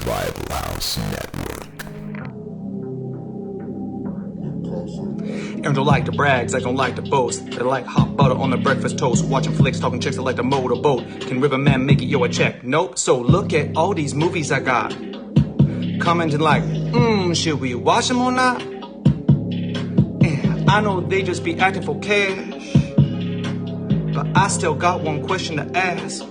Revival House Network. And don't like the brags, I don't like the boast. They like hot butter on the breakfast toast. Watching flicks, talking chicks that like to motorboat. Can Riverman make it, yo, a check? Nope. So look at all these movies I got. Commenting like, should we watch them or not? And I know they just be acting for cash, but I still got one question to ask.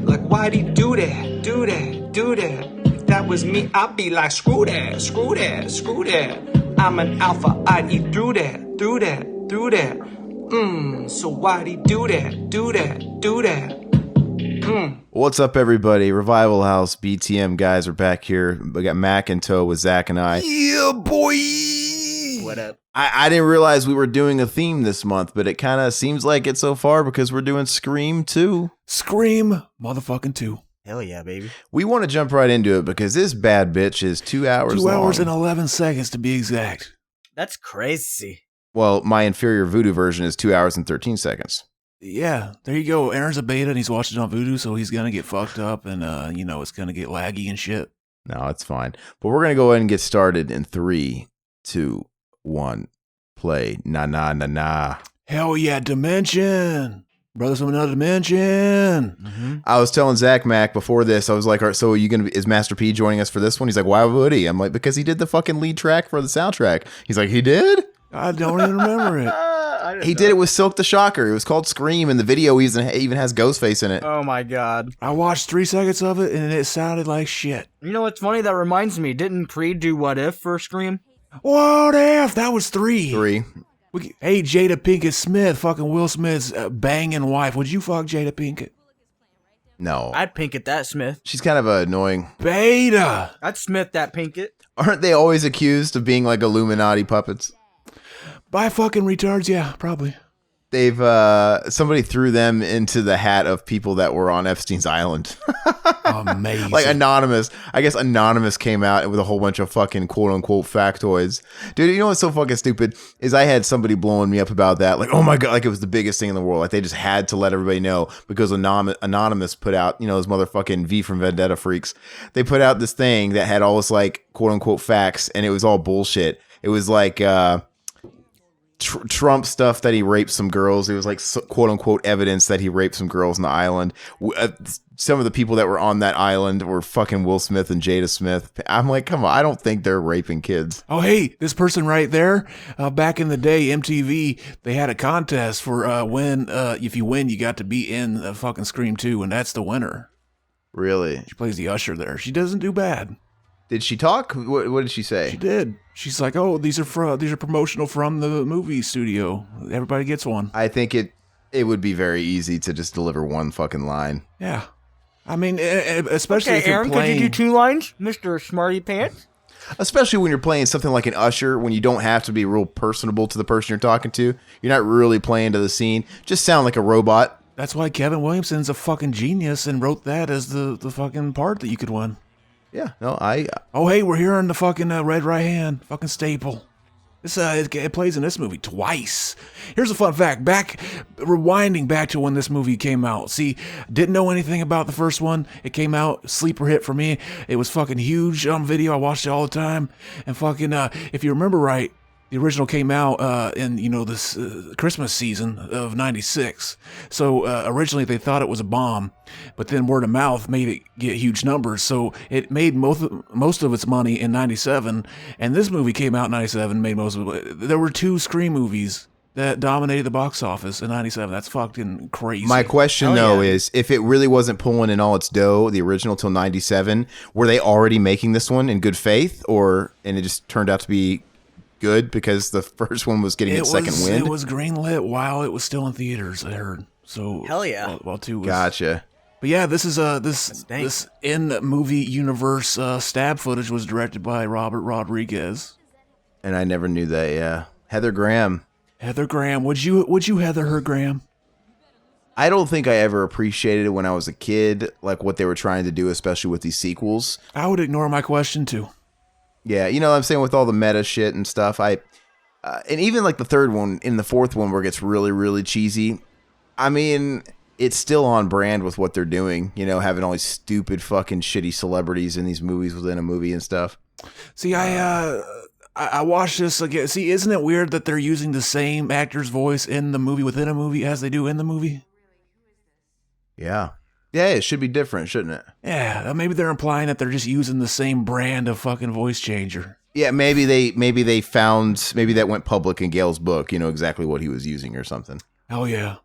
Like, why'd he do that, do that, do that? If that was me, I'd be like, screw that, screw that, screw that. I'm an alpha, I'd eat through that, through that, through that. So why'd he do that, do that, do that? What's up, everybody? Revival House BTM guys are back here. We got Mac in tow with Zach and I. Yeah, boy. What up? I didn't realize we were doing a theme this month, but it kind of seems like it so far because we're doing Scream 2. Scream motherfucking 2. Hell yeah, baby. We want to jump right into it because this bad bitch is 2 hours long. 2 hours and 11 seconds to be exact. That's crazy. Well, my inferior Voodoo version is 2 hours and 13 seconds. Yeah, there you go. Aaron's a beta and he's watching it on Voodoo, so he's going to get fucked up and, it's going to get laggy and shit. No, it's fine. But we're going to go ahead and get started in 3, 2, 1. Play. Na na na na. Hell yeah, Dimension. Brothers from another dimension. I was telling Zach Mac before this, I was like, all right, so are you going to is Master P joining us for this one? He's like, why would he? I'm like, because he did the fucking lead track for the soundtrack. He's like, he did? I don't even remember it. He did it with Silk the Shocker. It was called Scream, and the video even has Ghostface in it. Oh my god. I watched 3 seconds of it and it sounded like shit. You know what's funny? That reminds me. Didn't Creed do What If for Scream? What if? That was 3. 3. Hey, Jada Pinkett Smith, fucking Will Smith's banging wife. Would you fuck Jada Pinkett? No. I'd Pinkett that Smith. She's kind of annoying. Beta. I'd Smith that Pinkett. Aren't they always accused of being like Illuminati puppets? By fucking retards, yeah, probably. They've somebody threw them into the hat of people that were on Epstein's island. Amazing. Like Anonymous. I guess Anonymous came out with a whole bunch of fucking quote unquote factoids. Dude, you know what's so fucking stupid is I had somebody blowing me up about that. Like, oh my God, like it was the biggest thing in the world. Like they just had to let everybody know because Anonymous put out, those motherfucking V from Vendetta freaks. They put out this thing that had all this like quote unquote facts and it was all bullshit. It was like, Trump stuff that he raped some girls. It was like quote unquote evidence that he raped some girls on the island. Some of the people that were on that island were fucking Will Smith and Jada Smith. I'm like, come on, I don't think they're raping kids. Oh, hey, this person right there, back in the day, MTV, they had a contest for if you win, you got to be in the fucking Scream 2, and that's the winner. Really? She plays the usher there. She doesn't do bad. Did she talk? What did she say? She did. She's like, "Oh, these are promotional from the movie studio. Everybody gets one." I think it would be very easy to just deliver one fucking line. Yeah, I mean, especially Okay, if you're Aaron, playing. could you do 2 lines, Mr. Smarty Pants? Especially when you're playing something like an usher, when you don't have to be real personable to the person you're talking to. You're not really playing to the scene. Just sound like a robot. That's why Kevin Williamson's a fucking genius and wrote that as the fucking part that you could win. Yeah, no, Oh, hey, we're hearing the fucking Red Right Hand, fucking staple. This it plays in this movie twice. Here's a fun fact. Rewinding back to when this movie came out. See, didn't know anything about the first one. It came out, sleeper hit for me. It was fucking huge on video. I watched it all the time. And fucking, if you remember right, the original came out in, this Christmas season of 96. So originally they thought it was a bomb, but then word of mouth made it get huge numbers. So it made most of its money in 97, and this movie came out in 97, made most of it. There were 2 Scream movies that dominated the box office in 97. That's fucking crazy. My question, is, if it really wasn't pulling in all its dough, the original till 97, were they already making this one in good faith, and it just turned out to be good because the first one was getting its second wind? It was greenlit while it was still in theaters, I heard. So hell yeah. While 2 was... Gotcha. But yeah, this is this in movie universe stab footage was directed by Robert Rodriguez. And I never knew that. Yeah, Heather Graham. Heather Graham, would you Heather her Graham? I don't think I ever appreciated it when I was a kid, like what they were trying to do, especially with these sequels. I would ignore my question too. Yeah, you know what I'm saying, with all the meta shit and stuff. And even like the third one, in the fourth one where it gets really, really cheesy. I mean, it's still on brand with what they're doing. You know, having all these stupid fucking shitty celebrities in these movies within a movie and stuff. See, I watched this again. See, isn't it weird that they're using the same actor's voice in the movie within a movie as they do in the movie? Yeah. Yeah, it should be different, shouldn't it? Yeah, maybe they're implying that they're just using the same brand of fucking voice changer. Yeah, maybe they found, maybe that went public in Gale's book, you know, exactly what he was using or something. Oh, yeah.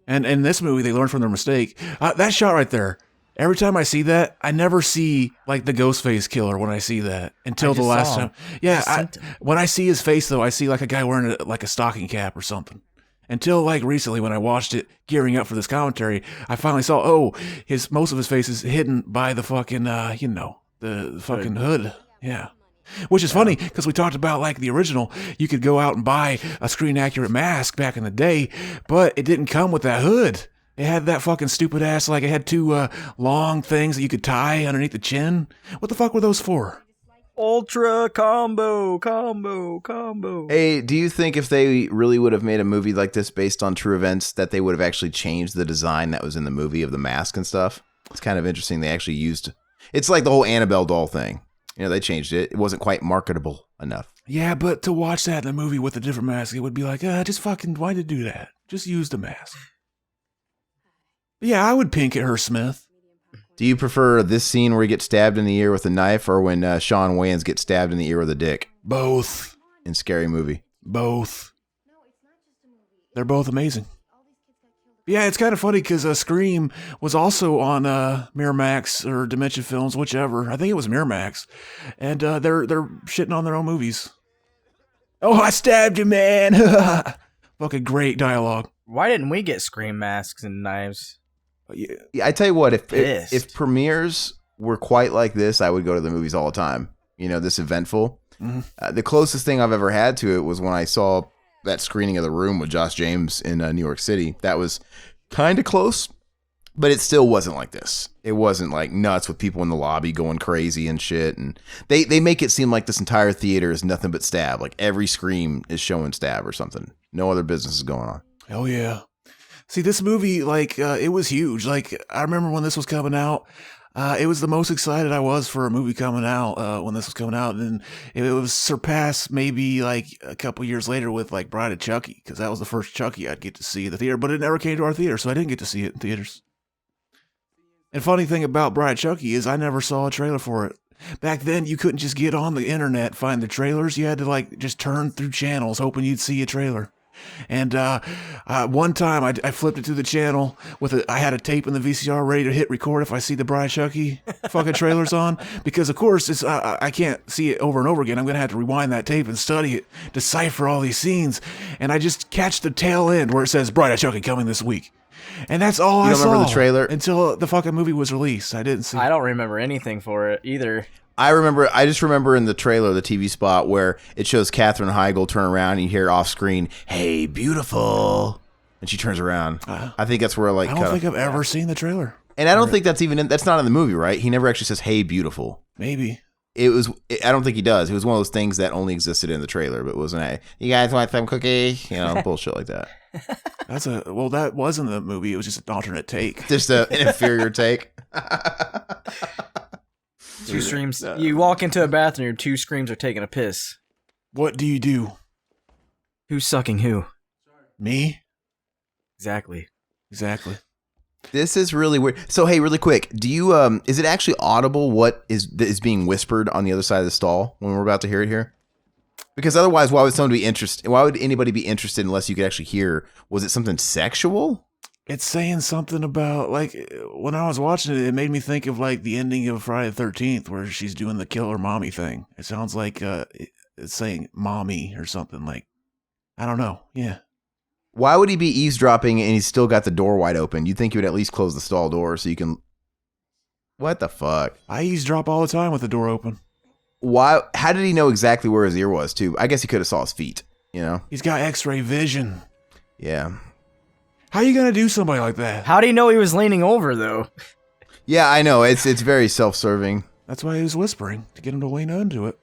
And in this movie, they learned from their mistake. That shot right there, every time I see that, I never see, like, the Ghostface killer when I see that until the last time. Yeah, when I see his face, though, I see, like, a guy wearing, a stocking cap or something. Until, like, recently when I watched it, gearing up for this commentary, I finally saw, most of his face is hidden by the fucking, the fucking hood. Yeah. Which is funny, because we talked about, like, the original, you could go out and buy a screen-accurate mask back in the day, but it didn't come with that hood. It had that fucking stupid ass, like, it had two long things that you could tie underneath the chin. What the fuck were those for? Ultra combo. Hey, do you think if they really would have made a movie like this based on true events, that they would have actually changed the design that was in the movie of the mask and stuff? It's kind of interesting. They actually used, it's like the whole Annabelle doll thing. You know, they changed it. It wasn't quite marketable enough. Yeah, but to watch that in a movie with a different mask, it would be like, just fucking, why did you do that? Just use the mask. But yeah, I would pink at her, Smith. Do you prefer this scene where he gets stabbed in the ear with a knife, or when Sean Wayans gets stabbed in the ear with a dick? Both. In Scary Movie. Both. They're both amazing. Yeah, it's kind of funny because Scream was also on Miramax or Dimension Films, whichever. I think it was Miramax. And they're shitting on their own movies. Oh, I stabbed you, man. Fucking great dialogue. Why didn't we get Scream masks and knives? Yeah, I tell you what, if premieres were quite like this, I would go to the movies all the time. You know, this eventful. Mm-hmm. The closest thing I've ever had to it was when I saw that screening of The Room with Josh James in New York City. That was kind of close, but it still wasn't like this. It wasn't like nuts with people in the lobby going crazy and shit. And they make it seem like this entire theater is nothing but stab. Like every scream is showing stab or something. No other business is going on. Oh, yeah. See, this movie, like, it was huge. Like, I remember when this was coming out, it was the most excited I was for a movie coming out when this was coming out. And it was surpassed maybe, like, a couple years later with, like, Bride of Chucky, because that was the first Chucky I'd get to see in the theater. But it never came to our theater, so I didn't get to see it in theaters. And funny thing about Bride of Chucky is I never saw a trailer for it. Back then, you couldn't just get on the internet, find the trailers. You had to, like, just turn through channels hoping you'd see a trailer. And one time I flipped it to the channel I had a tape in the VCR ready to hit record if I see the Bride of Chucky fucking trailers on, because of course it's I can't see it over and over again. I'm gonna have to rewind that tape and study it, decipher all these scenes, and I just catch the tail end where it says Bride of Chucky coming this week, and that's all I saw. You don't remember the trailer until the fucking movie was released. I didn't see. I don't remember anything for it either. I just remember in the trailer, the TV spot where it shows Katherine Heigl turn around and you hear off screen, "Hey, beautiful," and she turns around. I think that's where like I don't think I've ever seen the trailer, and I don't think that's that's not in the movie, right? He never actually says, "Hey, beautiful." Maybe I don't think he does. It was one of those things that only existed in the trailer, but it wasn't a, "You guys want some cookie?" You know, bullshit like that. That wasn't the movie. It was just an alternate take, just an inferior take. Two screams. You walk into a bathroom, two screams are taking a piss. What do you do? Who's sucking who? Me? Exactly. This is really weird. So, hey, really quick, do you is it actually audible what is being whispered on the other side of the stall when we're about to hear it here? Because otherwise, why would anybody be interested unless you could actually hear? Was it something sexual? It's saying something about, like, when I was watching it, it made me think of, like, the ending of Friday the 13th where she's doing the killer mommy thing. It sounds like it's saying mommy or something, like, I don't know. Yeah. Why would he be eavesdropping and he's still got the door wide open? You'd think you would at least close the stall door so you can... What the fuck? I eavesdrop all the time with the door open. Why? How did he know exactly where his ear was, too? I guess he could have saw his feet, you know? He's got x-ray vision. Yeah. How are you gonna do somebody like that? How do you know he was leaning over, though? Yeah, I know. It's very self-serving. That's why he was whispering, to get him to lean into it.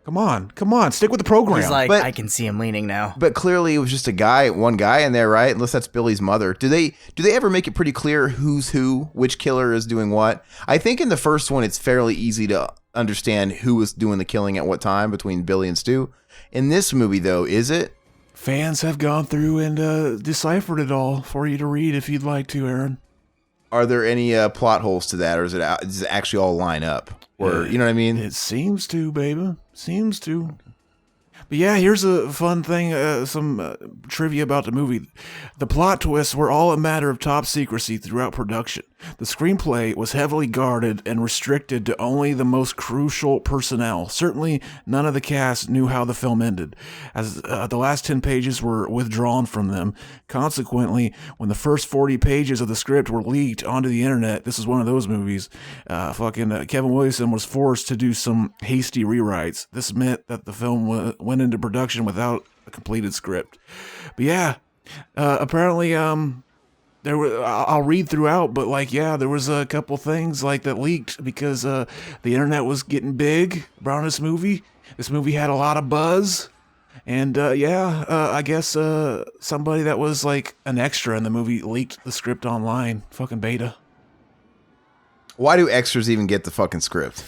Come on, stick with the program. He's like, But- I can see him leaning now. But clearly it was just one guy in there, right? Unless that's Billy's mother. Do they ever make it pretty clear who's who, which killer is doing what? I think in the first one it's fairly easy to understand who was doing the killing at what time between Billy and Stu. In this movie, though, is it? Fans have gone through and deciphered it all for you to read if you'd like to, Aaron. Are there any plot holes to that, or does it actually all line up? Or you know what I mean? It seems to, baby. Seems to. But yeah, here's a fun thing, some trivia about the movie. The plot twists were all a matter of top secrecy throughout production. The screenplay was heavily guarded and restricted to only the most crucial personnel. Certainly, none of the cast knew how the film ended, as the last 10 pages were withdrawn from them. Consequently, when the first 40 pages of the script were leaked onto the internet, this is one of those movies, Kevin Williamson was forced to do some hasty rewrites. This meant that the film went into production without a completed script. But yeah, apparently, there were, I'll read throughout, but like, yeah, there was a couple things like that leaked because the internet was getting big around this movie. This movie had a lot of buzz, and I guess somebody that was like an extra in the movie leaked the script online. Fucking beta. Why do extras even get the fucking script?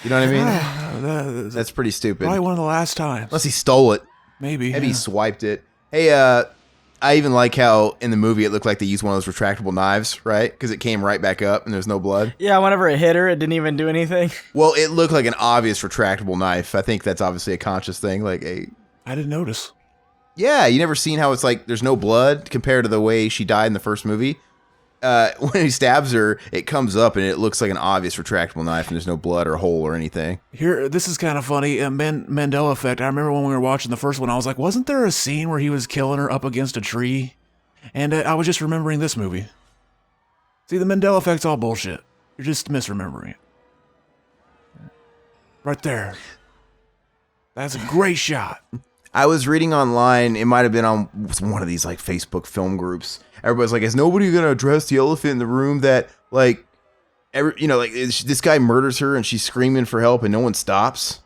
You know what I mean? That's pretty stupid. Probably one of the last times. Unless he stole it. Maybe He swiped it. Hey, I even like how in the movie it looked like they used one of those retractable knives, right? Because it came right back up and there's no blood. Yeah, whenever it hit her, it didn't even do anything. Well, it looked like an obvious retractable knife. I think that's obviously a conscious thing. I didn't notice. Yeah, you never seen how it's like there's no blood compared to the way she died in the first movie. When he stabs her, it comes up and it looks like an obvious retractable knife, and there's no blood or hole or anything. Here, this is kind of funny. Mandela effect. I remember when we were watching the first one, I was like, wasn't there a scene where he was killing her up against a tree? And I was just remembering this movie. See, the Mandela effect's all bullshit. You're just misremembering it. Right there. That's a great shot. I was reading online, it might have been on one of these like Facebook film groups. Everybody's like, is nobody going to address the elephant in the room that this guy murders her and she's screaming for help and no one stops?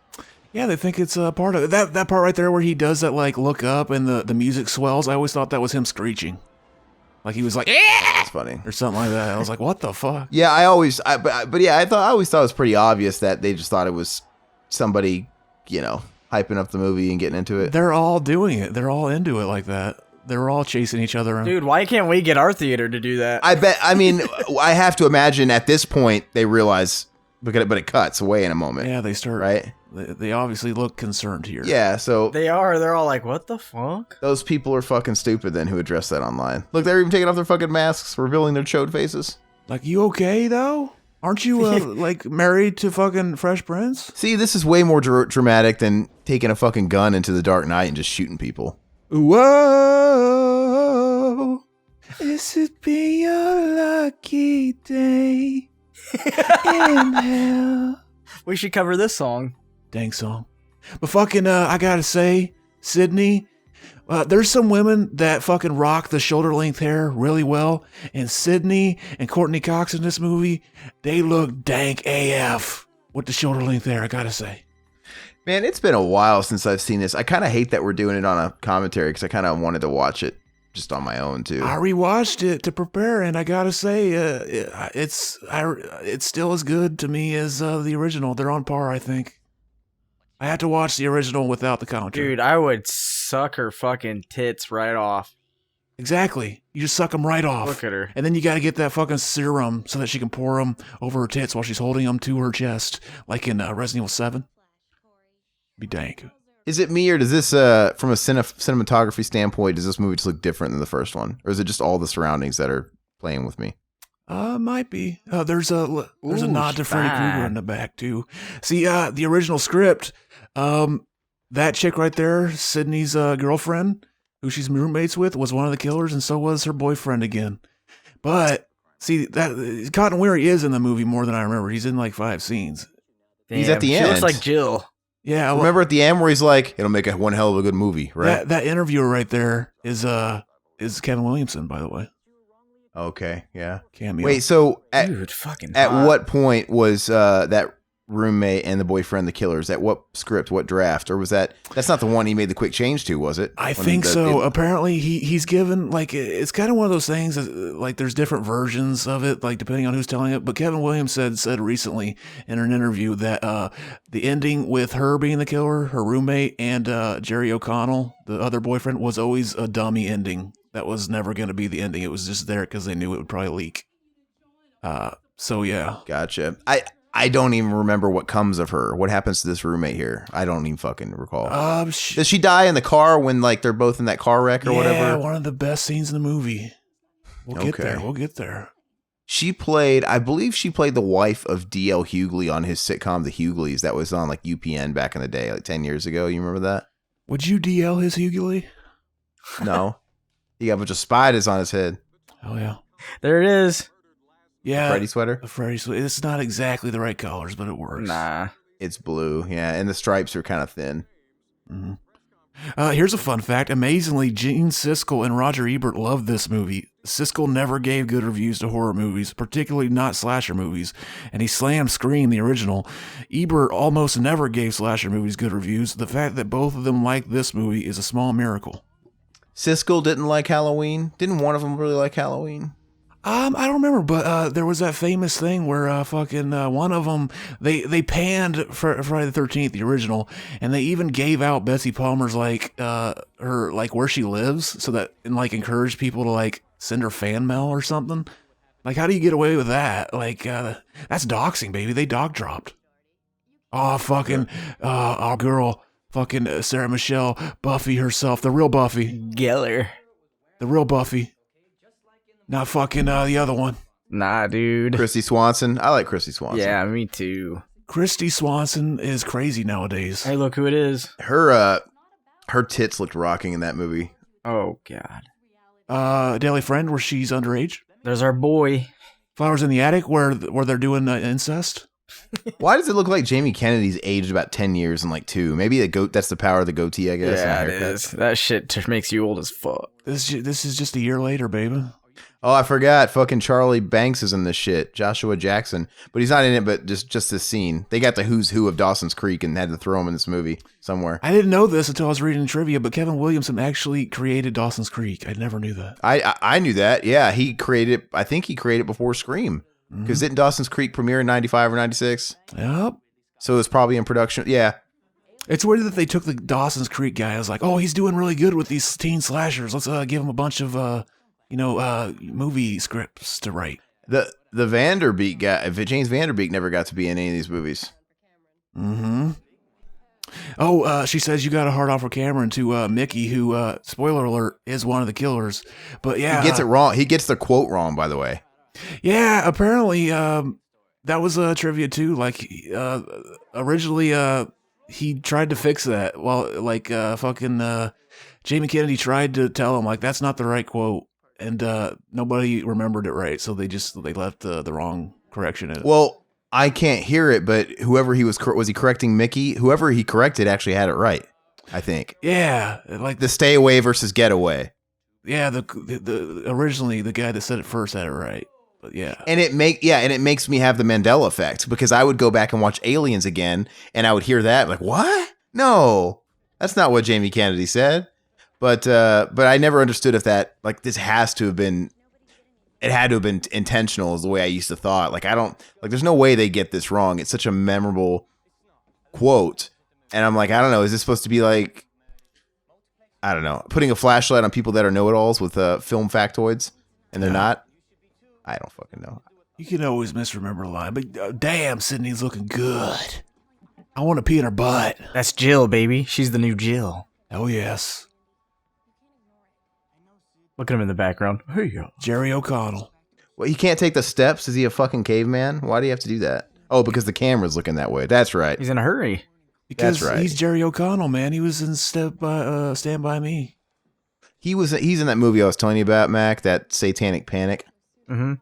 Yeah, they think it's a part of it. That part right there where he does that like look up and the music swells. I always thought that was him screeching. Like he was like, That's funny. or something like that. I was like, what the fuck? Yeah, I always thought it was pretty obvious that they just thought it was somebody, hyping up the movie and getting into it. They're all doing it. They're all into it like that. They're all chasing each other around. Dude, why can't we get our theater to do that? I have to imagine at this point they realize, but it cuts away in a moment. Yeah, they start, right? They obviously look concerned here. Yeah, so They're all like, what the fuck? those people are fucking stupid then who address that online. Look, they're even taking off their fucking masks, revealing their chode faces. Like, you okay though? Aren't you like married to fucking Fresh Prince? See, this is way more dramatic than taking a fucking gun into the Dark Knight and just shooting people. Whoa, this would be your lucky day in hell. We should cover this song. Dang song. But fucking, I gotta say, Sydney, there's some women that fucking rock the shoulder length hair really well. And Sydney and Courtney Cox in this movie, they look dank AF with the shoulder length hair, I gotta say. Man, it's been a while since I've seen this. I kind of hate that we're doing it on a commentary because I kind of wanted to watch it just on my own too. I rewatched it to prepare, and I gotta say, it's still as good to me as the original. They're on par, I think. I had to watch the original without the commentary. Dude, I would suck her fucking tits right off. Exactly. You just suck them right off. Look at her. And then you gotta get that fucking serum so that she can pour them over her tits while she's holding them to her chest, like in Resident Evil 7. Be dank. Is it me, or does this, from a cinematography standpoint, does this movie just look different than the first one? Or is it just all the surroundings that are playing with me? Might be. There's a nod to Freddy fine. Krueger in the back, too. See, the original script, that chick right there, Sydney's girlfriend, who she's roommates with, was one of the killers, and so was her boyfriend again. But, see, that Cotton Weary is in the movie more than I remember. He's in like 5 scenes. He's at the She end. looks like Jill. Yeah, well, Remember at the end where he's like, it'll make one hell of a good movie, right? that interviewer right there is Kevin Williamson, by the way. Okay, yeah. Cameo. Wait, so Dude, fucking at hot. what point was that roommate and the boyfriend the killers? At what script, what draft? Or was that's not the one he made the quick change to, was it? I think so. Apparently he's given, like, it's kind of one of those things, like there's different versions of it, like depending on who's telling it. But Kevin Williamson said recently in an interview that the ending with her being the killer, her roommate, and Jerry O'Connell, the other boyfriend, was always a dummy ending. That was never going to be the ending. It was just there because they knew it would probably leak. So yeah. Gotcha. I don't even remember what comes of her. What happens to this roommate here? I don't even fucking recall. Does she die in the car when like they're both in that car wreck or whatever? Yeah, one of the best scenes in the movie. We'll get there. I believe she played the wife of D.L. Hughley on his sitcom The Hughleys that was on like UPN back in the day, like 10 years ago. You remember that? Would you DL his Hughley? No. He got a bunch of spiders on his head. Oh yeah. There it is. Yeah, Freddy sweater? The Freddy sweater. It's not exactly the right colors, but it works. Nah. It's blue, yeah, and the stripes are kind of thin. Mm-hmm. Here's a fun fact. Amazingly, Gene Siskel and Roger Ebert loved this movie. Siskel never gave good reviews to horror movies, particularly not slasher movies, and he slammed Scream, the original. Ebert almost never gave slasher movies good reviews. The fact that both of them liked this movie is a small miracle. Siskel didn't like Halloween? Didn't one of them really like Halloween? I don't remember, but there was that famous thing where one of them, they panned Friday the 13th, the original, and they even gave out Betsy Palmer's her like where she lives, so that and like encouraged people to like send her fan mail or something. Like, how do you get away with that? Like that's doxing, baby. They dog dropped. Oh fucking our girl, fucking Sarah Michelle, Buffy herself, the real Buffy, Geller. the real Buffy. Not fucking the other one. Nah, dude. Christy Swanson? I like Christy Swanson. Yeah, me too. Christy Swanson is crazy nowadays. Hey, look who it is. Her tits looked rocking in that movie. Oh, God. Daily Friend, where she's underage. There's our boy. Flowers in the Attic, where they're doing incest. Why does it look like Jamie Kennedy's aged about 10 years and like 2? Maybe that's the power of the goatee, I guess. Yeah, it is. That shit makes you old as fuck. This is just a year later, baby. Oh, I forgot. Fucking Charlie Banks is in this shit. Joshua Jackson. But he's not in it, but just this scene. They got the who's who of Dawson's Creek and had to throw him in this movie somewhere. I didn't know this until I was reading trivia, but Kevin Williamson actually created Dawson's Creek. I never knew that. I knew that. Yeah, I think he created it before Scream. Because didn't Dawson's Creek premiere in 95 or 96? Yep. So it was probably in production. Yeah. It's weird that they took the Dawson's Creek guy. I was like, oh, he's doing really good with these teen slashers. Let's give him a bunch of movie scripts to write. The Vanderbeek guy, James Vanderbeek never got to be in any of these movies. Mm-hmm. Oh, she says you got a hard off for Cameron to Mickey, who, spoiler alert, is one of the killers. But yeah. He gets it wrong. He gets the quote wrong, by the way. Yeah, apparently that was trivia too. Like originally he tried to fix that. Well, like Jamie Kennedy tried to tell him like that's not the right quote. And nobody remembered it right, so they left the wrong correction in it. Well, I can't hear it, but whoever he was he correcting Mickey? Whoever he corrected actually had it right, I think. Yeah, like the stay away versus get away. Yeah, the originally the guy that said it first had it right, but yeah. And it makes me have the Mandela effect because I would go back and watch Aliens again, and I would hear that like, what? No, that's not what Jamie Kennedy said. But I never understood if that, like, this has to have been, it had to have been intentional is the way I used to thought. Like, there's no way they get this wrong. It's such a memorable quote. And I'm like, I don't know. Is this supposed to be like, I don't know, putting a flashlight on people that are know-it-alls with film factoids and they're not? I don't fucking know. You can always misremember a line, but damn, Sydney's looking good. I want to pee in her butt. That's Jill, baby. She's the new Jill. Oh, yes. Look at him in the background. Hey, Jerry O'Connell. Well, he can't take the steps. Is he a fucking caveman? Why do you have to do that? Oh, because the camera's looking that way. That's right. He's in a hurry. Because That's right. He's Jerry O'Connell, man. He was in Stand By Me. He's in that movie I was telling you about, Mac, that Satanic Panic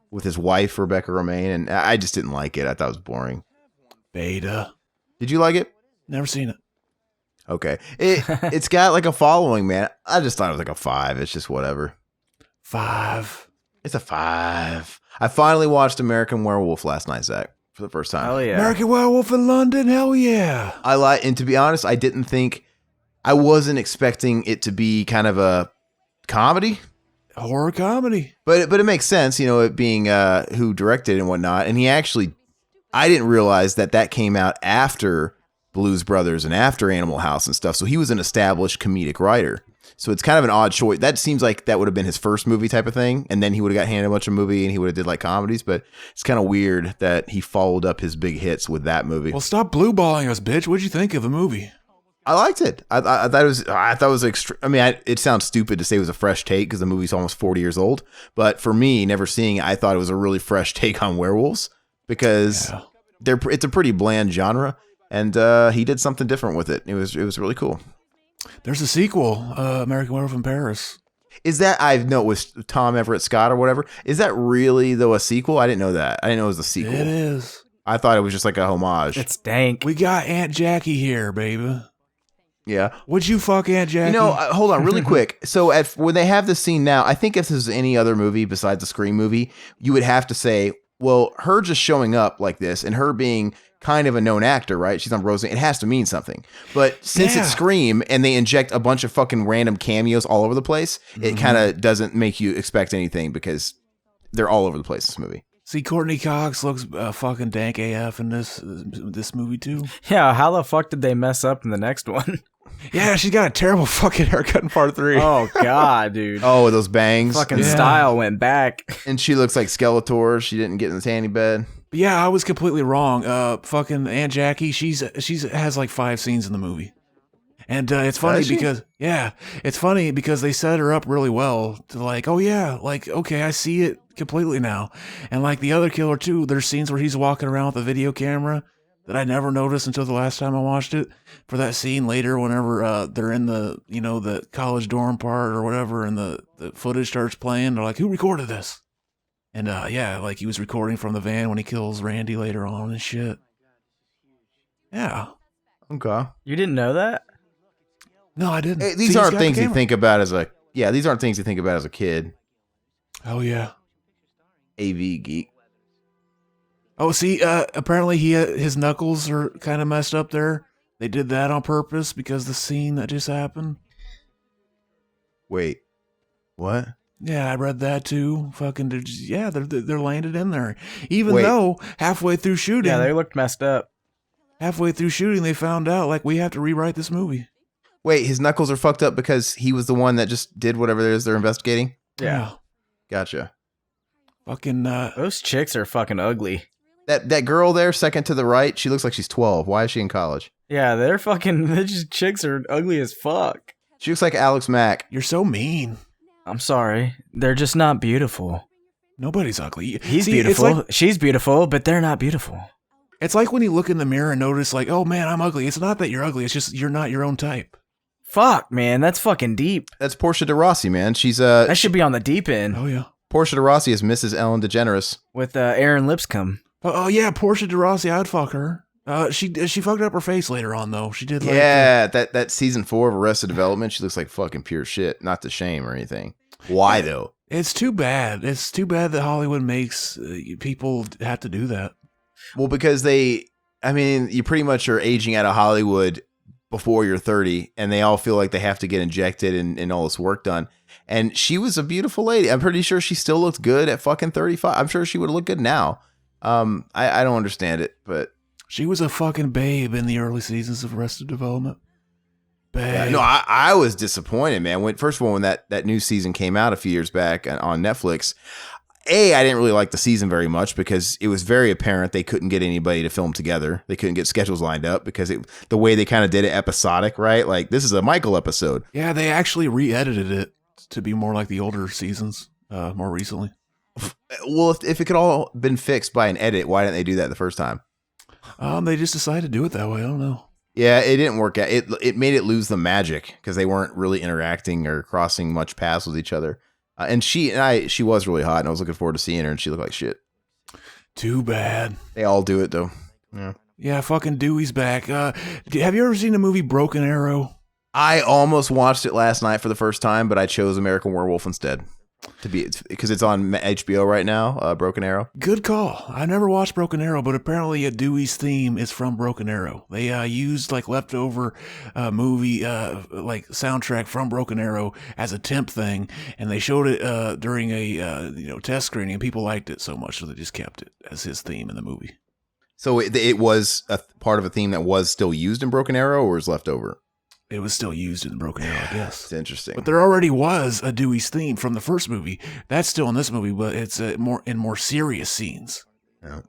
with his wife, Rebecca Romaine, and I just didn't like it. I thought it was boring. Beta. Did you like it? Never seen it. Okay. It's got like a following, man. I just thought it was like a 5. It's just whatever. 5. It's a 5. I finally watched American Werewolf last night, Zach. for the first time. Hell yeah. American Werewolf in London, hell yeah. And to be honest, I wasn't expecting it to be kind of a comedy. Horror comedy. But it makes sense, it being who directed and whatnot. And I didn't realize that came out after Blues Brothers and after Animal House and stuff. So he was an established comedic writer. So it's kind of an odd choice. That seems like that would have been his first movie type of thing. And then he would have got handed a bunch of movie and he would have did like comedies. But it's kind of weird that he followed up his big hits with that movie. Well, stop blueballing us, bitch. What'd you think of the movie? I liked it. I thought it was it sounds stupid to say it was a fresh take because the movie's almost 40 years old. But for me, never seeing it, I thought it was a really fresh take on werewolves because it's a pretty bland genre. And he did something different with it. It was really cool. There's a sequel, American Werewolf in Paris. Is that, I know it was Tom Everett Scott or whatever. Is that really, though, a sequel? I didn't know that. I didn't know it was a sequel. It is. I thought it was just like a homage. It's dank. We got Aunt Jackie here, baby. Yeah. Would you fuck Aunt Jackie? Hold on really quick. So when they have this scene now, I think if this is any other movie besides the Scream movie, you would have to say, well, her just showing up like this and her being kind of a known actor, right? She's on Roseanne. It has to mean something. But since it's Scream and they inject a bunch of fucking random cameos all over the place, it kind of doesn't make you expect anything because they're all over the place, this movie. See, Courtney Cox looks fucking dank AF in this movie too. Yeah, how the fuck did they mess up in the next one? Yeah, she's got a terrible fucking haircut in part 3. Oh, God, dude. Oh, those bangs. Fucking style went back. And she looks like Skeletor. She didn't get in the tanning bed. Yeah, I was completely wrong. Fucking Aunt Jackie, she's has like 5 scenes in the movie. And it's funny because they set her up really well to like, oh yeah, like, okay, I see it completely now. And like the other killer too, there's scenes where he's walking around with a video camera that I never noticed until the last time I watched it. For that scene later, whenever they're in the, the college dorm part or whatever, and the footage starts playing, they're like, who recorded this? And like he was recording from the van when he kills Randy later on and shit. Yeah. Okay. You didn't know that? No, I didn't. Hey, these aren't things you think about as a kid. Oh yeah. AV geek. Oh, see, apparently his knuckles are kind of messed up there. They did that on purpose because the scene that just happened. Wait, what? Yeah, I read that too. Fucking, they're laying it in there. Even though halfway through shooting, yeah, they looked messed up. Halfway through shooting, they found out like we have to rewrite this movie. Wait, his knuckles are fucked up because he was the one that just did whatever it is they're investigating? Yeah. Gotcha. Fucking those chicks are fucking ugly. That girl there, second to the right, she looks like she's 12. Why is she in college? Yeah, they're just chicks are ugly as fuck. She looks like Alex Mack. You're so mean. I'm sorry. They're just not beautiful. Nobody's ugly. He's beautiful. She's beautiful, but they're not beautiful. It's like when you look in the mirror and notice like, oh man, I'm ugly. It's not that you're ugly. It's just you're not your own type. Fuck, man. That's fucking deep. That's Portia de Rossi, man. She's that should be on the deep end. Oh yeah. Portia de Rossi is Mrs. Ellen DeGeneres. With Aaron Lipscomb. Oh yeah, Portia de Rossi, I'd fuck her. She fucked up her face later on though. She did. Like, that season 4 of Arrested Development. She looks like fucking pure shit. Not to shame or anything. Why though? It's too bad. It's too bad that Hollywood makes people have to do that. Well, because you pretty much are aging out of Hollywood before you're 30, and they all feel like they have to get injected and all this work done. And she was a beautiful lady. I'm pretty sure she still looked good at fucking 35. I'm sure she would look good now. I don't understand it, but she was a fucking babe in the early seasons of Arrested Development. Babe. Yeah, no, I was disappointed, man. First of all, when that new season came out a few years back on Netflix, I didn't really like the season very much because it was very apparent they couldn't get anybody to film together. They couldn't get schedules lined up because the way they kind of did it episodic, right? Like this is a Michael episode. Yeah, they actually re-edited it to be more like the older seasons more recently. Well, if it could all been fixed by an edit, why didn't they do that the first time? They just decided to do it that way. I don't know. Yeah, it didn't work out. It made it lose the magic because they weren't really interacting or crossing much paths with each other. And she was really hot, and I was looking forward to seeing her, and she looked like shit. Too bad. They all do it though. Yeah. Yeah, fucking Dewey's back. Have you ever seen the movie Broken Arrow? I almost watched it last night for the first time, but I chose American Werewolf instead. because it's on HBO right now. Broken Arrow. Good call. I never watched Broken Arrow, but apparently Dewey's theme is from Broken Arrow. They used like leftover movie like soundtrack from Broken Arrow as a temp thing, and they showed it during a test screening, and people liked it so much, so they just kept it as his theme in the movie. So it was a part of a theme that was still used in Broken Arrow, or was left over? It was still used in Broken Arrow, I guess. It's interesting. But there already was a Dewey's theme from the first movie. That's still in this movie, but it's more serious scenes. Yeah.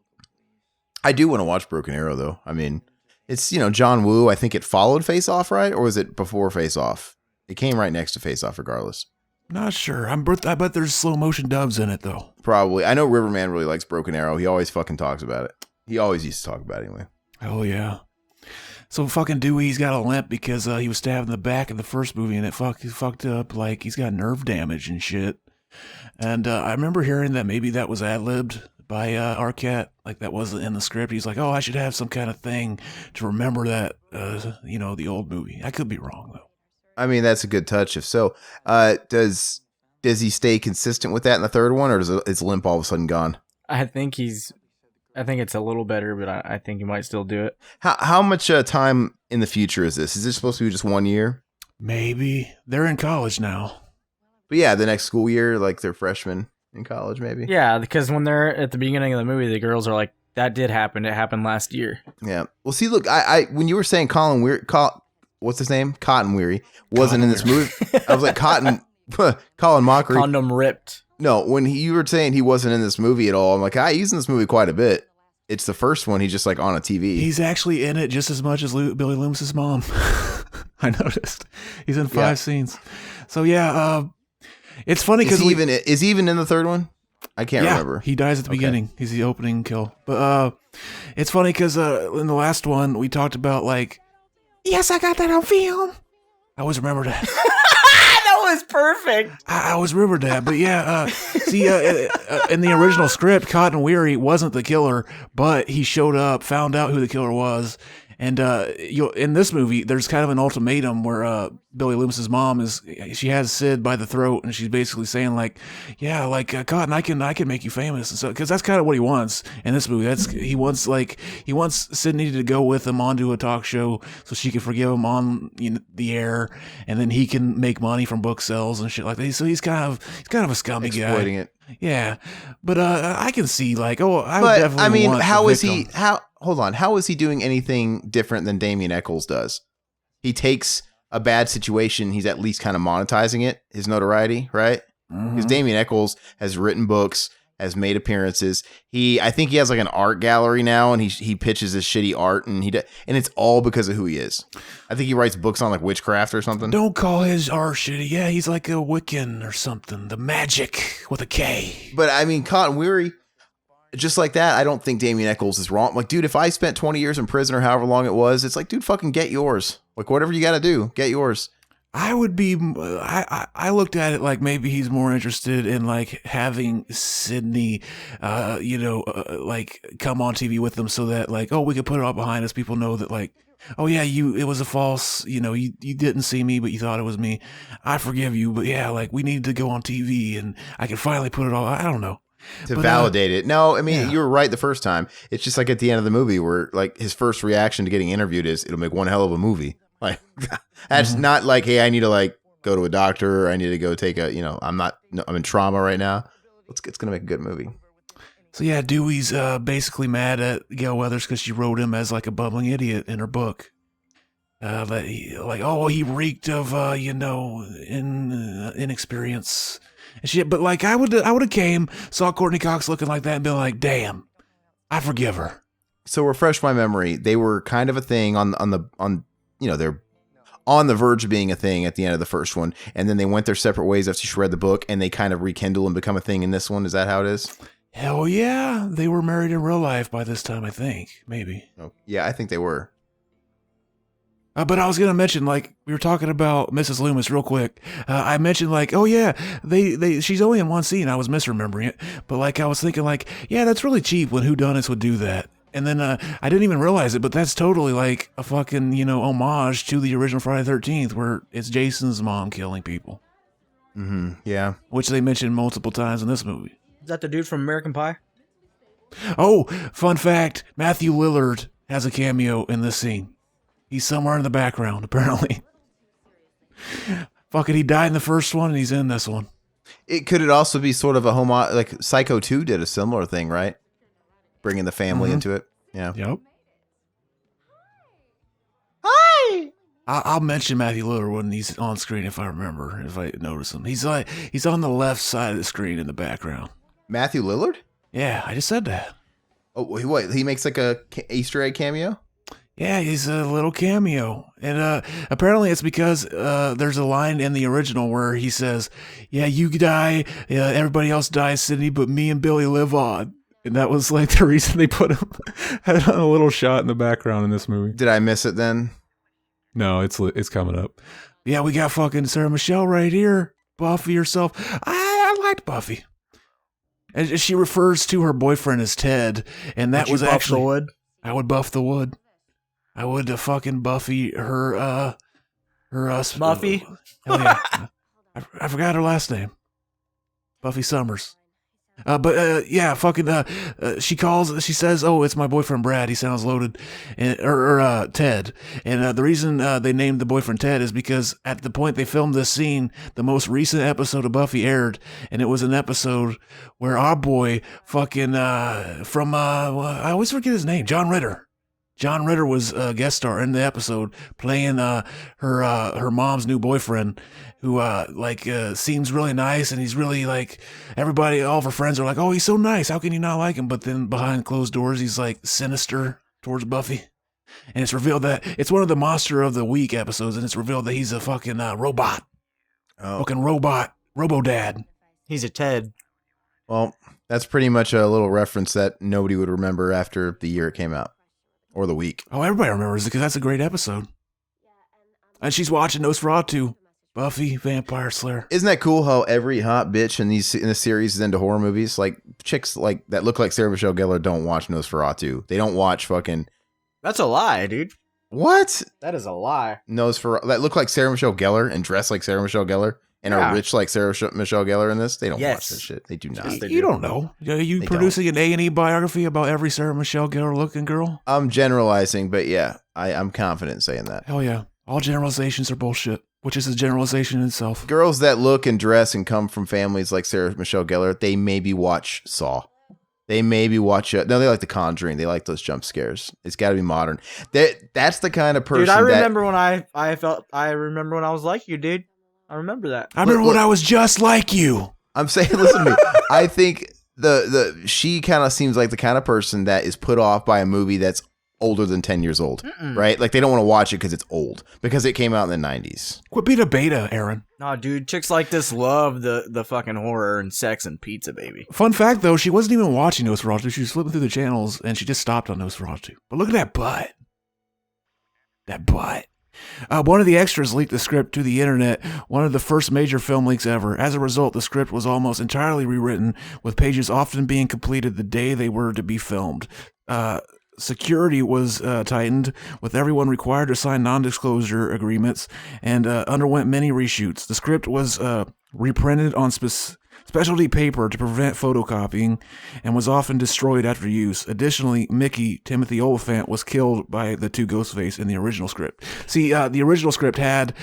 I do want to watch Broken Arrow, though. I mean, it's, John Woo. I think it followed Face Off, right? Or was it before Face Off? It came right next to Face Off, regardless. Not sure. I bet there's slow motion dubs in it, though. Probably. I know Riverman really likes Broken Arrow. He always fucking talks about it. He always used to talk about it anyway. Oh, yeah. So fucking Dewey's got a limp because he was stabbed in the back in the first movie, and it fucked up, like he's got nerve damage and shit. And I remember hearing that maybe that was ad-libbed by Arquette, like that wasn't in the script. He's like, oh, I should have some kind of thing to remember that, the old movie. I could be wrong, though. I mean, that's a good touch. If so, does he stay consistent with that in the third one, or is limp all of a sudden gone? I think it's a little better, but I think he might still do it. How much time in the future is this? Is this supposed to be just 1 year? Maybe. They're in college now. But yeah, the next school year, like they're freshmen in college, maybe. Yeah, because when they're at the beginning of the movie, the girls are like, that did happen. It happened last year. Yeah. Well, see, look, I when you were saying what's his name? Cotton Weary wasn't in this movie. I was like, Colin Mockery. Condom ripped. No, when you were saying he wasn't in this movie at all, I'm like, he's in this movie quite a bit. It's the first one. He's just like on a TV. He's actually in it just as much as Billy Loomis's mom. I noticed. He's in 5 scenes. So yeah, it's funny because is he even in the third one? I can't remember. He dies at the beginning. He's the opening kill. But it's funny because in the last one we talked about like, yes, I got that on film. I always remember that. That was perfect. I always remembered that, but yeah, in the original script, Cotton Weary wasn't the killer, but he showed up, found out who the killer was, and in this movie, there's kind of an ultimatum where Billy Loomis's mom she has Sid by the throat, and she's basically saying like, yeah, like Cotton, I can make you famous, and so because that's kind of what he wants in this movie. He wants Sydney to go with him onto a talk show so she can forgive him on the air, and then he can make money from book sales and shit like that. So he's kind of a scummy guy. Exploiting it. Yeah, but I can see like, I mean, how is he? Hold on, how is he doing anything different than Damien Eccles does? He takes a bad situation, he's at least kind of monetizing it, his notoriety, right? Because Damien Eccles has written books, has made appearances. I think he has like an art gallery now, and he pitches his shitty art, and and it's all because of who he is. I think he writes books on like witchcraft or something. Don't call his art shitty. Yeah, he's like a Wiccan or something. The magic with a K. But I mean, Cotton Weary, just like that, I don't think Damien Eccles is wrong. Like, dude, if I spent 20 years in prison or however long it was, it's like, dude, fucking get yours. Like, whatever you got to do, get yours. I would be, I looked at it like maybe he's more interested in like having Sydney, like come on TV with them so that like, oh, we could put it all behind us. People know that like, oh yeah, it was a false, you didn't see me, but you thought it was me. I forgive you. But yeah, like we need to go on TV and I can finally put it all, I don't know. To validate it. No, I mean, you were right the first time. It's just like at the end of the movie where like his first reaction to getting interviewed is it'll make one hell of a movie. Like that's not like, hey, I need to like go to a doctor or I need to go take I'm in trauma right now. It's going to make a good movie. So yeah, Dewey's basically mad at Gail Weathers because she wrote him as like a bumbling idiot in her book. That he reeked of inexperience and shit. But like I would have came, saw Courtney Cox looking like that and been like, damn, I forgive her. So refresh my memory. They were kind of a thing they're on the verge of being a thing at the end of the first one, and then they went their separate ways after she read the book, and they kind of rekindle and become a thing in this one. Is that how it is? Hell yeah, they were married in real life by this time, I think. Maybe. Oh, yeah, I think they were. But I was gonna mention, like we were talking about Mrs. Loomis real quick. I mentioned like, oh yeah, she's only in one scene. I was misremembering it, but like I was thinking like, yeah, that's really cheap when whodunits would do that. And then I didn't even realize it, but that's totally like a fucking, homage to the original Friday the 13th where it's Jason's mom killing people. Yeah. which they mentioned multiple times in this movie. Is that the dude from American Pie? Oh, fun fact, Matthew Lillard has a cameo in this scene. He's somewhere in the background, apparently. Fuck it, he died in the first one and he's in this one. Could it also be sort of a like Psycho 2 did a similar thing, right? Bringing the family into it. Yeah. Yep. Hi. I'll mention Matthew Lillard when he's on screen if I remember, if I notice him. He's on the left side of the screen in the background. Matthew Lillard? Yeah, I just said that. Oh, what? He makes like a Easter egg cameo? Yeah, he's a little cameo. And apparently it's because there's a line in the original where he says, yeah, you die, everybody else dies, Sydney, but me and Billy live on. And that was like the reason they put him had a little shot in the background in this movie. Did I miss it then? No, it's coming up. Yeah, we got fucking Sarah Michelle right here. Buffy herself. I liked Buffy. And she refers to her boyfriend as Ted, and that was actually... the wood? I would buff the wood. I would fucking Buffy her Buffy? Oh yeah. I forgot her last name. Buffy Summers. Yeah, fucking she says, oh, it's my boyfriend Brad, he sounds loaded, or Ted. And the reason they named the boyfriend Ted is because at the point they filmed this scene, the most recent episode of Buffy aired, and it was an episode where our boy fucking from I always forget his name, John Ritter. John Ritter was a guest star in the episode playing her mom's new boyfriend, who seems really nice, and he's really like, everybody, all of her friends are like, oh, he's so nice, how can you not like him? But then behind closed doors, he's like sinister towards Buffy, and it's revealed that it's one of the Monster of the Week episodes, and it's revealed that he's a fucking robot, fucking robot, Robo-Dad. He's a Ted. Well, that's pretty much a little reference that nobody would remember after the year it came out. Or the week. Oh, everybody remembers it because that's a great episode. And she's watching Nosferatu, Buffy, Vampire Slayer. Isn't that cool how every hot bitch in the series is into horror movies? Like chicks like that look like Sarah Michelle Gellar don't watch Nosferatu. They don't watch fucking. That's a lie, dude. What? That is a lie. Nosferatu that look like Sarah Michelle Gellar and dress like Sarah Michelle Gellar and are rich like Sarah Michelle Gellar in this. They don't watch this shit. They do not. Yes, they you do. don't know. Are you producing an A&E biography about every Sarah Michelle Gellar looking girl? I'm generalizing, but yeah, I'm confident in saying that. Hell yeah. All generalizations are bullshit, which is a generalization in itself. Girls that look and dress and come from families like Sarah Michelle Gellar, they maybe watch Saw. They maybe watch no, they like The Conjuring. They like those jump scares. It's got to be modern. That's the kind of person. Dude, I remember when I remember when I was like you, dude. I remember that. I remember when I was just like you. I'm saying, listen to me. I think she kind of seems like the kind of person that is put off by a movie that's older than 10 years old, right? Like they don't want to watch it because it's old, because it came out in the 90s. Quit being a beta, Aaron. Nah, dude, chicks like this love the fucking horror and sex and pizza, baby. Fun fact, though, she wasn't even watching Nosferatu. She was flipping through the channels, and she just stopped on Nosferatu. But look at that butt. That butt. One of the extras leaked the script to the internet, one of the first major film leaks ever. As a result, the script was almost entirely rewritten, with pages often being completed the day they were to be filmed. Security was tightened, with everyone required to sign non-disclosure agreements, and underwent many reshoots. The script was reprinted on specialty paper to prevent photocopying, and was often destroyed after use. Additionally, Mickey, Timothy Oliphant, was killed by the two Ghostface in the original script. See, the original script had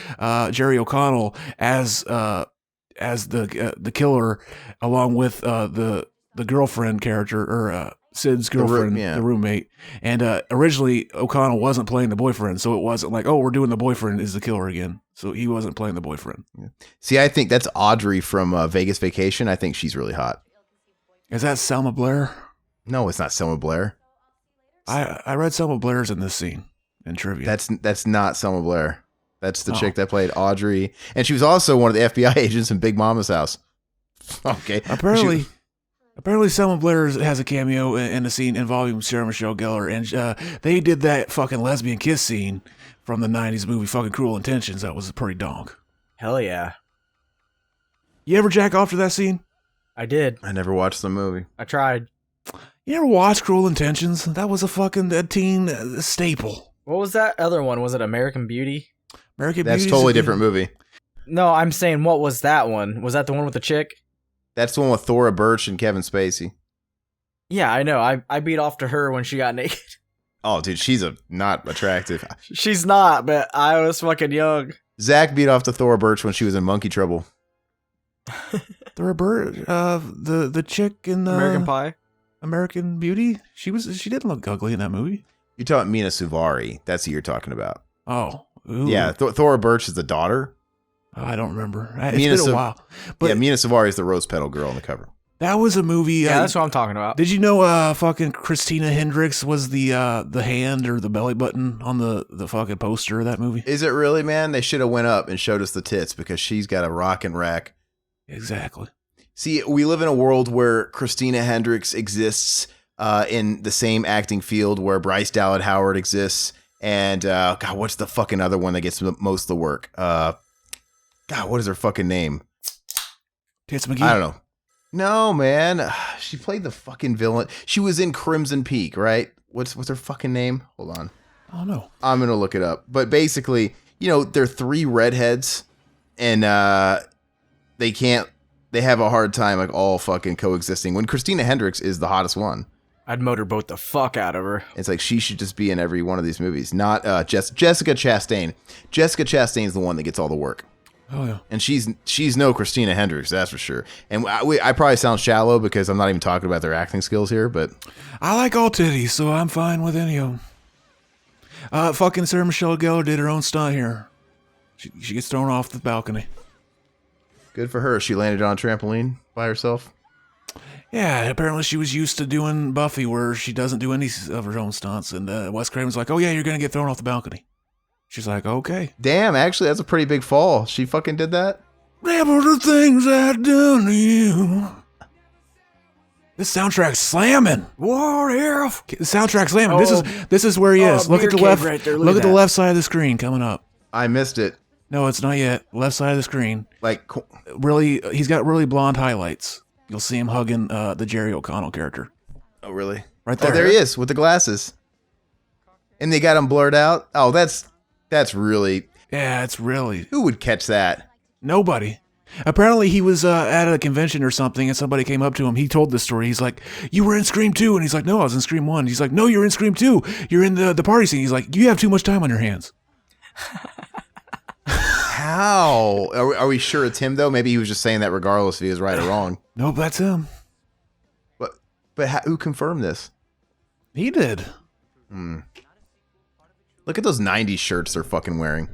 Jerry O'Connell as the killer, along with the girlfriend character, or Sid's girlfriend, the roommate. And originally, O'Connell wasn't playing the boyfriend, so it wasn't like, oh, we're doing the boyfriend is the killer again. So he wasn't playing the boyfriend. Yeah. See, I think that's Audrey from Vegas Vacation. I think she's really hot. Is that Selma Blair? No, it's not Selma Blair. I read Selma Blair's in this scene in trivia. That's not Selma Blair. That's the chick that played Audrey. And she was also one of the FBI agents in Big Mama's house. Okay. Apparently Selma Blair has a cameo in a scene involving Sarah Michelle Gellar, and they did that fucking lesbian kiss scene from the 90s movie fucking Cruel Intentions. That was pretty donk. Hell yeah. You ever jack off to that scene? I did. I never watched the movie. I tried. You ever watch Cruel Intentions? That was a fucking teen staple. What was that other one? Was it American Beauty? American That's Beauty's totally different movie. No, I'm saying, what was that one? Was that the one with the chick? That's the one with Thora Birch and Kevin Spacey. Yeah, I know. I beat off to her when she got naked. Oh, dude, she's not attractive. She's not, but I was fucking young. Zach beat off to Thora Birch when she was in Monkey Trouble. Thora Birch, the chick in American Pie. American Beauty. She didn't look ugly in that movie. You're talking Mina Suvari. That's who you're talking about. Oh, ooh. Yeah, Thora Birch is the daughter. Oh, I don't remember. It's been a while. But yeah, Mina Suvari is the rose petal girl on the cover. That was a movie. Yeah, that's what I'm talking about. Did you know fucking Christina Hendricks was the hand or the belly button on the fucking poster of that movie? Is it really, man? They should have went up and showed us the tits because she's got a rockin' rack. Exactly. See, we live in a world where Christina Hendricks exists in the same acting field where Bryce Dallas Howard exists. And, God, what's the fucking other one that gets most of the work? God, what is her fucking name? Tits McGee? I don't know. No, man. She played the fucking villain. She was in Crimson Peak, right? What's her fucking name? Hold on. I don't know. I'm going to look it up. But basically, they're three redheads and they have a hard time like all fucking coexisting when Christina Hendricks is the hottest one. I'd motorboat the fuck out of her. It's like she should just be in every one of these movies. Not Jessica Chastain. Jessica Chastain's the one that gets all the work. Oh yeah, and she's no Christina Hendricks, that's for sure. And I probably sound shallow because I'm not even talking about their acting skills here, but I like all titties, so I'm fine with any of them. Fucking Sarah Michelle Gellar did her own stunt here. She gets thrown off the balcony. Good for her. She landed on a trampoline by herself. Yeah, apparently she was used to doing Buffy, where she doesn't do any of her own stunts. And Wes Craven's like, "Oh yeah, you're gonna get thrown off the balcony." She's like, "Okay." Damn, actually, that's a pretty big fall. She fucking did that? There were the things I'd done to you. This soundtrack's slamming. What if? The soundtrack's slamming. This is where he is. Look at the left. Right there. Look at the left side of the screen coming up. I missed it. No, it's not yet. Left side of the screen. Like, really, he's got really blonde highlights. You'll see him hugging the Jerry O'Connell character. Oh, really? Right there. Oh, there he is with the glasses. And they got him blurred out. Oh, that's really... Yeah, it's really... Who would catch that? Nobody. Apparently he was at a convention or something and somebody came up to him. He told this story. He's like, "You were in Scream 2." And he's like, "No, I was in Scream 1. He's like, "No, you're in Scream 2. You're in the party scene." He's like, "You have too much time on your hands." How? Are we sure it's him, though? Maybe he was just saying that regardless if he was right or wrong. Nope, that's him. But who confirmed this? He did. Look at those 90s shirts they're fucking wearing.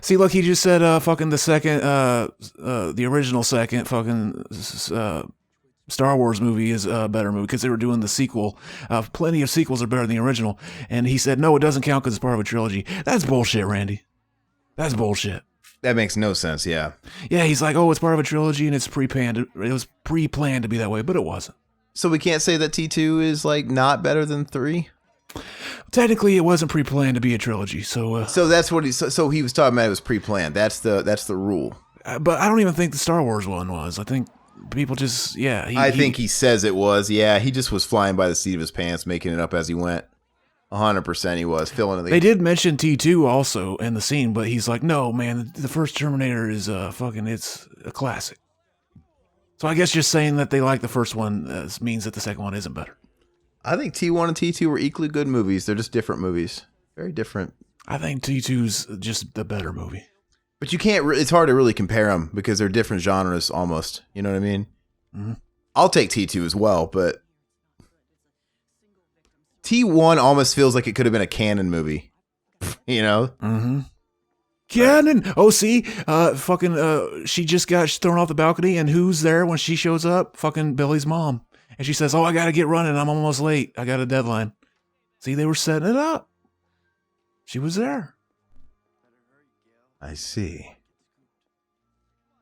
See, look, he just said fucking the second, the original second fucking Star Wars movie is a better movie because they were doing the sequel. Plenty of sequels are better than the original. And he said, no, it doesn't count because it's part of a trilogy. That's bullshit, Randy. That's bullshit. That makes no sense, yeah. Yeah, he's like, oh, it's part of a trilogy and it's pre-planned. It was pre-planned to be that way, but it wasn't. So we can't say that T2 is like not better than 3? Technically, it wasn't pre-planned to be a trilogy, so that's what so he was talking about. It was pre-planned. That's the rule. But I don't even think the Star Wars one was. I think people just I think he says it was. Yeah, he just was flying by the seat of his pants, making it up as he went. 100% he was filling in. They did mention T2 also in the scene, but he's like, no, man, the first Terminator is it's a classic. So I guess just saying that they like the first one means that the second one isn't better. I think T1 and T2 were equally good movies. They're just different movies. Very different. I think T2's just the better movie. But you can't, it's hard to really compare them because they're different genres almost. You know what I mean? Mm-hmm. I'll take T2 as well, but T1 almost feels like it could have been a canon movie. You know? Mm-hmm. Canon! Oh, see? She just got thrown off the balcony, and who's there when she shows up? Fucking Billy's mom. And she says, oh, I gotta get running. I'm almost late. I got a deadline. See, they were setting it up. She was there. I see.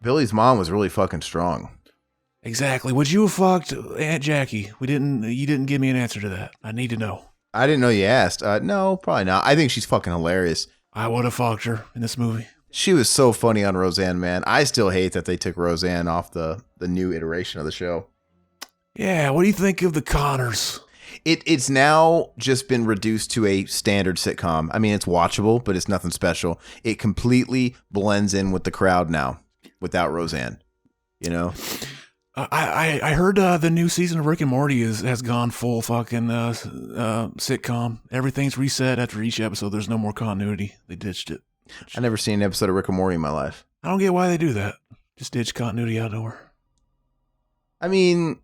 Billy's mom was really fucking strong. Exactly. Would you have fucked Aunt Jackie? You didn't give me an answer to that. I need to know. I didn't know you asked. No, probably not. I think she's fucking hilarious. I would have fucked her in this movie. She was so funny on Roseanne, man. I still hate that they took Roseanne off the new iteration of the show. Yeah, what do you think of the Connors? It's now just been reduced to a standard sitcom. I mean, it's watchable, but it's nothing special. It completely blends in with the crowd now without Roseanne, you know? I heard the new season of Rick and Morty has gone full fucking sitcom. Everything's reset after each episode. There's no more continuity. They ditched it. I never seen an episode of Rick and Morty in my life. I don't get why they do that. Just ditch continuity out of nowhere. I mean,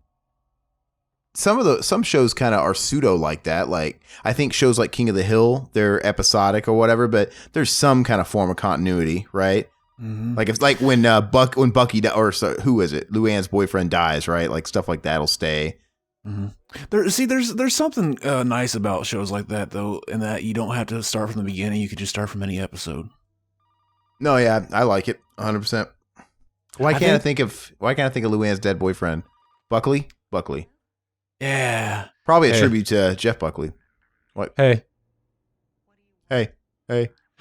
some shows kind of are pseudo like that. Like, I think shows like King of the Hill, they're episodic or whatever, but there's some kind of form of continuity, right? Mm-hmm. Like, it's like when Bucky who is it? Luann's boyfriend dies, right? Like, stuff like that'll stay. Mm-hmm. There's something nice about shows like that, though, in that you don't have to start from the beginning. You could just start from any episode. No, yeah, I like it 100%. Why can't I think of Luann's dead boyfriend? Buckley? Yeah. Probably a tribute to Jeff Buckley. What? Hey.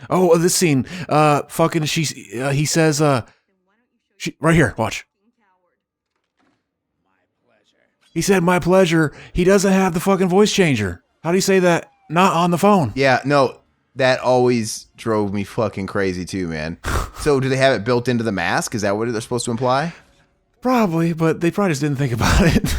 Oh, this scene. He says, right here, watch. He said, "My pleasure." He doesn't have the fucking voice changer. How do you say that? Not on the phone. Yeah, no, that always drove me fucking crazy too, man. So do they have it built into the mask? Is that what they're supposed to imply? Probably, but they probably just didn't think about it.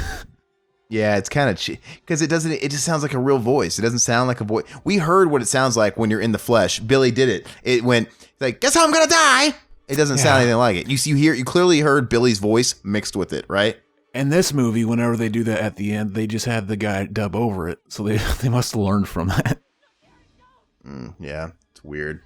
Yeah, it's kind of cheap because it just sounds like a real voice. It doesn't sound like a voice. We heard what it sounds like when you're in the flesh. Billy did it. It went like, "Guess how I'm gonna die." It doesn't sound anything like it. You clearly heard Billy's voice mixed with it, right? In this movie, whenever they do that at the end, they just had the guy dub over it. So they must have learned from that. Yeah, it's weird.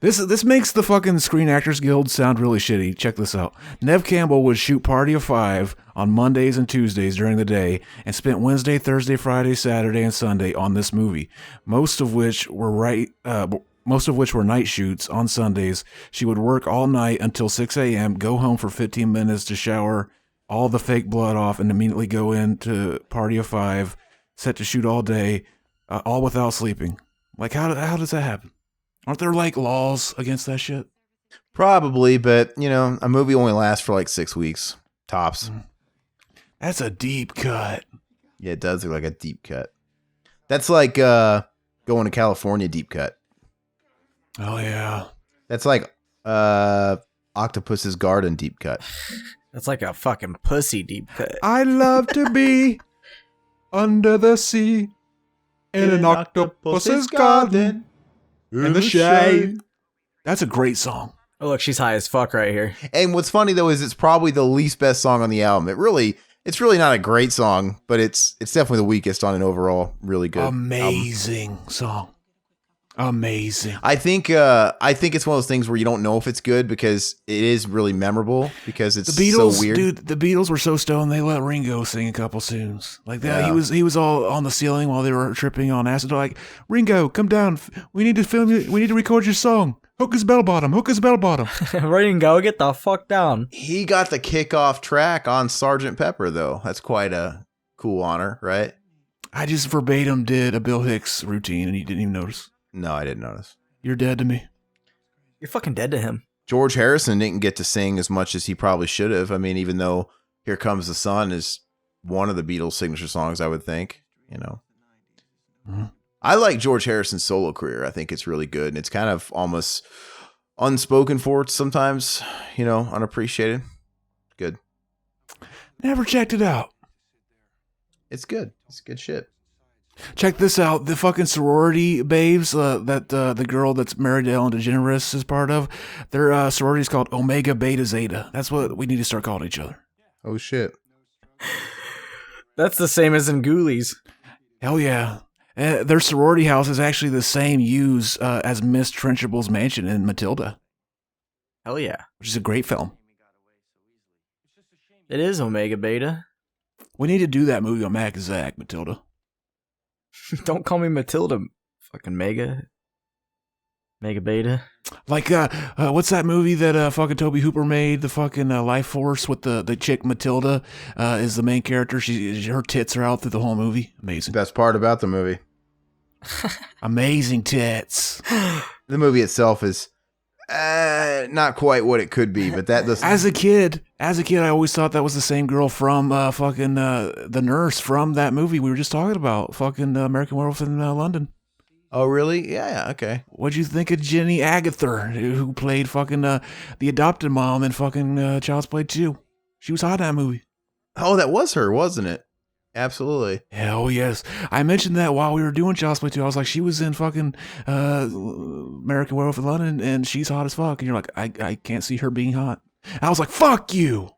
This makes the fucking Screen Actors Guild sound really shitty. Check this out. Nev Campbell would shoot Party of Five on Mondays and Tuesdays during the day and spent Wednesday, Thursday, Friday, Saturday, and Sunday on this movie. Most of which were night shoots on Sundays. She would work all night until 6 a.m., go home for 15 minutes to shower all the fake blood off, and immediately go into Party of Five, set to shoot all day, all without sleeping. Like, how does that happen? Aren't there, like, laws against that shit? Probably, but, a movie only lasts for like 6 weeks, tops. That's a deep cut. Yeah, it does look like a deep cut. That's like going to California deep cut. Oh, yeah. That's like Octopus's Garden deep cut. That's like a fucking pussy deep cut. I love to be under the sea in an octopus's garden in the shade. That's a great song. Oh, look, she's high as fuck right here. And what's funny though is it's probably the least best song on the album. It's really not a great song, but it's definitely the weakest on an overall really good amazing song. Amazing. I think it's one of those things where you don't know if it's good because it is really memorable because it's the Beatles, so weird. Dude, the Beatles were so stoned they let Ringo sing a couple tunes like that. Yeah. He was all on the ceiling while they were tripping on acid. They're like, "Ringo, come down. We need to film you. We need to record your song. Hook his bell bottom. Hook his bell bottom." Ringo, get the fuck down. He got the kickoff track on Sgt. Pepper though. That's quite a cool honor, right? I just verbatim did a Bill Hicks routine and you didn't even notice. No, I didn't notice. You're dead to me. You're fucking dead to him. George Harrison didn't get to sing as much as he probably should have. I mean, even though Here Comes the Sun is one of the Beatles' signature songs, I would think, Mm-hmm. I like George Harrison's solo career. I think it's really good. And it's kind of almost unspoken for sometimes, unappreciated. Good. Never checked it out. It's good. It's good shit. Check this out. The fucking sorority babes that the girl that's married to Ellen DeGeneres is part of, their sorority is called Omega Beta Zeta. That's what we need to start calling each other. Oh, shit. That's the same as in Ghoulies. Hell yeah. Their sorority house is actually the same use as Miss Trenchable's mansion in Matilda. Hell yeah. Which is a great film. It is Omega Beta. We need to do that movie on Mac and Zach, Matilda. Don't call me Matilda, fucking Mega Beta. Like, what's that movie that fucking Toby Hooper made? The fucking Life Force with the chick Matilda is the main character. Her tits are out through the whole movie. Amazing. Best part about the movie. Amazing tits. The movie itself is not quite what it could be, but that doesn't. As a kid, As a kid, I always thought that was the same girl from fucking the nurse from that movie we were just talking about, fucking American Werewolf in London. Oh, really? Yeah, okay. What'd you think of Jenny Agutter, who played fucking the adopted mom in fucking Child's Play 2? She was hot in that movie. Oh, that was her, wasn't it? Absolutely. Hell yes. I mentioned that while we were doing Child's Play 2. I was like, she was in fucking American Werewolf in London, and she's hot as fuck. And you're like, I can't see her being hot. I was like, fuck you.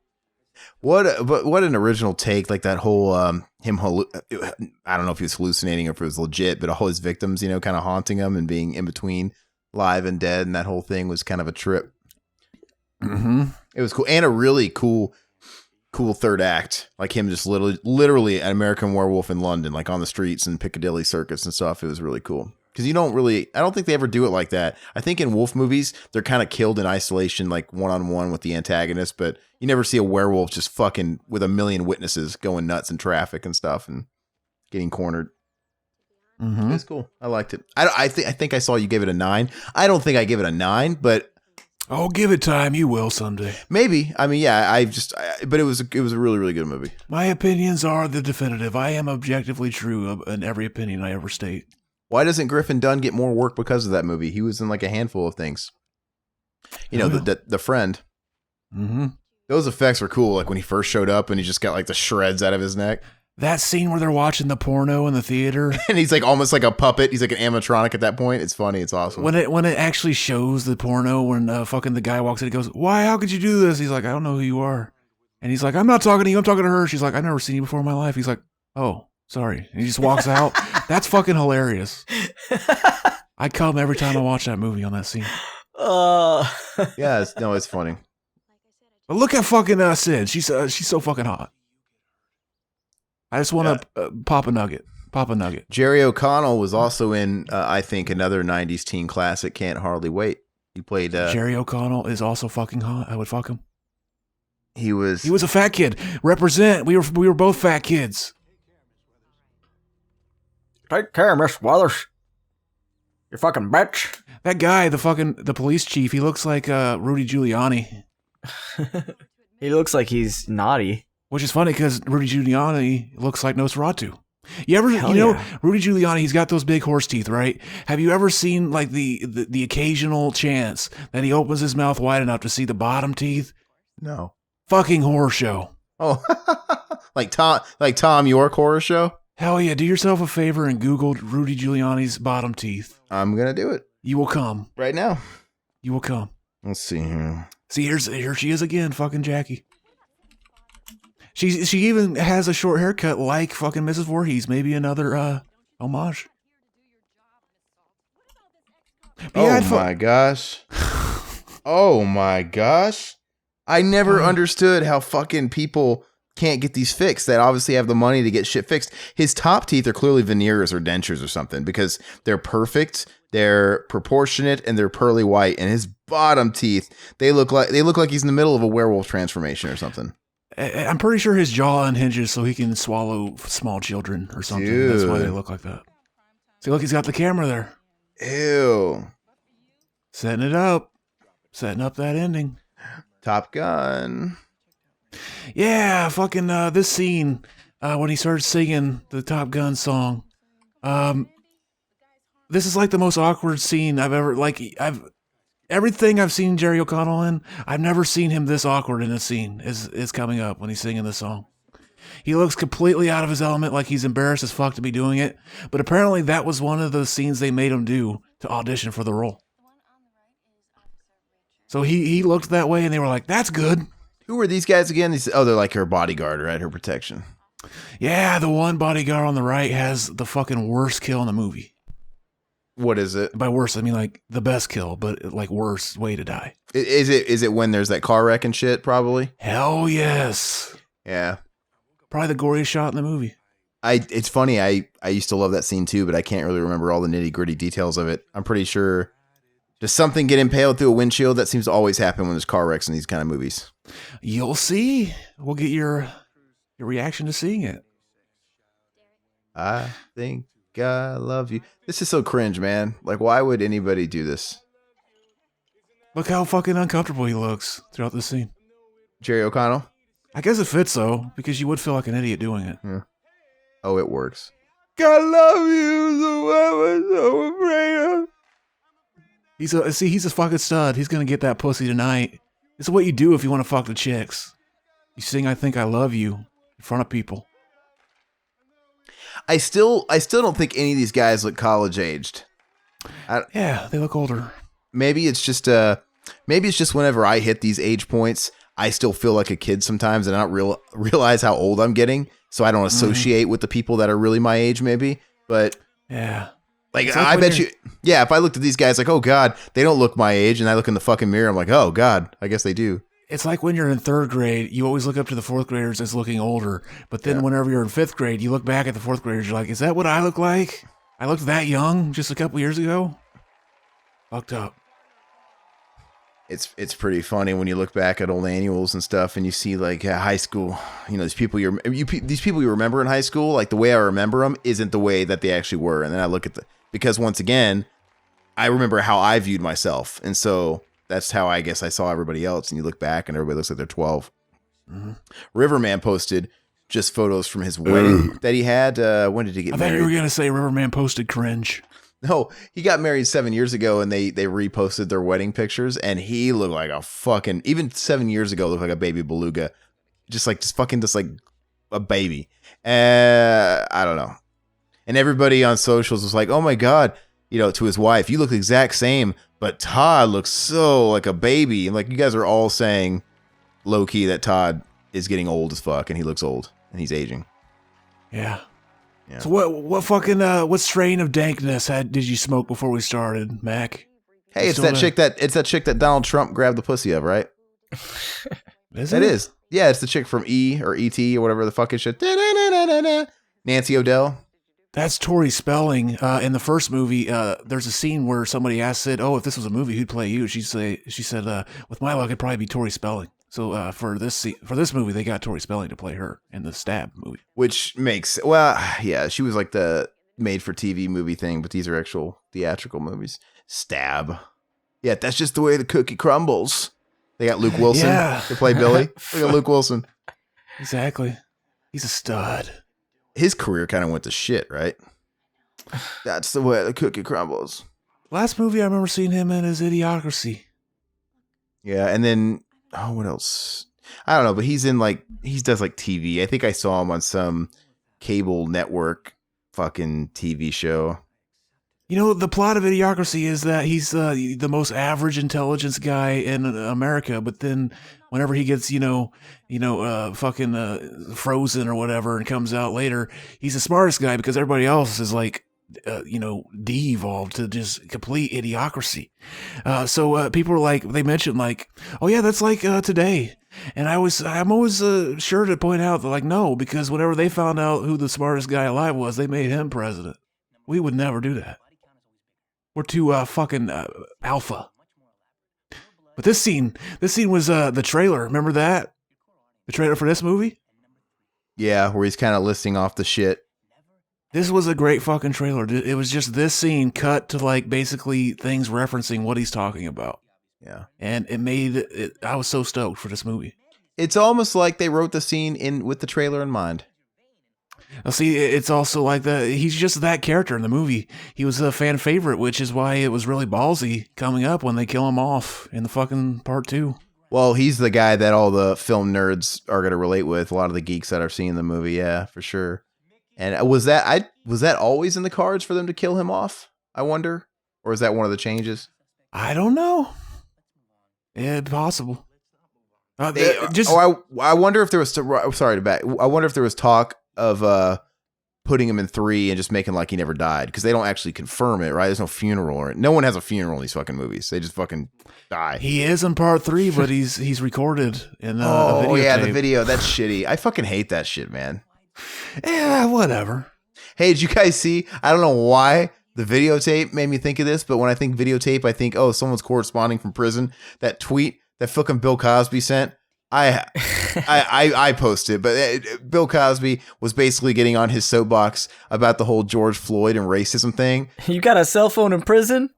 What an original take, like that whole I don't know if he was hallucinating or if it was legit, but all his victims, kind of haunting him and being in between live and dead, and that whole thing was kind of a trip. Mm-hmm. It was cool, and a really cool third act, like him just literally an American Werewolf in London, like on the streets and Piccadilly Circus and stuff. It was really cool. Because I don't think they ever do it like that. I think in wolf movies, they're kind of killed in isolation, like one-on-one with the antagonist, but you never see a werewolf just fucking with a million witnesses going nuts in traffic and stuff and getting cornered. Mm-hmm. It's cool. I liked it. I think I saw you gave it a 9. I don't think I give it a 9, but oh, give it time. You will someday. maybe. I mean, yeah, but it was a really, really good movie. My opinions are the definitive. I am objectively true in every opinion I ever state. Why doesn't Griffin Dunn get more work because of that movie? He was in like a handful of things. The friend. Mm-hmm. Those effects were cool. Like when he first showed up and he just got like the shreds out of his neck. That scene where they're watching the porno in the theater. And he's like almost like a puppet. He's like an animatronic at that point. It's funny. It's awesome. When it actually shows the porno, when fucking the guy walks in, he goes, "Why? How could you do this?" He's like, "I don't know who you are." And he's like, "I'm not talking to you. I'm talking to her." She's like, "I've never seen you before in my life." He's like, "Oh, sorry." And he just walks out. That's fucking hilarious. I come every time I watch that movie on that scene. Yeah, it's funny. But look at fucking Sid. She's so fucking hot. I just want to pop a nugget. Jerry O'Connell was also in, I think, another 90s teen classic, Can't Hardly Wait. He played... Jerry O'Connell is also fucking hot. I would fuck him. He was a fat kid. Represent. We were both fat kids. Take care, Miss Weathers. You fucking bitch. That guy, the police chief, he looks like Rudy Giuliani. He looks like he's naughty. Which is funny because Rudy Giuliani looks like Nosferatu. Rudy Giuliani, he's got those big horse teeth, right? Have you ever seen like the occasional chance that he opens his mouth wide enough to see the bottom teeth? No. Fucking horror show. Oh, like Tom York horror show? Hell yeah, do yourself a favor and Google Rudy Giuliani's bottom teeth. I'm going to do it. You will come. Right now. You will come. Let's see here. See, here she is again, fucking Jackie. She even has a short haircut like fucking Mrs. Voorhees. Maybe another homage. My gosh. Oh my gosh. I never understood how fucking people can't get these fixed that obviously have the money to get shit fixed. His top teeth are clearly veneers or dentures or something because they're perfect, they're proportionate, and they're pearly white. And his bottom teeth, they look like he's in the middle of a werewolf transformation or something. I'm pretty sure his jaw unhinges so he can swallow small children or something. Dude. That's why they look like that. See, look, he's got the camera there. Ew. Setting it up. Setting up that ending. Top Gun. Yeah, fucking this scene when he started singing the Top Gun song. This is like the most awkward scene I've ever everything I've seen Jerry O'Connell in, I've never seen him this awkward in a scene is coming up when he's singing the song. He looks completely out of his element, like he's embarrassed as fuck to be doing it. But apparently that was one of the scenes they made him do to audition for the role. So he looked that way and they were like, that's good. Who were these guys again? They're like her bodyguard, right? Her protection. Yeah, the one bodyguard on the right has the fucking worst kill in the movie. What is it? By worse, I mean like the best kill, but like worst way to die. Is it when there's that car wreck and shit, probably? Hell yes. Yeah. Probably the goriest shot in the movie. It's funny, I used to love that scene too, but I can't really remember all the nitty-gritty details of it. I'm pretty sure does something get impaled through a windshield? That seems to always happen when there's car wrecks in these kind of movies. You'll see. We'll get your reaction to seeing it. I think I love you. This is so cringe, man. Like, why would anybody do this? Look how fucking uncomfortable he looks throughout the scene. Jerry O'Connell? I guess it fits though, because you would feel like an idiot doing it. Yeah. Oh, it works. I love you so I'm so afraid of. He's a fucking stud. He's gonna get that pussy tonight. This is what you do if you want to fuck the chicks. You sing "I Think I Love You" in front of people. I still don't think any of these guys look college aged. Yeah, they look older. Maybe it's just whenever I hit these age points, I still feel like a kid sometimes, and I don't realize how old I'm getting, so I don't associate with the people that are really my age. Maybe, but yeah. Like I bet you, yeah. If I looked at these guys, like, oh god, they don't look my age, and I look in the fucking mirror, I'm like, oh god, I guess they do. It's like when you're in third grade, you always look up to the fourth graders as looking older. But then whenever you're in fifth grade, you look back at the fourth graders, you're like, is that what I look like? I looked that young just a couple years ago? Fucked up. It's pretty funny when you look back at old annuals and stuff, and you see like high school. You know, these people you remember in high school, like the way I remember them isn't the way that they actually were. And then I look at because once again, I remember how I viewed myself, and so that's how I guess I saw everybody else. And you look back, and everybody looks like they're 12. Mm-hmm. Riverman posted just photos from his wedding that he had. When did he get married? I thought you were gonna say Riverman posted cringe. No, he got married 7 years ago, and they reposted their wedding pictures, and he looked like a fucking, even 7 years ago, looked like a baby beluga, just like a baby. I don't know. And everybody on socials was like, "Oh my god," you know, to his wife, "You look the exact same, but Todd looks so like a baby." And like, you guys are all saying, low key, that Todd is getting old as fuck, and he looks old, and he's aging. Yeah. Yeah. So what strain of dankness did you smoke before we started, Mac? Hey, it's that chick that Donald Trump grabbed the pussy of, right? Is it? It is. Yeah, it's the chick from E or E.T. or whatever the fuck is shit. Nancy O'Dell. That's Tori Spelling. In the first movie, there's a scene where somebody asked Sid, "Oh, if this was a movie, who'd play you?" She said, "With my luck, it'd probably be Tori Spelling." So for this movie, they got Tori Spelling to play her in the Stab movie. Which makes, well, yeah, she was like the made-for-TV movie thing, but these are actual theatrical movies. Stab. Yeah, that's just the way the cookie crumbles. They got Luke Wilson to play Billy. Look at Luke Wilson. Exactly. He's a stud. His career kind of went to shit, right? That's the way the cookie crumbles. Last movie I remember seeing him in is Idiocracy. Yeah, and then... Oh, what else? I don't know, but he does like TV. I think I saw him on some cable network fucking TV show. You know, the plot of Idiocracy is that he's the most average intelligence guy in America, but then whenever he gets, frozen or whatever and comes out later, he's the smartest guy because everybody else is like, de-evolved to just complete idiocracy. So people were like, they mentioned like, oh yeah, that's like today. And I'm always sure to point out that like, no, because whenever they found out who the smartest guy alive was, they made him president. We would never do that. We're too fucking alpha. But this scene was the trailer. Remember that? The trailer for this movie? Yeah, where he's kind of listing off the shit. This was a great fucking trailer. It was just this scene cut to like basically things referencing what he's talking about. Yeah. And it made it, I was so stoked for this movie. It's almost like they wrote the scene in with the trailer in mind. Now see, it's also like he's just that character in the movie. He was a fan favorite, which is why it was really ballsy coming up when they kill him off in the fucking part 2. Well, he's the guy that all the film nerds are going to relate with. A lot of the geeks that are seeing the movie. Yeah, for sure. And was that always in the cards for them to kill him off? I wonder, or is that one of the changes? I don't know. Yeah, possible. I wonder if there was. I wonder if there was talk of putting him in 3 and just making like he never died, because they don't actually confirm it, right? There's no funeral or no one has a funeral in these fucking movies. They just fucking die. He is in part 3, but he's recorded in a video. Oh yeah, the video. That's shitty. I fucking hate that shit, man. Yeah, whatever. Hey, did you guys see? I don't know why the videotape made me think of this, but when I think videotape, I think, oh, someone's corresponding from prison. That tweet that fucking Bill Cosby sent, I posted, but Bill Cosby was basically getting on his soapbox about the whole George Floyd and racism thing. You got a cell phone in prison?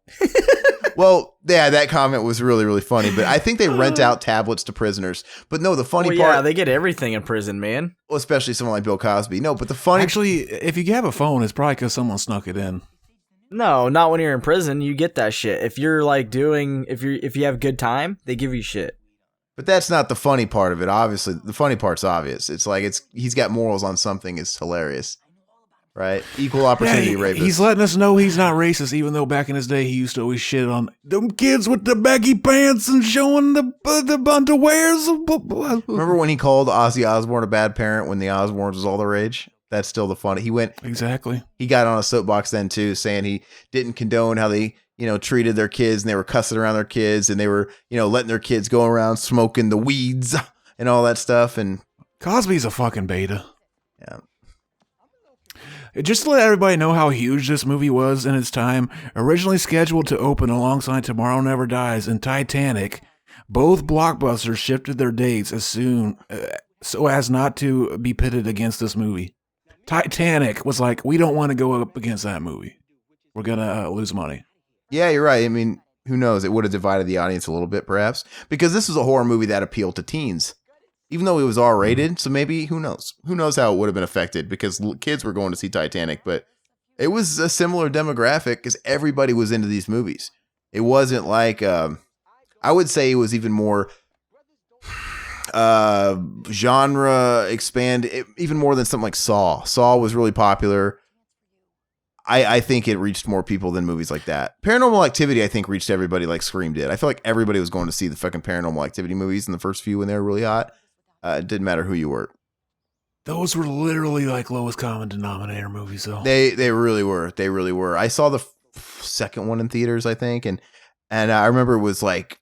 Well, Yeah, that comment was really, really funny. But I think they rent out tablets to prisoners. But no, the funny part... Yeah, they get everything in prison, man. Well, especially someone like Bill Cosby. No, but the funny... Actually, if you have a phone, it's probably because someone snuck it in. No, not when you're in prison. You get that shit. If you're like if you have good time, they give you shit. But that's not the funny part of it. Obviously, the funny part's obvious. It's like he's got morals on something. It's hilarious. Right? Equal opportunity rapist. He's letting us know he's not racist, even though back in his day he used to always shit on them kids with the baggy pants and showing the underwears. Remember when he called Ozzy Osbourne a bad parent when the Osbournes was all the rage? That's still the funny. Exactly. He got on a soapbox then too, saying he didn't condone how they, treated their kids, and they were cussing around their kids, and they were, letting their kids go around smoking the weeds and all that stuff. And Cosby's a fucking beta. Yeah. Just to let everybody know how huge this movie was in its time, originally scheduled to open alongside Tomorrow Never Dies and Titanic, both blockbusters shifted their dates as soon so as not to be pitted against this movie. Titanic was like, we don't want to go up against that movie. We're going to lose money. Yeah, you're right. I mean, who knows? It would have divided the audience a little bit, perhaps, because this was a horror movie that appealed to teens. Even though it was R-rated, so maybe, who knows? Who knows how it would have been affected, because kids were going to see Titanic, but it was a similar demographic because everybody was into these movies. It wasn't like, I would say it was even more genre expand, even more than something like Saw. Saw was really popular. I think it reached more people than movies like that. Paranormal Activity, I think, reached everybody like Scream did. I feel like everybody was going to see the fucking Paranormal Activity movies in the first few when they were really hot. It didn't matter who you were. Those were literally like lowest common denominator movies, though. They really were. They really were. I saw the second one in theaters, I think, and I remember it was like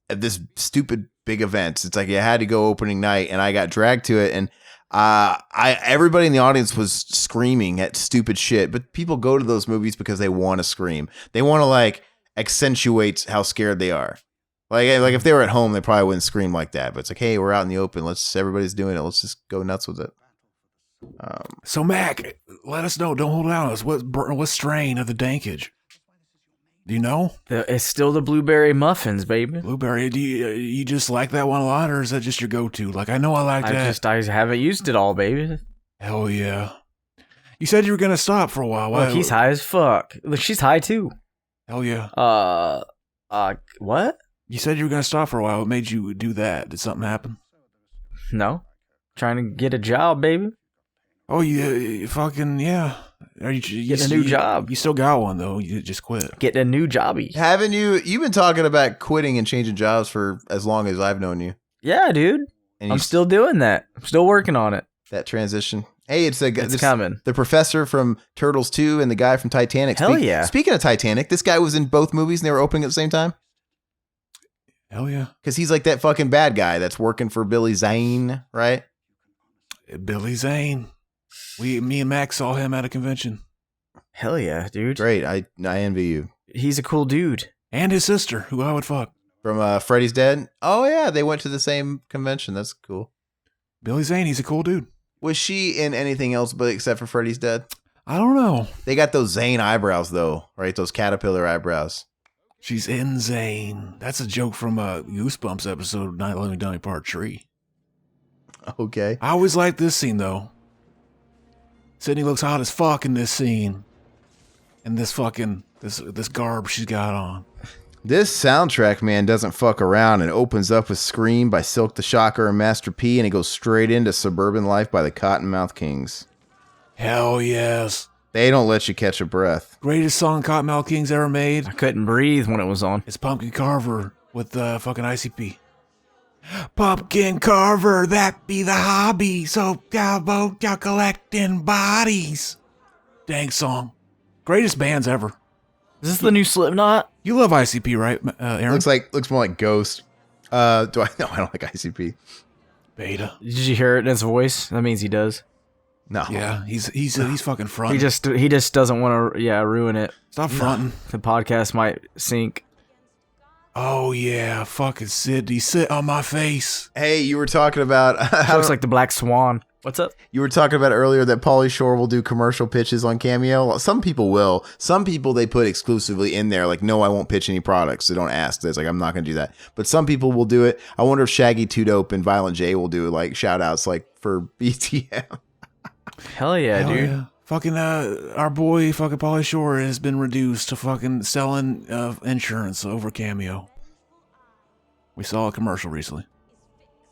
this stupid big event. It's like you had to go opening night, and I got dragged to it, and everybody in the audience was screaming at stupid shit. But people go to those movies because they want to scream. They want to like accentuate how scared they are. Like if they were at home, they probably wouldn't scream like that. But it's like, hey, we're out in the open. Everybody's doing it. Let's just go nuts with it. So Mac, let us know. Don't hold out on us. What strain of the dankage? Do you know? It's still the blueberry muffins, baby. Blueberry. Do you just like that one a lot, or is that just your go-to? Like, I know I like that. I haven't used it all, baby. Hell yeah. You said you were gonna stop for a while. Look, he's high as fuck. Look, she's high too. Hell yeah. What? You said you were gonna stop for a while. What made you do that? Did something happen? No. Trying to get a job, baby. Oh, you fucking, yeah. Are you getting a new job? You still got one, though. You just quit. Getting a new jobby. Haven't you? You've been talking about quitting and changing jobs for as long as I've known you. Yeah, dude. And I'm still doing that. I'm still working on it. That transition. Hey, it's coming. The professor from Turtles 2 and the guy from Titanic. Hell yeah. Speaking of Titanic, this guy was in both movies and they were opening at the same time. Hell yeah. Because he's like that fucking bad guy that's working for Billy Zane, right? Billy Zane. Me and Max saw him at a convention. Hell yeah, dude. Great. I envy you. He's a cool dude. And his sister, who I would fuck. From Freddy's Dead? Oh, yeah. They went to the same convention. That's cool. Billy Zane, he's a cool dude. Was she in anything else but except for Freddy's Dead? I don't know. They got those Zane eyebrows, though, right? Those caterpillar eyebrows. She's in Zane. That's a joke from a Goosebumps episode of Night Living Dummy Part 3. Okay. I always like this scene, though. Sydney looks hot as fuck in this scene. And this fucking, this garb she's got on. This soundtrack, man, doesn't fuck around and opens up with Scream by Silk the Shocker and Master P, and it goes straight into Suburban Life by the Cottonmouth Kings. Hell yes. They don't let you catch a breath. Greatest song Cottonmouth Kings ever made. I couldn't breathe when it was on. It's Pumpkin Carver with fucking ICP. Pumpkin Carver, that be the hobby. So y'all collecting bodies. Dang song. Greatest bands ever. Is this the new Slipknot? You love ICP, right, Aaron? Looks more like Ghost. Do I? No, I don't like ICP. Beta. Did you hear it in his voice? That means he does. No. Yeah, he's fucking fronting. He just doesn't want to ruin it. Stop fronting. The podcast might sink. Oh yeah, fucking Sydney, sit on my face. Hey, you were talking about Looks like the Black Swan. What's up? You were talking about earlier that Pauly Shore will do commercial pitches on Cameo. Some people will. Some people they put exclusively in there, like, no, I won't pitch any products, so don't ask. It's like, I'm not going to do that. But some people will do it. I wonder if Shaggy 2 Dope and Violent J will do like shout outs like for BTM. Hell yeah, dude. Yeah. Fucking our boy fucking Pauly Shore has been reduced to fucking selling insurance over Cameo. We saw a commercial recently.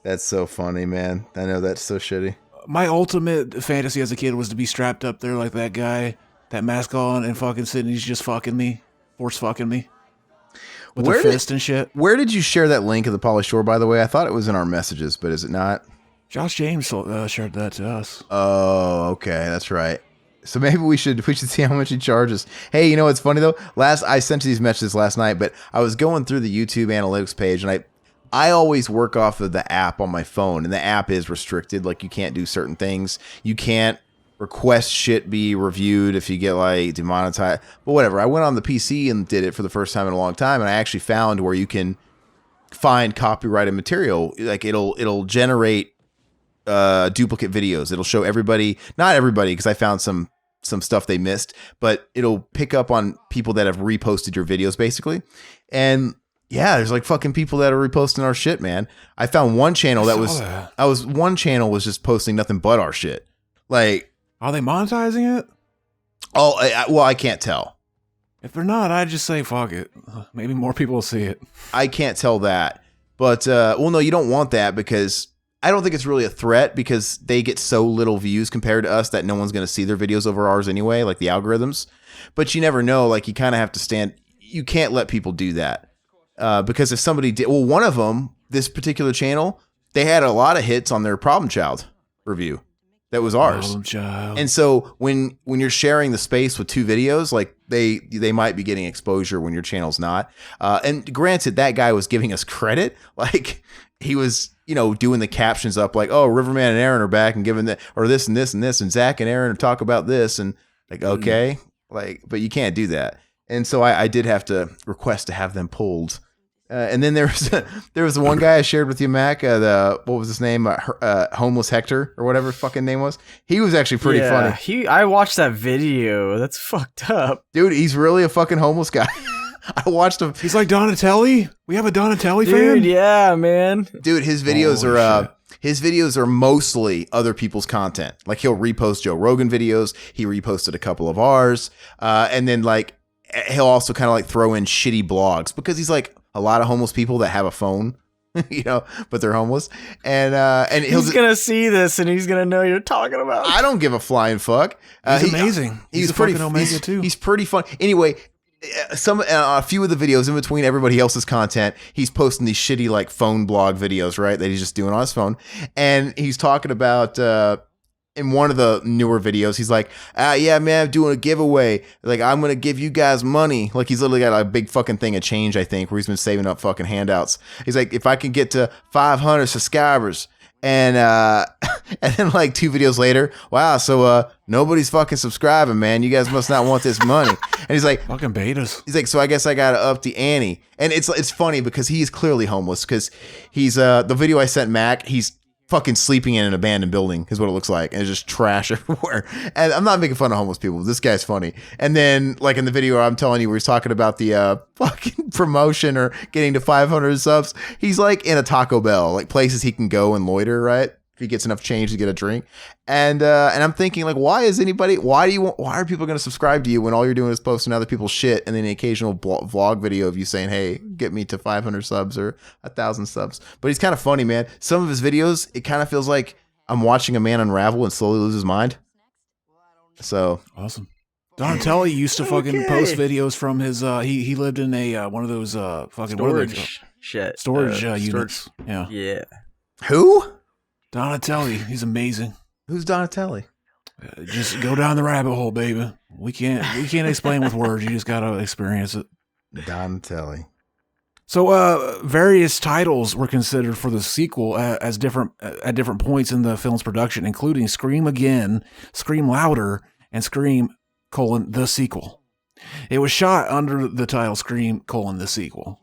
That's so funny, man. I know that's so shitty. My ultimate fantasy as a kid was to be strapped up there like that guy, that mask on, and fucking Sydney's just fucking me, force fucking me with a fist and shit. Where did you share that link of the Pauly Shore, by the way? I thought it was in our messages, but is it not? Josh James shared that to us. Oh, okay, that's right. So maybe we should see how much he charges. Hey, you know what's funny though? I sent you these messages last night, but I was going through the YouTube analytics page, and I always work off of the app on my phone, and the app is restricted. Like, you can't do certain things. You can't request shit be reviewed if you get like demonetized. But whatever. I went on the PC and did it for the first time in a long time, and I actually found where you can find copyrighted material. Like, it'll generate duplicate videos. It'll show everybody, not everybody, because I found some stuff they missed, but it'll pick up on people that have reposted your videos basically. And yeah, there's like fucking people that are reposting our shit, man. I found one channel one channel was just posting nothing but our shit. Like, are they monetizing it? Oh, well, I can't tell. If they're not, I'd just say fuck it. Maybe more people will see it. I can't tell that. But well, no, you don't want that, because I don't think it's really a threat, because they get so little views compared to us that no one's going to see their videos over ours anyway, like the algorithms. But you never know. Like, you kind of have to you can't let people do that. Because if somebody did, well, one of them, this particular channel, they had a lot of hits on their Problem Child review. That was ours. Problem Child. And so when you're sharing the space with two videos, like they might be getting exposure when your channel's not. And granted, that guy was giving us credit. Like, he was, doing the captions up like, oh, Riverman and Aaron are back and giving that, or this and this and this, and Zach and Aaron talk about this, and like, okay, like, but you can't do that. And so I did have to request to have them pulled. And then there was one guy I shared with you, Mac. What was his name? Homeless Hector or whatever his fucking name was. He was actually pretty funny. I watched that video. That's fucked up, dude. He's really a fucking homeless guy. I watched him. He's like Donatelli. We have a Donatelli fan. Dude, yeah, man. Dude, his videos are mostly other people's content. Like, he'll repost Joe Rogan videos. He reposted a couple of ours, and then like he'll also kind of like throw in shitty blogs, because he's like a lot of homeless people that have a phone, but they're homeless. And he's gonna see this and he's gonna know you're talking about. I don't give a flying fuck. He's amazing. He's pretty Omega too. He's pretty fun. Anyway, a few of the videos in between everybody else's content, he's posting these shitty like phone blog videos, right? That he's just doing on his phone, and he's talking about. In one of the newer videos, he's like, yeah, man, I'm doing a giveaway. Like, I'm going to give you guys money. Like, he's literally got a big fucking thing of change, I think, where he's been saving up fucking handouts. He's like, if I can get to 500 subscribers. And then like 2 videos later, wow, so nobody's fucking subscribing, man. You guys must not want this money. And he's like, fucking betas. He's like, so I guess I got to up the ante. And it's funny because he's clearly homeless, because he's the video I sent Mac, he's fucking sleeping in an abandoned building is what it looks like, and it's just trash everywhere. And I'm not making fun of homeless people. This guy's funny. And then like in the video I'm telling you where he's talking about the fucking promotion or getting to 500 subs, he's like in a Taco Bell, like places he can go and loiter, right? If he gets enough change to get a drink. And I'm thinking like, why are people going to subscribe to you when all you're doing is posting other people's shit, and then the occasional vlog video of you saying, hey, get me to 500 subs or 1,000 subs. But he's kind of funny, man. Some of his videos, it kind of feels like I'm watching a man unravel and slowly lose his mind. So awesome. Donatelli used to fucking post videos from his he lived in a one of those fucking storage units. Yeah. Who? Donatelli, he's amazing. Who's Donatelli? Just go down the rabbit hole, baby. We can't explain with words. You just gotta experience it. Donatelli. So, various titles were considered for the sequel at different points in the film's production, including Scream Again, Scream Louder, and Scream: the sequel. It was shot under the title Scream: the sequel.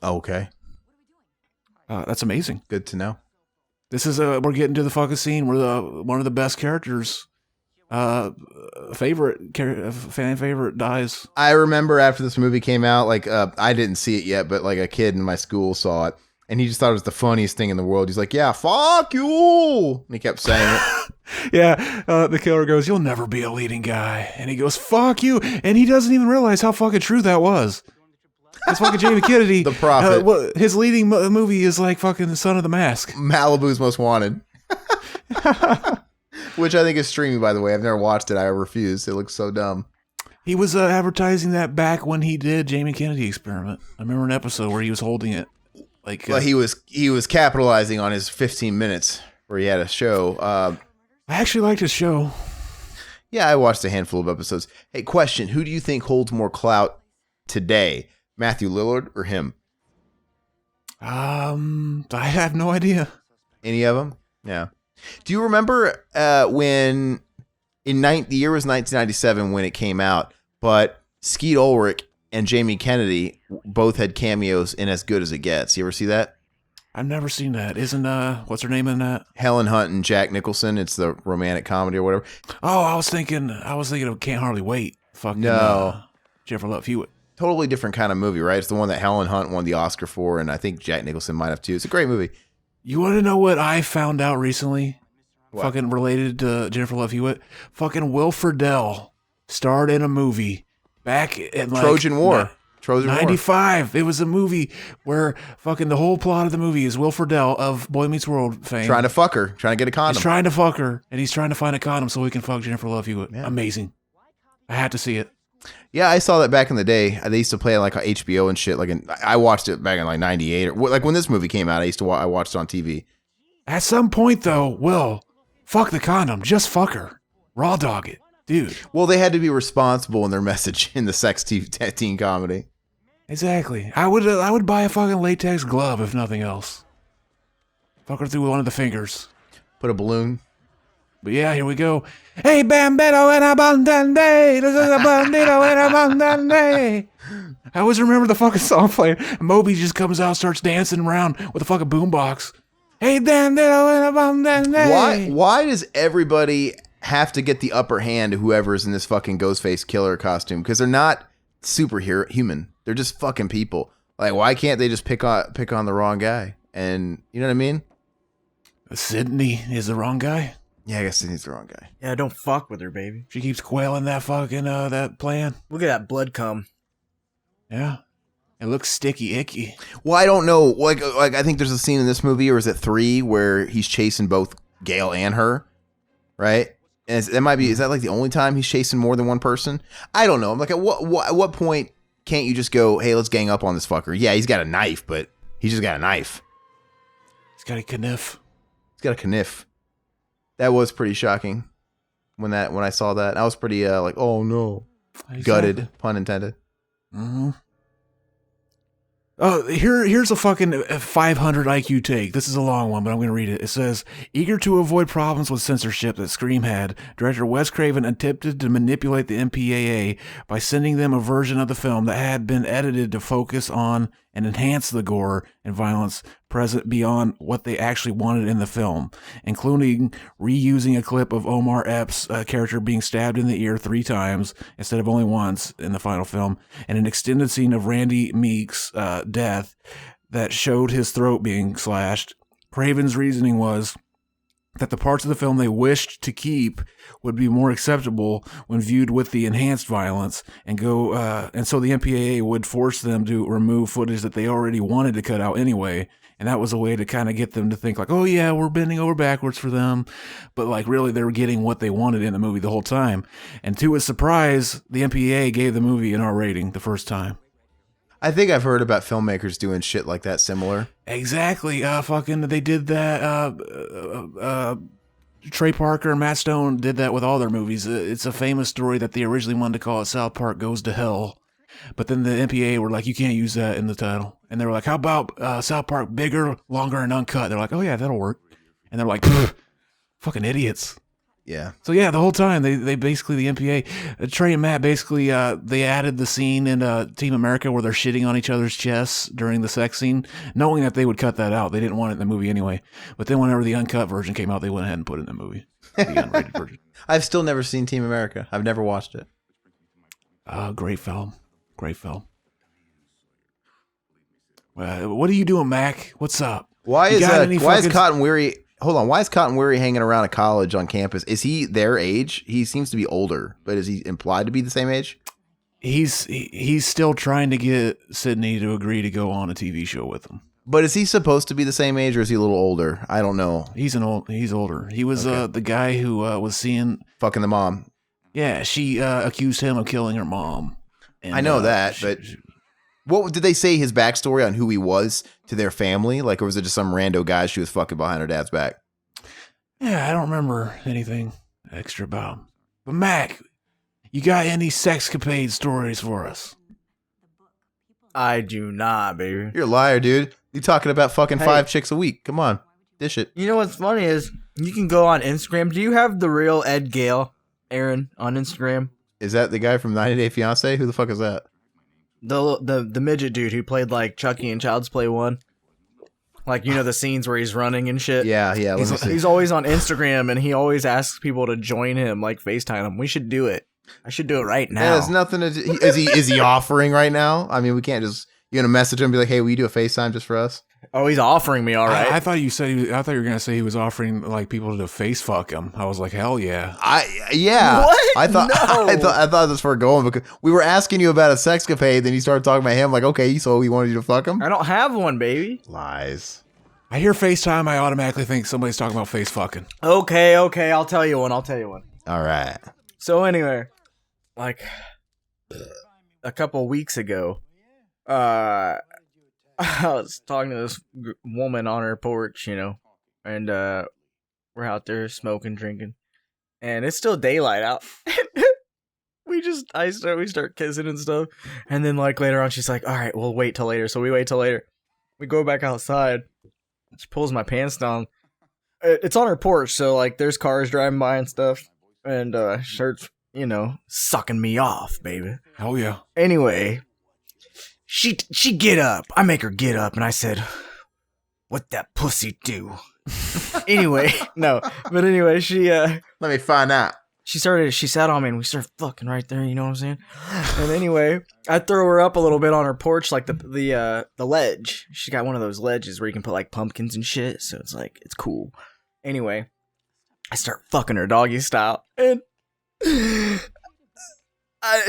Okay. That's amazing. Good to know. This is we're getting to the fucking scene where one of the best characters, fan favorite dies. I remember after this movie came out, like I didn't see it yet, but like a kid in my school saw it, and he just thought it was the funniest thing in the world. He's like, "Yeah, fuck you," and he kept saying it. Yeah, the killer goes, "You'll never be a leading guy," and he goes, "Fuck you," and he doesn't even realize how fucking true that was. It's fucking Jamie Kennedy. The Prophet. His leading movie is like fucking The Son of the Mask. Malibu's Most Wanted. Which I think is streaming, by the way. I've never watched it. I refuse. It looks so dumb. He was advertising that back when he did Jamie Kennedy Experiment. I remember an episode where he was holding it. Like, well, he was capitalizing on his 15 minutes where he had a show. I actually liked his show. Yeah, I watched a handful of episodes. Hey, question. Who do you think holds more clout today? Matthew Lillard or him? I have no idea. Any of them? Yeah. Do you remember when the year was 1997 when it came out, but Skeet Ulrich and Jamie Kennedy both had cameos in As Good as It Gets. You ever see that? I've never seen that. Isn't what's her name in that? Helen Hunt and Jack Nicholson. It's the romantic comedy or whatever. Oh, I was thinking of Can't Hardly Wait. Fucking no. Jennifer Love Hewitt. Totally different kind of movie, right? It's the one that Helen Hunt won the Oscar for, and I think Jack Nicholson might have too. It's a great movie. You want to know what I found out recently? What? Fucking related to Jennifer Love Hewitt. Fucking Will Friedle starred in a movie back in like Trojan War. 95. It was a movie where fucking the whole plot of the movie is Will Friedle of Boy Meets World fame. Trying to fuck her. Trying to get a condom. He's trying to fuck her, and he's trying to find a condom so he can fuck Jennifer Love Hewitt. Yeah. Amazing. I had to see it. Yeah, I saw that back in the day. They used to play it like on HBO and shit. I watched it back in like 98 or like when this movie came out. I watched it on TV. At some point though, Will, fuck the condom, just fuck her, raw dog it, dude. Well, they had to be responsible in their message in the sex teen comedy. Exactly. I would buy a fucking latex glove if nothing else. Fuck her through one of the fingers. Put a balloon. But yeah, here we go. Hey, bambino en abundante. This is a bandito en abundante. I always remember the fucking song playing. Moby just comes out, starts dancing around with a fucking boombox. Hey, bandito en abundante. Why does everybody have to get the upper hand to whoever's in this fucking Ghostface killer costume? Because they're not human. They're just fucking people. Like, why can't they just pick on the wrong guy? And you know what I mean? Sydney is the wrong guy. Yeah, I guess Sydney's the wrong guy. Yeah, don't fuck with her, baby. She keeps quailing that fucking that plan. Look at that blood cum. Yeah. It looks sticky icky. Well, I don't know. Like I think there's a scene in this movie, or is it 3, where he's chasing both Gail and her, right? And is that like the only time he's chasing more than one person? I don't know. I'm like, at what point can't you just go, hey, let's gang up on this fucker? Yeah, he's got a knife, but he's just got a knife. He's got a kniff. He's got a kniff. That was pretty shocking when I saw that. I was pretty like, oh no, exactly. Gutted, pun intended. Mm-hmm. Oh, here's a fucking 500 IQ take. This is a long one, but I'm going to read it. It says, eager to avoid problems with censorship that Scream had, director Wes Craven attempted to manipulate the MPAA by sending them a version of the film that had been edited to focus on and enhance the gore and violence present beyond what they actually wanted in the film, including reusing a clip of Omar Epps' character being stabbed in the ear 3 times instead of only once in the final film, and an extended scene of Randy Meek's death that showed his throat being slashed. Craven's reasoning was that the parts of the film they wished to keep would be more acceptable when viewed with the enhanced violence, and so the MPAA would force them to remove footage that they already wanted to cut out anyway. And that was a way to kind of get them to think like, oh yeah, we're bending over backwards for them. But like really they were getting what they wanted in the movie the whole time. And to his surprise, the MPAA gave the movie an R rating the first time. I think I've heard about filmmakers doing shit like that similar. Exactly. They did that. Trey Parker and Matt Stone did that with all their movies. It's a famous story that they originally wanted to call it South Park Goes to Hell. But then the MPAA were like, you can't use that in the title. And they were like, how about South Park Bigger, Longer, and Uncut? They're like, oh yeah, that'll work. And they're like, fucking idiots. Yeah. So yeah, the whole time they basically the MPA, Trey and Matt basically they added the scene in Team America where they're shitting on each other's chests during the sex scene, knowing that they would cut that out. They didn't want it in the movie anyway. But then whenever the uncut version came out, they went ahead and put it in the movie, the unrated version. I've still never seen Team America. I've never watched it. Great film. Great film. What are you doing, Mac? What's up? Why is Cotton Weary? Hold on. Why is Cotton Weary hanging around a college on campus? Is he their age? He seems to be older, but is he implied to be the same age? He's still trying to get Sydney to agree to go on a TV show with him. But is he supposed to be the same age, or is he a little older? I don't know. He's older. He was the guy who was seeing fucking the mom. Yeah, she accused him of killing her mom. And, I know that, but what did they say his backstory on who he was to their family? Like, or was it just some rando guy she was fucking behind her dad's back? Yeah, I don't remember anything extra about him. But Mac, you got any sexcapade stories for us? I do not, baby. You're a liar, dude. You talking about fucking 5 chicks a week? Come on, dish it. You know what's funny is you can go on Instagram. Do you have the real Ed Gale, Aaron, on Instagram? Is that the guy from 90 Day Fiancé? Who the fuck is that? The midget dude who played like Chucky in Child's Play 1. Like, you know, the scenes where he's running and shit. Yeah. He's always on Instagram and he always asks people to join him, like FaceTime him. We should do it. I should do it right now. Yeah, there's nothing to do. Is he offering right now? I mean, we can't just, you're going to message him and be like, hey, will you do a FaceTime just for us? Oh, he's offering me, all right. I thought you said I thought you were gonna say he was offering like people to face fuck him. I was like, hell yeah. What? I thought No. I thought this for going because we were asking you about a sexcapade, then you started talking about him. Like, okay, so he wanted you to fuck him? I don't have one, baby. Lies. I hear FaceTime, I automatically think somebody's talking about face fucking. Okay, I'll tell you one. All right. So anyway, like a couple weeks ago, I was talking to this woman on her porch, you know, and we're out there smoking, drinking, and it's still daylight out. we start kissing and stuff, and then like later on, she's like, "All right, we'll wait till later." So we wait till later. We go back outside. She pulls my pants down. It's on her porch, so like there's cars driving by and stuff, and starts, you know, sucking me off, baby. Hell yeah. Anyway. She get up. I make her get up, and I said, "What that pussy do?" Anyway, no, but anyway, she let me find out. She sat on me, and we started fucking right there. You know what I'm saying? And anyway, I throw her up a little bit on her porch, like the ledge. She got one of those ledges where you can put like pumpkins and shit, so it's like it's cool. Anyway, I start fucking her doggy style, and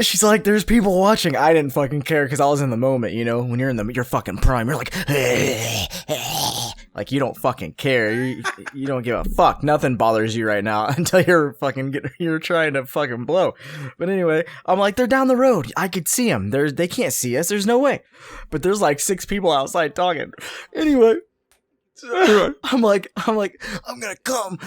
she's like, "There's people watching." I didn't fucking care because I was in the moment, you know. When you're in your fucking prime, you're like, like you don't fucking care. You don't give a fuck. Nothing bothers you right now until you're trying to fucking blow. But anyway, I'm like, they're down the road. I could see them. They can't see us. There's no way. But there's like 6 people outside talking. Anyway, I'm like, I'm gonna come,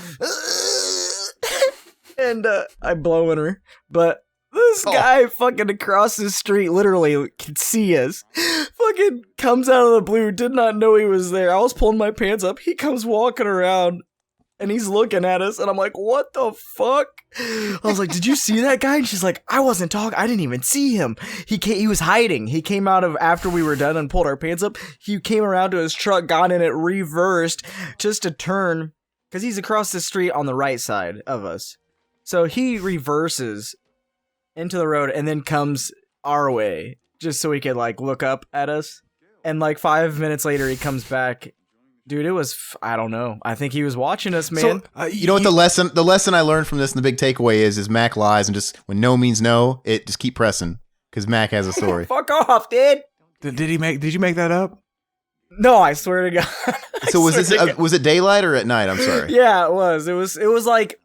and I blow in her, but. This guy fucking across the street literally can see us. Fucking comes out of the blue, did not know he was there. I was pulling my pants up. He comes walking around and he's looking at us and I'm like, what the fuck? I was like, did you see that guy? And she's like, I wasn't talking. I didn't even see him. He was hiding. He came out of after we were done and pulled our pants up. He came around to his truck, got in it, reversed just to turn because he's across the street on the right side of us. So he reverses into the road and then comes our way just so he could like look up at us, and like 5 minutes later he comes back. Dude, it was I don't know, I think he was watching us, man. So, you know what the lesson I learned from this and the big takeaway is Mac lies, and just when no means no, it just keep pressing because Mac has a story. Fuck off, dude. Did you make that up? No, I swear to God. So was it daylight or at night? I'm sorry. Yeah, it was like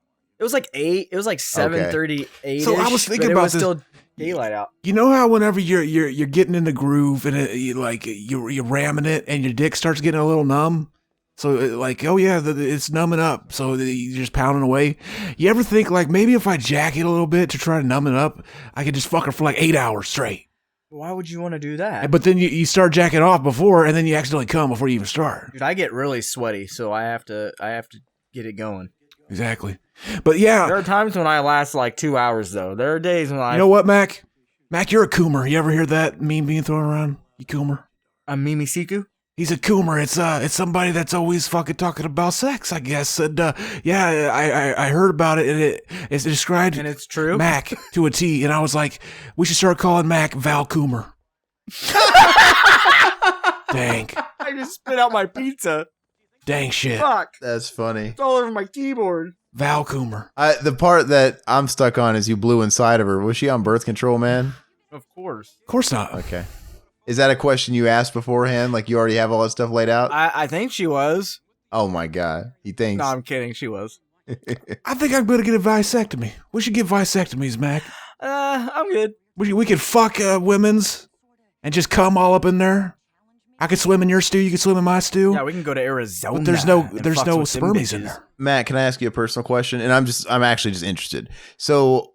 8. It was like 7:38. So I was thinking about this. Still daylight out. You know how whenever you're getting in the groove and you're ramming it and your dick starts getting a little numb. So like, oh yeah, it's numbing up. So you're just pounding away. You ever think like maybe if I jack it a little bit to try to numb it up, I could just fuck her for like 8 hours straight. Why would you want to do that? But then you start jacking off before, and then you accidentally come before you even start. Dude, I get really sweaty, so I have to get it going. Exactly. But yeah. There are times when I last like 2 hours, though. There are days when You know what, Mac? Mac, you're a coomer. You ever hear that meme being thrown around? You coomer? A Mimi Siku? He's a coomer. It's somebody that's always fucking talking about sex, I guess. And yeah, I heard about it, and it's described And it's true? Mac to a T. And I was like, we should start calling Mac Val Coomer. Dang. I just spit out my pizza. Dang shit. Fuck. That's funny. It's all over my keyboard. Val Coomer. The part that I'm stuck on is you blew inside of her. Was she on birth control, man? Of course. Of course not. Okay. Is that a question you asked beforehand? Like you already have all that stuff laid out? I think she was. Oh my God. He thinks. No, I'm kidding. She was. I think I'm going to get a vasectomy. We should get vasectomies, Mac. I'm good. We could fuck women's and just come all up in there. I could swim in your stew. You could swim in my stew. Yeah, we can go to Arizona. But there's no and fuck some spermies in bitches. there. Matt, can I ask you a personal question? And I'm actually just interested. So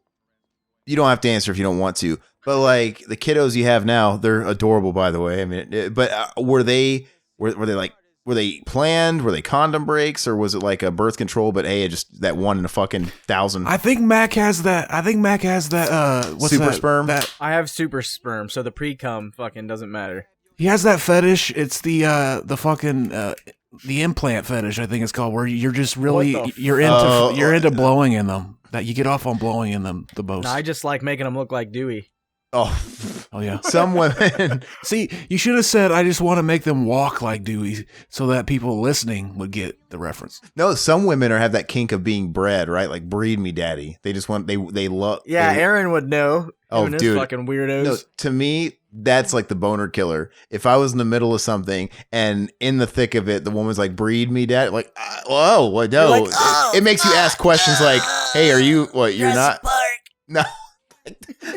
you don't have to answer if you don't want to, but like the kiddos you have now, they're adorable, by the way. I mean, but were they planned? Were they condom breaks, or was it like a birth control? But hey, just that one in a fucking 1,000. I think Mac has that. What's Super that? sperm? I have super sperm, so the pre-cum fucking doesn't matter. He has that fetish. It's the fucking the implant fetish. I think it's called, where you're just really What the you're into blowing in them. That you get off on blowing in them the most. No, I just like making them look like Dewey. Oh yeah. Some women. See, you should have said, I just want to make them walk like Dewey, so that people listening would get the reference. No, some women have that kink of being bred, right? Like breed me, daddy. They just want they love. Yeah, Aaron would know. Oh, Him and his dude. fucking weirdos. No, to me, that's like the boner killer. If I was in the middle of something and in the thick of it, the woman's like, breed me, dad. Like, oh, what? No. Like, oh, it makes you ask questions like, hey, are you, what, you're not? No.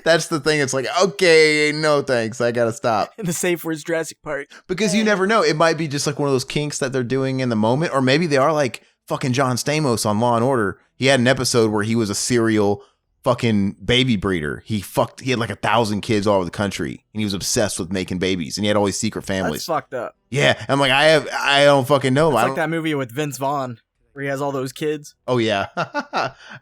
That's the thing. It's like, okay, no thanks. I got to stop. And the safe word's Jurassic Park. Because you never know. It might be just like one of those kinks that they're doing in the moment. Or maybe they are like fucking John Stamos on Law and Order. He had an episode where he was a serial fucking baby breeder. He had like 1,000 kids all over the country, and he was obsessed with making babies, and he had all these secret families. That's fucked up. Yeah, I'm like, I don't fucking know. It's like that movie with Vince Vaughn where he has all those kids. Oh yeah,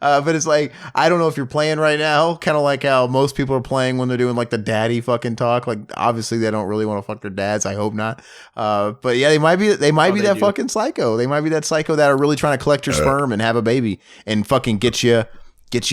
but it's like, I don't know if you're playing right now, kind of like how most people are playing when they're doing like the daddy fucking talk. Like obviously they don't really want to fuck their dads. I hope not. But yeah, they might be that fucking psycho. They might be that psycho that are really trying to collect your sperm and have a baby and fucking get you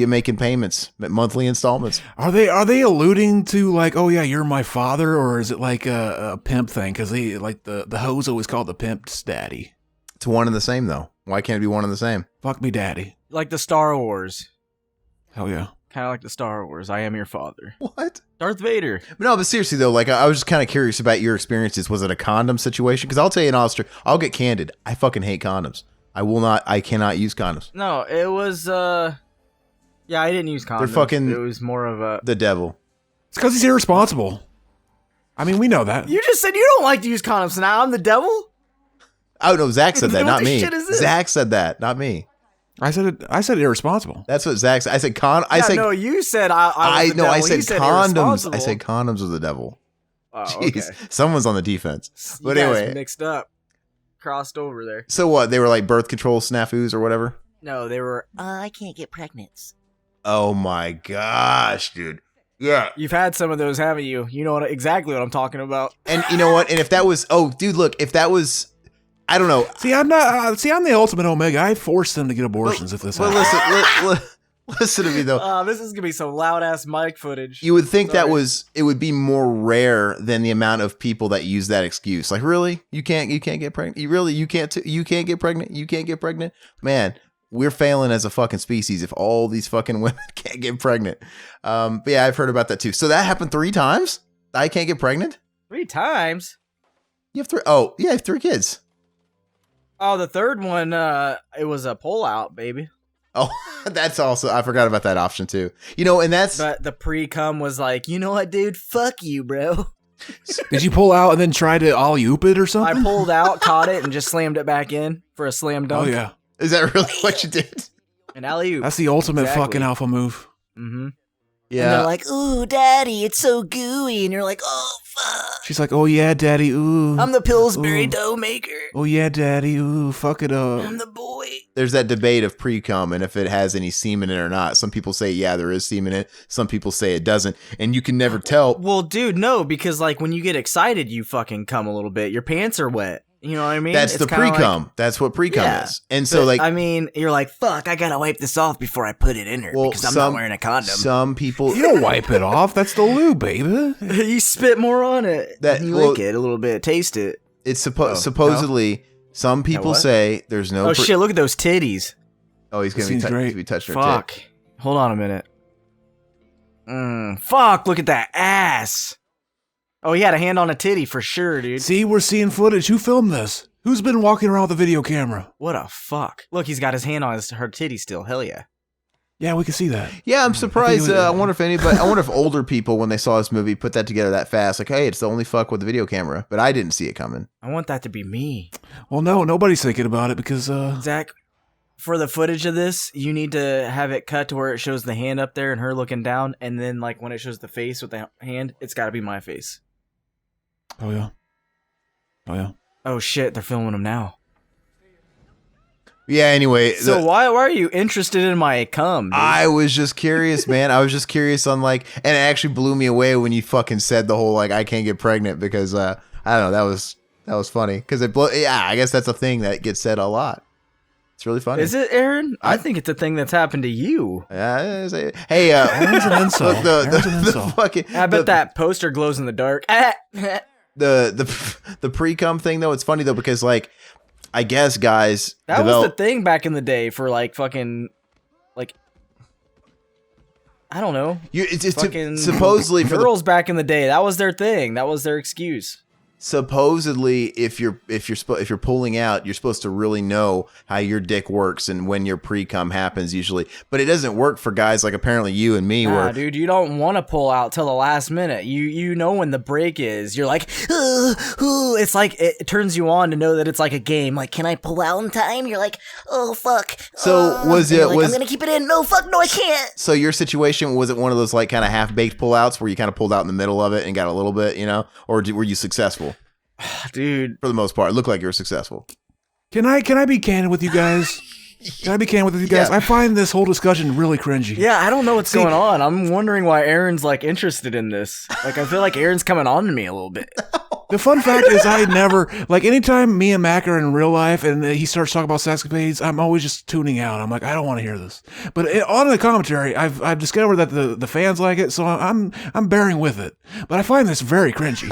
making payments, monthly installments. Are they alluding to like, oh yeah, you're my father, or is it like a pimp thing? Because they like the hoes always call the pimp's daddy. It's one and the same though. Why can't it be one and the same? Fuck me, daddy. Like the Star Wars. Hell yeah. Kind of like the Star Wars. I am your father. What? Darth Vader. No, but seriously though, like I was just kind of curious about your experiences. Was it a condom situation? Because I'll tell you an honest truth. I'll get candid. I fucking hate condoms. I cannot use condoms. No, it was yeah, I didn't use condoms. They're fucking It was more of a the devil. It's because he's irresponsible. I mean, we know that. You just said you don't like to use condoms, so now I'm the devil? Oh no, Zach said that, What not the me. shit is this? Zach said that, not me. I said irresponsible. That's what Zach said. I said No, you said I was the devil. I said He said condoms. irresponsible. I said condoms are the devil. Oh, Jeez, okay. someone's on the defense. You But guys anyway, mixed up. Crossed over there. so what? They were like birth control snafus or whatever. No, they were I can't get pregnant. Oh my gosh, dude. Yeah. You've had some of those, haven't you? You know exactly what I'm talking about. And you know what? And if that was, dude, look, if that was, I don't know. See, I'm not. I'm the ultimate omega. I force them to get abortions if this Well, happens. listen to me though. This is gonna be some loud ass mic footage. You would think Sorry. it would be more rare than the amount of people that use that excuse. Like, really? You can't get pregnant? You can't get pregnant? You can't get pregnant? Man, we're failing as a fucking species if all these fucking women can't get pregnant. But yeah, I've heard about that too. So that happened 3 times? I can't get pregnant? 3 times? You have 3? Oh, yeah, I have 3 kids. Oh, the third one, it was a pull-out, baby. Oh, that's also, I forgot about that option too. You know, and that's... But the pre-cum was like, you know what, dude? Fuck you, bro. Did you pull out and then try to alley-oop it or something? I pulled out, caught it, and just slammed it back in for a slam dunk. Oh yeah. Is that really what you did? An alley-oop. That's the ultimate Exactly. fucking alpha move. Mm-hmm. Yeah. And they're like, ooh, daddy, it's so gooey. And you're like, oh, fuck. She's like, oh yeah, daddy, ooh. I'm the Pillsbury Ooh. dough maker. Oh yeah, daddy, ooh, fuck it up. I'm the boy. There's that debate of pre-cum and if it has any semen in it or not. Some people say, yeah, there is semen in it. Some people say it doesn't. And you can never tell. Well, dude, no, because like when you get excited, you fucking come a little bit. Your pants are wet. You know what I mean? That's It's the kinda pre-cum. like- That's what pre-cum Yeah. is. And so, But, like, I mean, you're like, fuck, I gotta wipe this off before I put it in her because I'm not wearing a condom. Some people. You don't wipe it off. That's the lube, baby. You spit more on it. That- you well- lick it a little bit, taste it. It's supposedly. Some people what? say there's no. Oh shit! Look at those titties. Oh, he's gonna Seems great. be touching her Fuck. tit. Hold on a minute. Fuck! Look at that ass. Oh, he had a hand on a titty for sure, dude. See, we're seeing footage. Who filmed this? Who's been walking around with a video camera? What a fuck! Look, he's got his hand on her titty still. Hell yeah. Yeah, we can see that. Yeah, I'm surprised. it was- I wonder if anybody. I wonder if older people, when they saw this movie, put that together that fast. Like, hey, it's the only fuck with the video camera. But I didn't see it coming. I want that to be me. Well, no, nobody's thinking about it because Zach, for the footage of this, you need to have it cut to where it shows the hand up there and her looking down, and then like when it shows the face with the hand, it's got to be my face. oh yeah. Oh shit, they're filming him now. Yeah. Anyway, So why are you interested in my cum? Dude? I was just curious, man. I was just curious on like, and it actually blew me away when you fucking said the whole like I can't get pregnant because I don't know, that was funny because yeah, I guess that's a thing that gets said a lot. It's really funny. Is it, Aaron? I think it's a thing that's happened to you. Hey, Aaron's an insult. look, Aaron's an the insult. fucking I bet that poster glows in the dark. the pre-cum thing though. It's funny though because like I guess guys That was the thing back in the day for like fucking, like, I don't know. it's Fucking supposedly for the girls back in the day. That was their thing. That was their excuse. supposedly if you're pulling out, you're supposed to really know how your dick works and when your pre-cum happens usually, but it doesn't work for guys like apparently you and me Nah, where dude, you don't want to pull out till the last minute. You know when the break is. You're like, it's like it turns you on to know that it's like a game. Like, Can I pull out in time? You're like, oh, fuck. So, was And it- you're like, was- I'm gonna keep it in. No, fuck, no, I can't. so your situation, was it one of those like kind of half-baked pullouts where you kind of pulled out in the middle of it and got a little bit, or were you successful? dude, For the most part, it looked like you were successful. Can I be candid with you guys? Can I be candid with you guys? Yeah. I find this whole discussion really cringy. yeah, I don't know what's going on. I'm wondering why Aaron's like interested in this. Like, I feel like Aaron's coming on to me a little bit. The fun fact is I never, like anytime me and Mac are in real life and he starts talking about sexcapades, I'm always just tuning out. I'm like, I don't want to hear this. But on the commentary, I've discovered that the fans like it, so I'm bearing with it. But I find this very cringy.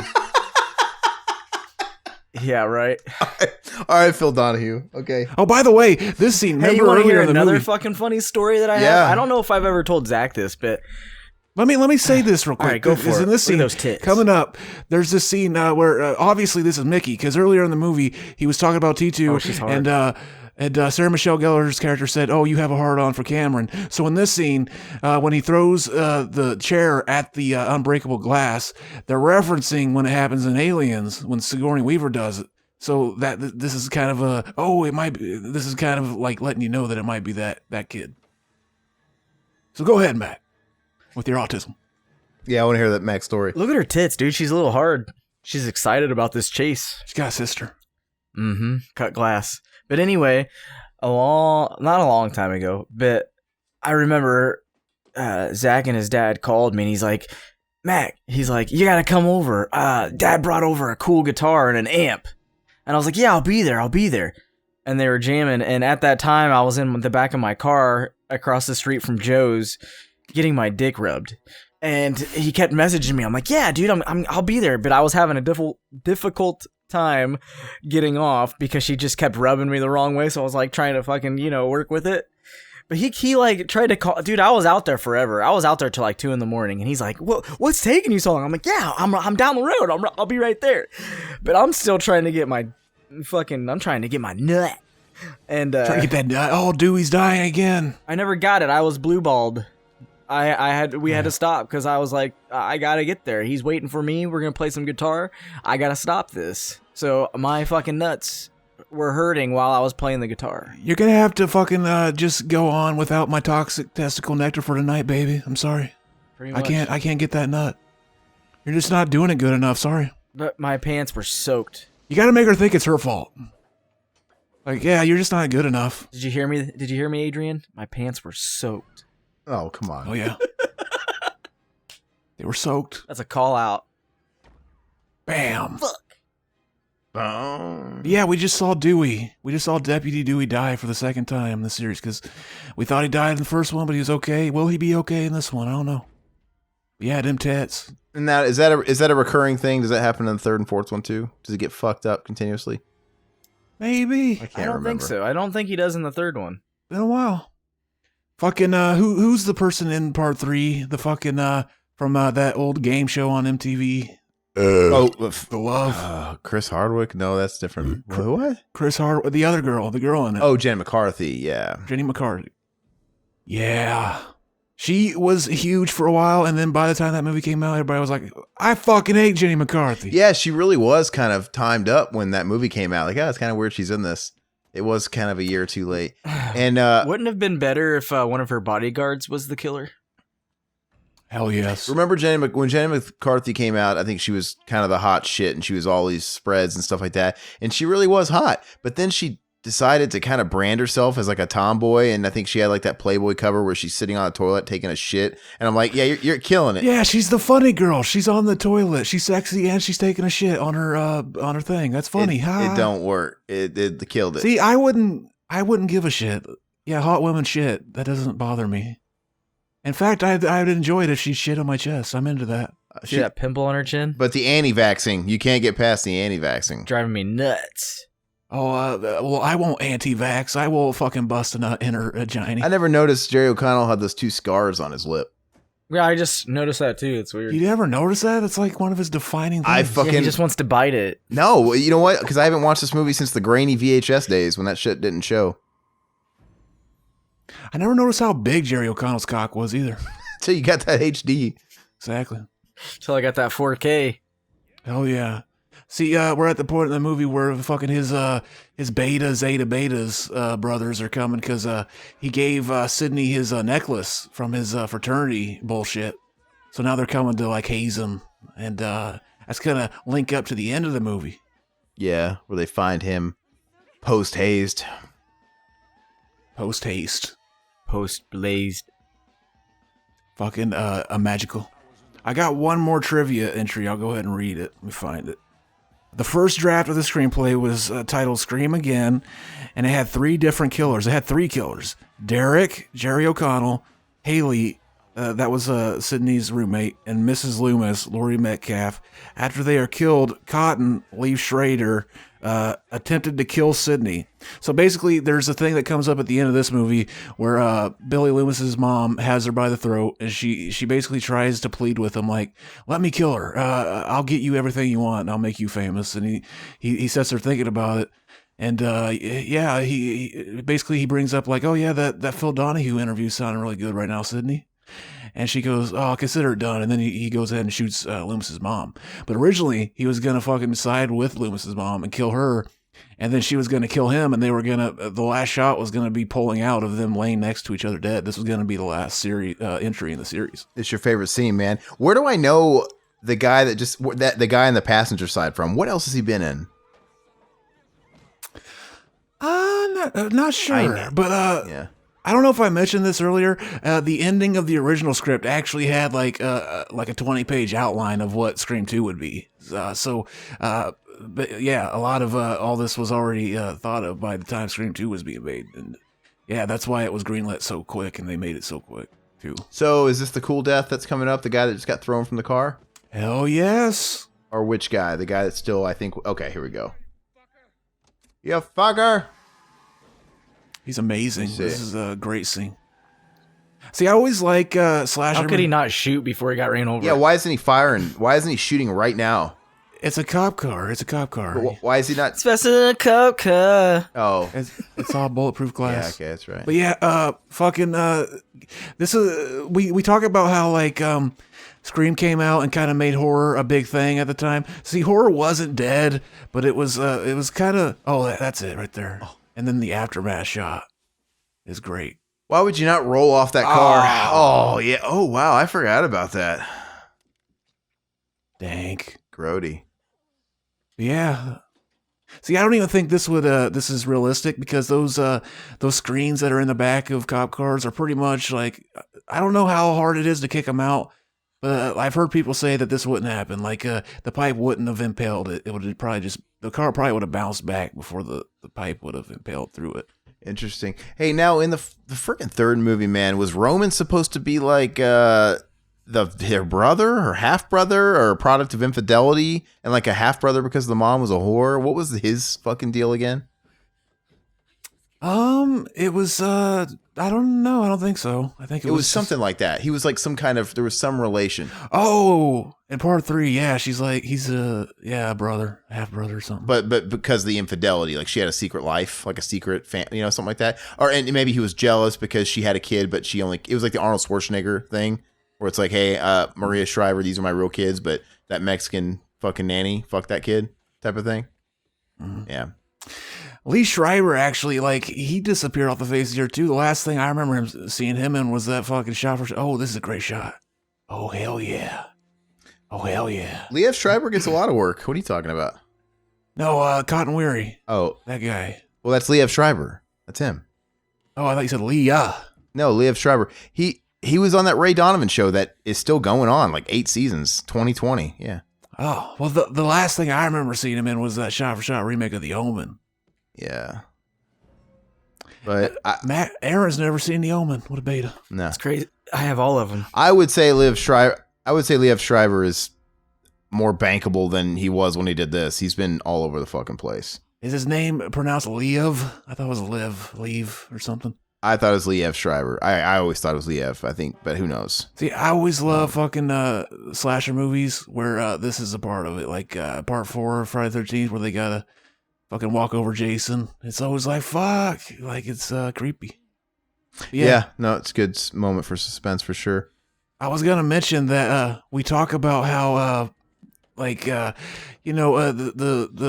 Yeah, right. All right, Phil Donahue. Okay. Oh, by the way, this scene, Hey, you remember want to earlier hear in the another movie, fucking funny story that I Yeah. have? I don't know if I've ever told Zach this, but Let me say this real quick. All right, go Because for it. in this Look at scene those tits. coming up, there's this scene where obviously this is Mickey because earlier in the movie he was talking about T2 Oh, she's hard. and Sarah Michelle Gellar's character said, "Oh, you have a hard on for Cameron." So in this scene, when he throws the chair at the unbreakable glass, they're referencing when it happens in Aliens when Sigourney Weaver does it. So that this is kind of this is kind of like letting you know that it might be that kid. So go ahead, Matt, with your autism. Yeah, I want to hear that Mac story. look at her tits, dude. She's a little hard. She's excited about this chase. She's got a sister. Mm-hmm. Cut glass. But anyway, not a long time ago, but I remember Zach and his dad called me and he's like, Mac, he's like, you gotta come over. Dad brought over a cool guitar and an amp. And I was like, yeah, I'll be there. And they were jamming. And at that time, I was in the back of my car across the street from Joe's getting my dick rubbed. And he kept messaging me. I'm like, yeah, dude, I'll be there. But I was having a difficult time getting off because she just kept rubbing me the wrong way. So I was like trying to fucking, work with it. But he like tried to call, dude. I was out there forever. I was out there till like 2 a.m. and he's like, "What's taking you so long?" I'm like, "Yeah, I'm down the road. I'll be right there." But I'm still trying to get my nut. And Trying to get that. Oh, Dewey's dying again. I never got it. I was blue balled. We had to stop because I was like, I gotta get there. He's waiting for me. We're gonna play some guitar. I gotta stop this. So my fucking nuts were hurting while I was playing the guitar. You're gonna have to fucking just go on without my toxic testicle nectar for tonight, baby. I'm sorry. Pretty I much. can't get that nut. You're just not doing it good enough. Sorry. But my pants were soaked. You got to make her think it's her fault. Like, yeah, you're just not good enough. Did you hear me? Did you hear me, Adrian? My pants were soaked. Oh, come on. Oh yeah. They were soaked. That's a call out. Bam. Fuck. Yeah, we just saw Dewey. We just saw Deputy Dewey die for the second time in the series because we thought he died in the first one, but he was okay. Will he be okay in this one? I don't know. Yeah, them tats. And now, is that a recurring thing? Does that happen in the third and fourth one too? Does it get fucked up continuously? Maybe. I can't I don't remember. think so. I don't think he does in the third one. Been a while. Fucking who's the person in part 3? The fucking from that old game show on MTV. The Love. Chris Hardwick? No, that's different. What? Chris Hart, the other girl, the girl in it. Oh, Jen McCarthy. Yeah. Jenny McCarthy. Yeah. She was huge for a while, and then by the time that movie came out, everybody was like, I fucking hate Jenny McCarthy. Yeah, she really was kind of timed up when that movie came out. Like, oh, it's kind of weird she's in this. It was kind of a year too late. And Wouldn't have been better if one of her bodyguards was the killer. Hell yes. remember when Jenny McCarthy came out, I think she was kind of the hot shit, and she was all these spreads and stuff like that. And she really was hot. But then she decided to kind of brand herself as like a tomboy, and I think she had like that Playboy cover where she's sitting on a toilet taking a shit. And I'm like, yeah, you're killing it. Yeah, she's the funny girl. She's on the toilet. She's sexy, and she's taking a shit on her thing. That's funny. It don't work. It killed it. See, I wouldn't give a shit. Yeah, hot women shit. That doesn't bother me. In fact, I'd enjoy it if she shit on my chest. I'm into that. See that pimple on her chin? But the anti-vaxxing, you can't get past the anti-vaxxing. Driving me nuts. Oh, well, I won't anti-vax. I will fucking bust a nut in her vagina. I never noticed Jerry O'Connell had those 2 scars on his lip. Yeah, I just noticed that too. It's weird. You never notice that? It's like one of his defining things. I fucking Yeah, he just wants to bite it. No, you know what? Because I haven't watched this movie since the grainy VHS days when that shit didn't show. I never noticed how big Jerry O'Connell's cock was either. So you got that HD. Exactly. Till I got that 4K. Oh yeah. See, we're at the point in the movie where fucking his beta, zeta, betas brothers are coming because he gave Sydney his necklace from his fraternity bullshit. So now they're coming to like haze him, and that's gonna link up to the end of the movie. Yeah, where they find him post-hazed. Post haste. Post blazed. Fucking a magical. I got one more trivia entry. I'll go ahead and read it. Let me find it. The first draft of the screenplay was titled Scream Again, and it had 3 different killers. It had 3 killers. Derek, Jerry O'Connell, Haley, that was Sydney's roommate, and Mrs. Loomis, Laurie Metcalf. After they are killed, Cotton, Lee Schrader, attempted to kill Sydney. So basically, there's a thing that comes up at the end of this movie where Billy Loomis's mom has her by the throat, and she basically tries to plead with him, like, let me kill her. I'll get you everything you want, and I'll make you famous. And he sets her thinking about it. And yeah, he basically brings up like, oh yeah, that Phil Donahue interview sounded really good right now, Sydney. And she goes, oh, I'll consider it done. And then he goes ahead and shoots Loomis's mom. But originally, he was going to fucking side with Loomis's mom and kill her. And then she was going to kill him. And they were going to, the last shot was going to be pulling out of them laying next to each other dead. This was going to be the last entry in the series. It's your favorite scene, man. Where do I know the guy the guy on the passenger side from? What else has he been in? Not sure. But yeah. I don't know if I mentioned this earlier. The ending of the original script actually had like a 20-page outline of what Scream 2 would be. But yeah, a lot of all this was already thought of by the time Scream 2 was being made. And yeah, that's why it was greenlit so quick, and they made it so quick too. So is this the cool death that's coming up? The guy that just got thrown from the car? Hell yes. Or which guy? The guy that's still, I think. Okay, here we go. You fucker. He's amazing. This is a great scene. See, I always like slasher. How could he not shoot before he got ran over? Yeah, why isn't he firing? Why isn't he shooting right now? It's a cop car. It's a cop car. But why is he not? It's faster than a cop car. Oh, It's all bulletproof glass. yeah, okay, that's right. But yeah, fucking this is we talk about how like Scream came out and kind of made horror a big thing at the time. See, horror wasn't dead, but it was kind of that's it right there. And then the aftermath shot is great. Why would you not roll off that car? Oh, yeah. Oh, wow. I forgot about that. Dank. Grody. Yeah. See, I don't even think this is realistic because those screens that are in the back of cop cars are pretty much like, I don't know how hard it is to kick them out, but I've heard people say that this wouldn't happen. Like the pipe wouldn't have impaled it. It would probably the car probably would have bounced back before the pipe would have impaled through it. Interesting. Hey, now in the freaking third movie, man, was Roman supposed to be like their brother or half brother or a product of infidelity and like a half brother because the mom was a whore? What was his fucking deal again? It was I don't know. I don't think so. I think it was something like that. He was like there was some relation. Oh, in part 3, yeah, she's like he's a brother, half brother or something. But because of the infidelity, like she had a secret life, like a secret something like that. And maybe he was jealous because she had a kid, but it was like the Arnold Schwarzenegger thing where it's like, hey, Maria Shriver, these are my real kids, but that Mexican fucking nanny, fuck that kid type of thing. Mm-hmm. Yeah. Lee Schreiber actually, like, he disappeared off the face of the earth too. The last thing I remember seeing him in was that fucking shot for. Oh, this is a great shot. Oh hell yeah. Oh hell yeah. Liev Schreiber gets a lot of work. What are you talking about? No, Cotton Weary. Oh, that guy. Well, that's Liev Schreiber. That's him. Oh, I thought you said Leah. No, Liev Schreiber. He was on that Ray Donovan show that is still going on, like 8 seasons, 2020. Yeah. Oh, well, the last thing I remember seeing him in was that shot-for-shot remake of The Omen. Yeah. But Aaron's never seen The Omen. What a beta. No. It's crazy. I have all of them. I would say Liev Schreiber is more bankable than he was when he did this. He's been all over the fucking place. Is his name pronounced Liev? I thought it was Leave or something. I thought it was Liev Schreiber. I always thought it was Liev, I think, but who knows? See, I always love fucking slasher movies where this is a part of it. Like part 4 of Friday the 13th where they gotta fucking walk over Jason. It's always like, fuck. Like, it's creepy. Yeah, no, it's a good moment for suspense for sure. I was going to mention that we talk about how, the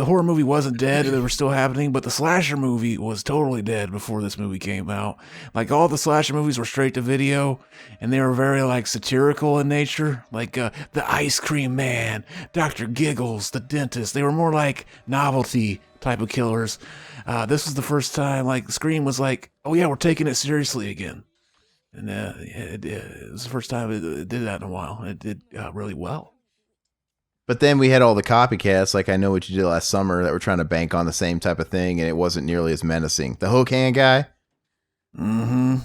horror movie wasn't dead. They were still happening, but the slasher movie was totally dead before this movie came out. Like, all the slasher movies were straight to video, and they were very, like, satirical in nature. Like, The Ice Cream Man, Dr. Giggles, The Dentist. They were more like novelty type of killers. This was the first time, like, Scream was like, oh yeah, we're taking it seriously again. And it was the first time it did that in a while. It did really well. But then we had all the copycats, like I Know What You Did Last Summer, that were trying to bank on the same type of thing, and it wasn't nearly as menacing. The hook hand guy. Mm-hmm.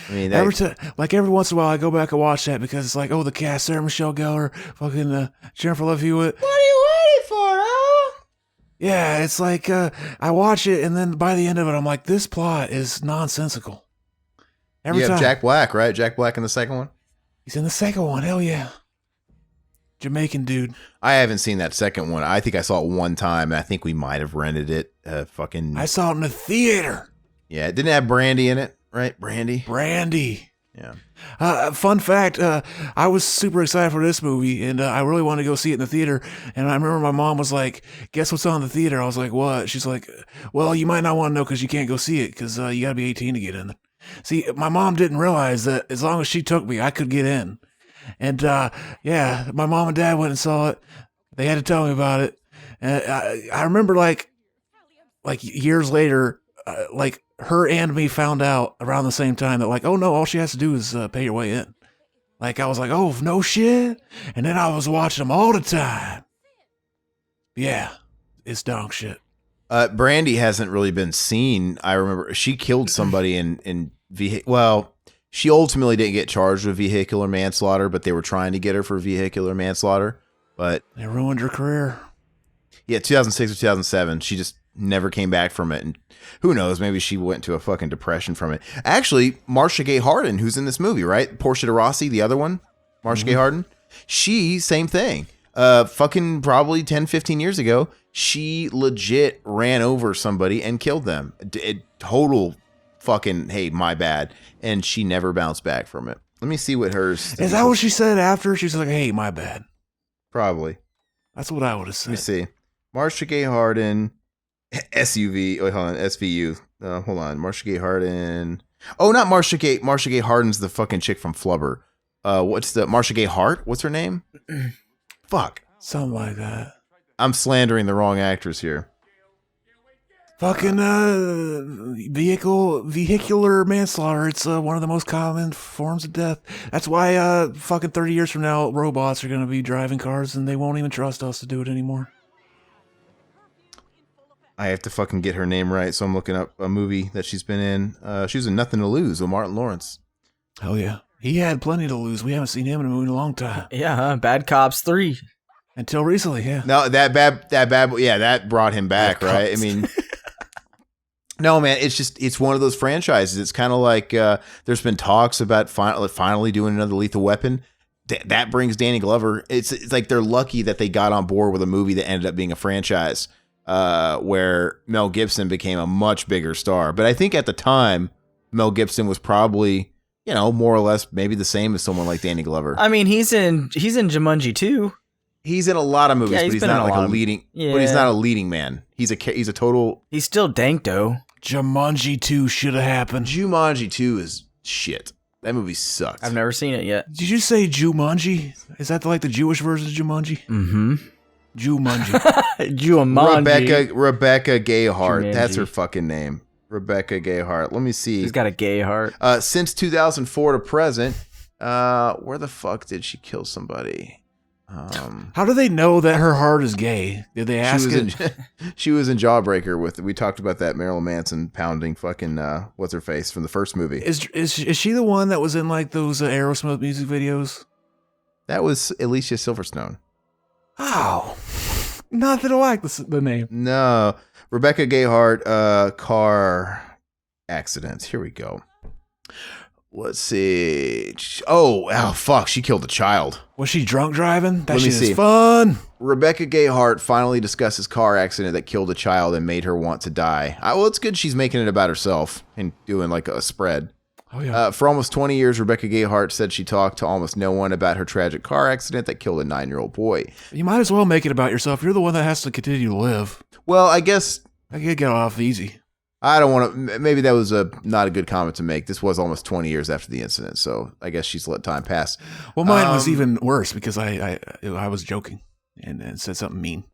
I mean, every once in a while, I go back and watch that because it's like, oh, the cast: Sarah Michelle Gellar, fucking Jennifer Love Hewitt. What are you waiting for, huh? Yeah, it's like I watch it, and then by the end of it, I'm like, this plot is nonsensical. Every time. Jack Black, right? Jack Black in the second one. He's in the second one. Hell yeah. Jamaican dude. I haven't seen that second one. I think I saw it one time. And I think we might have rented it. I saw it in the theater. Yeah, it didn't have Brandy in it, right? Brandy. Yeah. Fun fact, I was super excited for this movie, and I really wanted to go see it in the theater. And I remember my mom was like, guess what's on the theater? I was like, what? She's like, well, you might not want to know because you can't go see it because you got to be 18 to get in. See, my mom didn't realize that as long as she took me, I could get in. And yeah, my mom and dad went and saw it. They had to tell me about it. And I remember like years later, like her and me found out around the same time that like, oh no, all she has to do is pay your way in. Like I was like, oh no shit. And then I was watching them all the time. Yeah, it's dog shit. Brandy hasn't really been seen. I remember she killed somebody in well, she ultimately didn't get charged with vehicular manslaughter, but they were trying to get her for vehicular manslaughter. But they ruined her career. Yeah, 2006 or 2007. She just never came back from it. And who knows? Maybe she went to a fucking depression from it. Actually, Marcia Gay Harden, who's in this movie, right? Portia de Rossi, the other one, Marcia Gay Harden. She, same thing. Fucking probably 10, 15 years ago, she legit ran over somebody and killed them. Total fucking, hey, my bad. And she never bounced back from it. Let me see what hers is. That what she said after? She's like, hey, my bad. Probably. That's what I would have said. Let me see. Marcia Gay Harden, SUV. Wait, hold on. SVU. Hold on. Marcia Gay Harden. Oh, not Marcia Gay. Marcia Gay Harden's the fucking chick from Flubber. What's the Marcia Gay Hart? What's her name? Fuck. Something like that. I'm slandering the wrong actress here. Fucking vehicular manslaughter. It's one of the most common forms of death. That's why fucking 30 years from now, robots are gonna be driving cars and they won't even trust us to do it anymore. I have to fucking get her name right, so I'm looking up a movie that she's been in. She was in Nothing to Lose with Martin Lawrence. Hell yeah. He had plenty to lose. We haven't seen him in a movie in a long time. Yeah, huh? Bad Cops 3. Until recently, yeah. No, that brought him back, right? I mean, no, man, it's one of those franchises. It's kind of like there's been talks about finally doing another Lethal Weapon. That brings Danny Glover. It's like they're lucky that they got on board with a movie that ended up being a franchise, where Mel Gibson became a much bigger star. But I think at the time, Mel Gibson was probably, more or less maybe the same as someone like Danny Glover. I mean, he's in Jumanji too. He's in a lot of movies, Yeah, but he's not like a leading. Yeah. But he's not a leading man. He's a total. He's still dank though. Jumanji 2 should have happened. Jumanji 2 is shit. That movie sucked. I've never seen it yet. Did you say Jumanji? Is that like the Jewish version of Jumanji? Mm-hmm. Jumanji. Jumanji. Rebecca Gay Hart. Jumanji. That's her fucking name. Rebecca Gay Hart. Let me see. She's got a gay heart. Since 2004 to present, where the fuck did she kill somebody? How do they know that her heart is gay? Did they ask it? She was in Jawbreaker with. We talked about that Marilyn Manson pounding fucking what's her face from the first movie. Is she the one that was in like those Aerosmith music videos? That was Alicia Silverstone. Oh, nothing like the name. No, Rebecca Gay Hart, car accidents. Here we go. Let's see. Oh, fuck. She killed a child. Was she drunk driving? That Let me shit see. is fun. Rebecca Gay Hart finally discusses car accident that killed a child and made her want to die. Well, it's good she's making it about herself and doing like a spread. Oh, yeah. For almost 20 years, Rebecca Gay Hart said she talked to almost no one about her tragic car accident that killed a 9-year-old boy. You might as well make it about yourself. You're the one that has to continue to live. Well, I guess I could get off easy. I don't want to. Maybe that was not a good comment to make. This was almost 20 years after the incident, so I guess she's let time pass. Well, mine was even worse because I was joking and said something mean.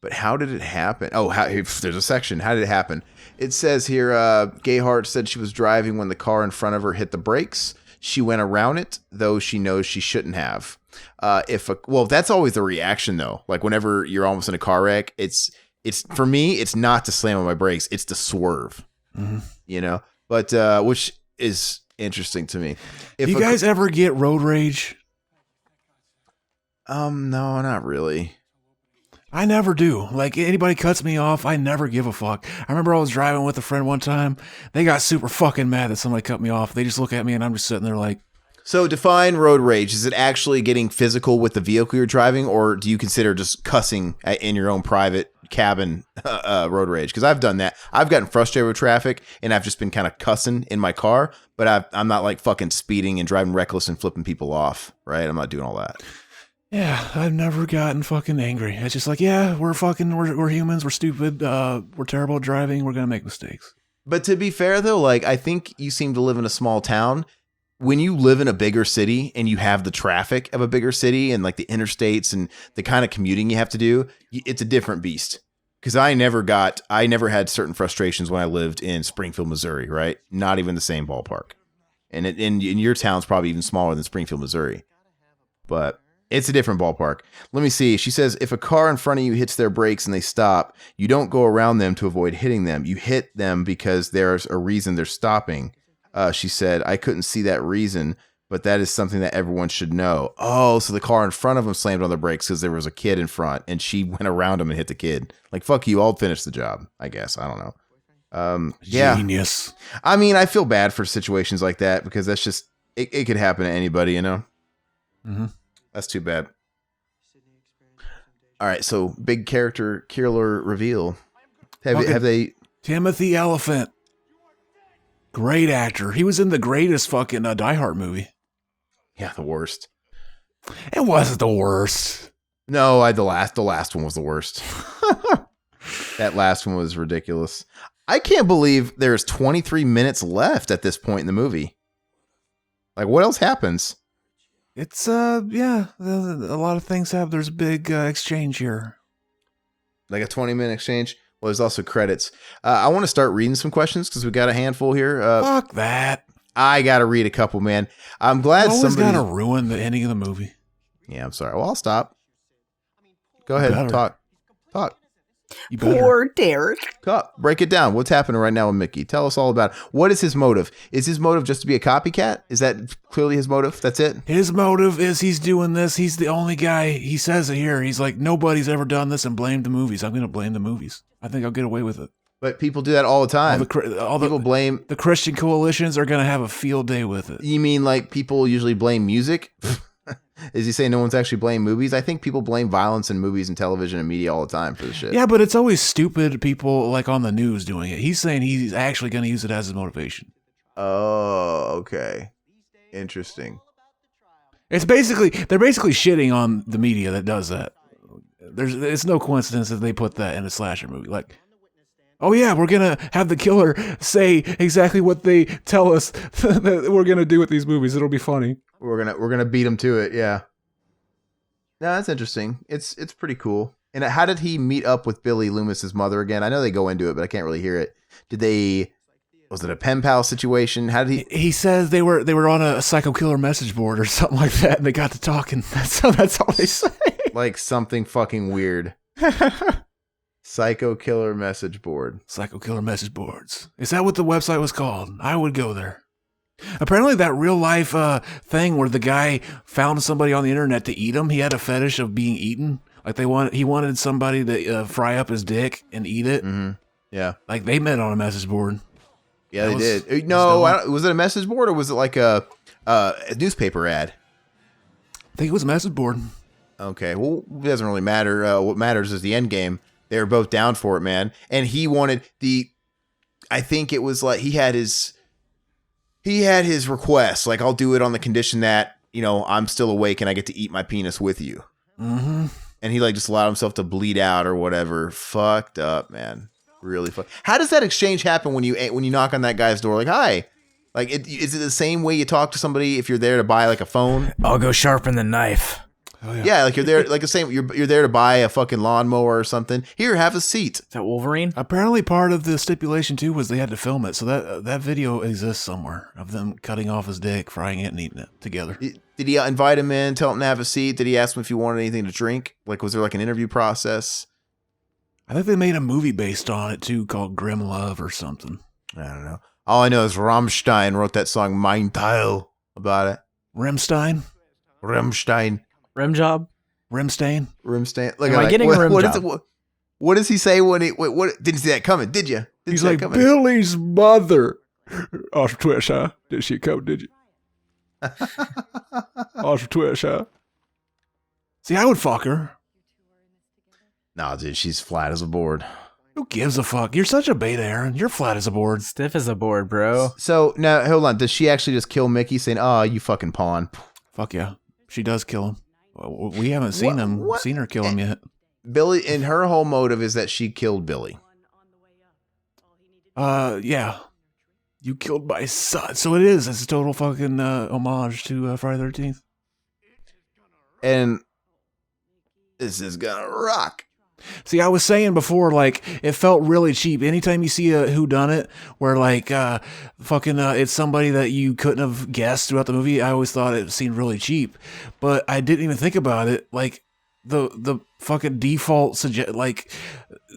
But how did it happen? Oh, there's a section. How did it happen? It says here, Gay Hart said she was driving when the car in front of her hit the brakes. She went around it, though she knows she shouldn't have. Well, that's always the reaction, though. Like whenever you're almost in a car wreck, it's for me, it's not to slam on my brakes, it's to swerve. Mm-hmm. But which is interesting to me. Do you guys ever get road rage? No, not really. I never do. Like, anybody cuts me off, I never give a fuck. I remember I was driving with a friend one time. They got super fucking mad that somebody cut me off. They just look at me and I'm just sitting there like... So define road rage. Is it actually getting physical with the vehicle you're driving, or do you consider just cussing in your own private cabin road rage? Because I've done that. I've gotten frustrated with traffic and I've just been kind of cussing in my car, but I'm not like fucking speeding and driving reckless and flipping people off, right? I'm not doing all that. Yeah, I've never gotten fucking angry. It's just like, yeah, we're humans, we're stupid, we're terrible at driving, we're gonna make mistakes. But to be fair though, like I think you seem to live in a small town. When you live in a bigger city and you have the traffic of a bigger city and like the interstates and the kind of commuting you have to do, it's a different beast. Because I never had certain frustrations when I lived in Springfield, Missouri, right? Not even the same ballpark. And in your town's probably even smaller than Springfield, Missouri. But it's a different ballpark. Let me see. She says, if a car in front of you hits their brakes and they stop, you don't go around them to avoid hitting them. You hit them because there's a reason they're stopping. She said, I couldn't see that reason, but that is something that everyone should know. Oh, so the car in front of him slammed on the brakes because there was a kid in front and she went around him and hit the kid. Like, fuck you, I'll finish the job, I guess. I don't know. Yeah. Genius. I mean, I feel bad for situations like that because that's just, it could happen to anybody, you know? Mm-hmm. That's too bad. All right, so big character killer reveal. Have they... Timothy Elephant. Great actor. He was in the greatest fucking Die Hard movie. Yeah, the worst. It wasn't the worst. No, the last one was the worst. That last one was ridiculous. I can't believe there's 23 minutes left at this point in the movie. Like, what else happens? It's yeah, a lot of things have. There's a big exchange here. Like a 20-minute exchange. Well, there's also credits. I want to start reading some questions because we got a handful here. Fuck that. I got to read a couple, man. I'm glad Always somebody. gotta ruin the ending of the movie. Yeah, I'm sorry. Well, I'll stop. Go ahead. better. Talk. You better. Poor Derek. Break it down. What's happening right now with Mickey? Tell us all about it. What is his motive? Is his motive just to be a copycat? Is that clearly his motive? That's it? His motive is he's doing this. He's the only guy. He says it here. He's like, nobody's ever done this and blamed the movies. I'm going to blame the movies. I think I'll get away with it. But people do that all the time. People blame. The Christian coalitions are going to have a field day with it. You mean like people usually blame music? Is he saying no one's actually blamed movies? I think people blame violence in movies and television and media all the time for the shit. Yeah, but it's always stupid people like on the news doing it. He's saying he's actually going to use it as his motivation. Oh, okay. Interesting. They're basically shitting on the media that does that. It's no coincidence that they put that in a slasher movie. Like, oh yeah, we're gonna have the killer say exactly what they tell us that we're gonna do with these movies. It'll be funny. We're gonna beat him to it. Yeah. No, that's interesting. It's pretty cool. And how did he meet up with Billy Loomis's mother again? I know they go into it, but I can't really hear it. Was it a pen pal situation? How did he? He says they were on a psycho killer message board or something like that, and they got to talking. That's all they say. Like something fucking weird. Psycho killer message board. Psycho killer message boards. Is that what the website was called? I would go there. Apparently that real life thing where the guy found somebody on the internet to eat him. He had a fetish of being eaten. Like he wanted somebody to fry up his dick and eat it. Mm-hmm. Yeah. Like they met on a message board. Yeah, they did. No, was it a message board or was it like a newspaper ad? I think it was a message board. Okay, well, it doesn't really matter. What matters is the end game. They were both down for it, man. And he wanted I think it was like he had his request. Like, I'll do it on the condition that, I'm still awake and I get to eat my penis with you. Mm-hmm. And he like just allowed himself to bleed out or whatever. Fucked up, man. Really fucked. How does that exchange happen when you knock on that guy's door? Like, hi. Like, is it the same way you talk to somebody if you're there to buy like a phone? I'll go sharpen the knife. Oh, yeah. Yeah, like you're there, like the same. You're there to buy a fucking lawnmower or something. Here, have a seat. Is that Wolverine? Apparently, part of the stipulation too was they had to film it, so that video exists somewhere of them cutting off his dick, frying it, and eating it together. Did he invite him in, tell him to have a seat? Did he ask him if he wanted anything to drink? Like, was there like an interview process? I think they made a movie based on it too, called Grim Love or something. I don't know. All I know is Rammstein wrote that song "Mein Teil" about it. Rammstein. Rim job? Rimstain. Like, Am I getting a rim job? What does he say when what didn't see that coming? Did you? He's like, Billy's mother. Off Twitch, huh? Did she come, did you? Off Twitch, huh? See, I would fuck her. Nah, dude, she's flat as a board. Who gives a fuck? You're such a beta, Aaron. You're flat as a board. Stiff as a board, bro. So, now, hold on. Does she actually just kill Mickey saying, oh, you fucking pawn? Fuck yeah. She does kill him. We haven't seen seen her kill him yet. Billy, and her whole motive is that she killed Billy. Yeah. You killed my son. So it's a total fucking homage to Friday the 13th. And this is gonna rock. See, I was saying before, like, it felt really cheap. Anytime you see a whodunit where, like, it's somebody that you couldn't have guessed throughout the movie, I always thought it seemed really cheap. But I didn't even think about it. Like, the fucking default,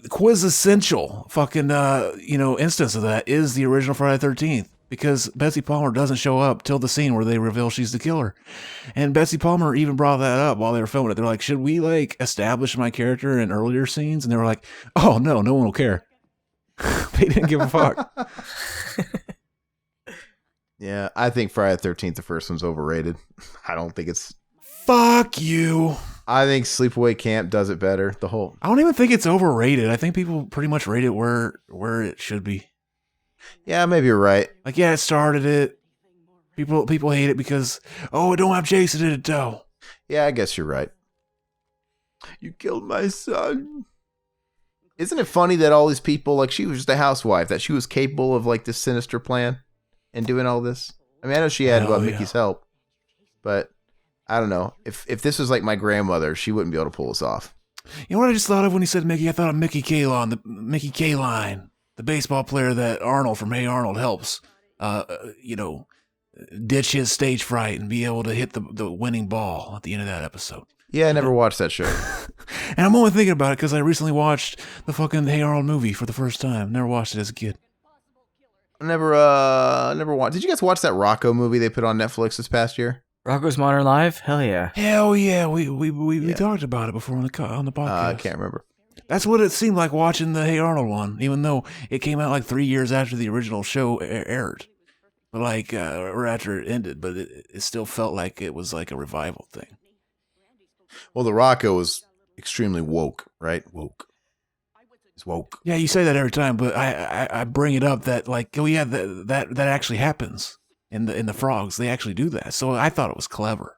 quintessential fucking, instance of that is the original Friday the 13th. Because Betsy Palmer doesn't show up till the scene where they reveal she's the killer. And Betsy Palmer even brought that up while they were filming it. They're like, should we, like, establish my character in earlier scenes? And they were like, oh, no one will care. They didn't give a fuck. Yeah, I think Friday the 13th, the first one's overrated. I don't think it's... Fuck you. I think Sleepaway Camp does it better. I don't even think it's overrated. I think people pretty much rate it where it should be. Yeah, maybe you're right. Like, yeah, it started it. People hate it because, it don't have Jason in it, though. Yeah, I guess you're right. You killed my son. Isn't it funny that all these people, like, she was just a housewife, that she was capable of, like, this sinister plan and doing all this? I mean, I know she had Mickey's help, but I don't know. If this was like my grandmother, she wouldn't be able to pull this off. You know what I just thought of when he said Mickey? I thought of Mickey Kaline, the baseball player that Arnold from Hey Arnold helps, ditch his stage fright and be able to hit the winning ball at the end of that episode. Yeah, I never watched that show. And I'm only thinking about it because I recently watched the fucking Hey Arnold movie for the first time. Never watched it as a kid. I never watched. Did you guys watch that Rocco movie they put on Netflix this past year? Rocco's Modern Life? Hell yeah. Hell yeah. We talked about it before on the podcast. I can't remember. That's what it seemed like watching the Hey Arnold one, even though it came out like 3 years after the original show aired. But like, or after it ended, but it still felt like it was like a revival thing. Well, the Rocco was extremely woke, right? Woke. It's woke. Yeah, you say that every time, but I bring it up that like, oh yeah, that actually happens in the frogs. They actually do that. So I thought it was clever.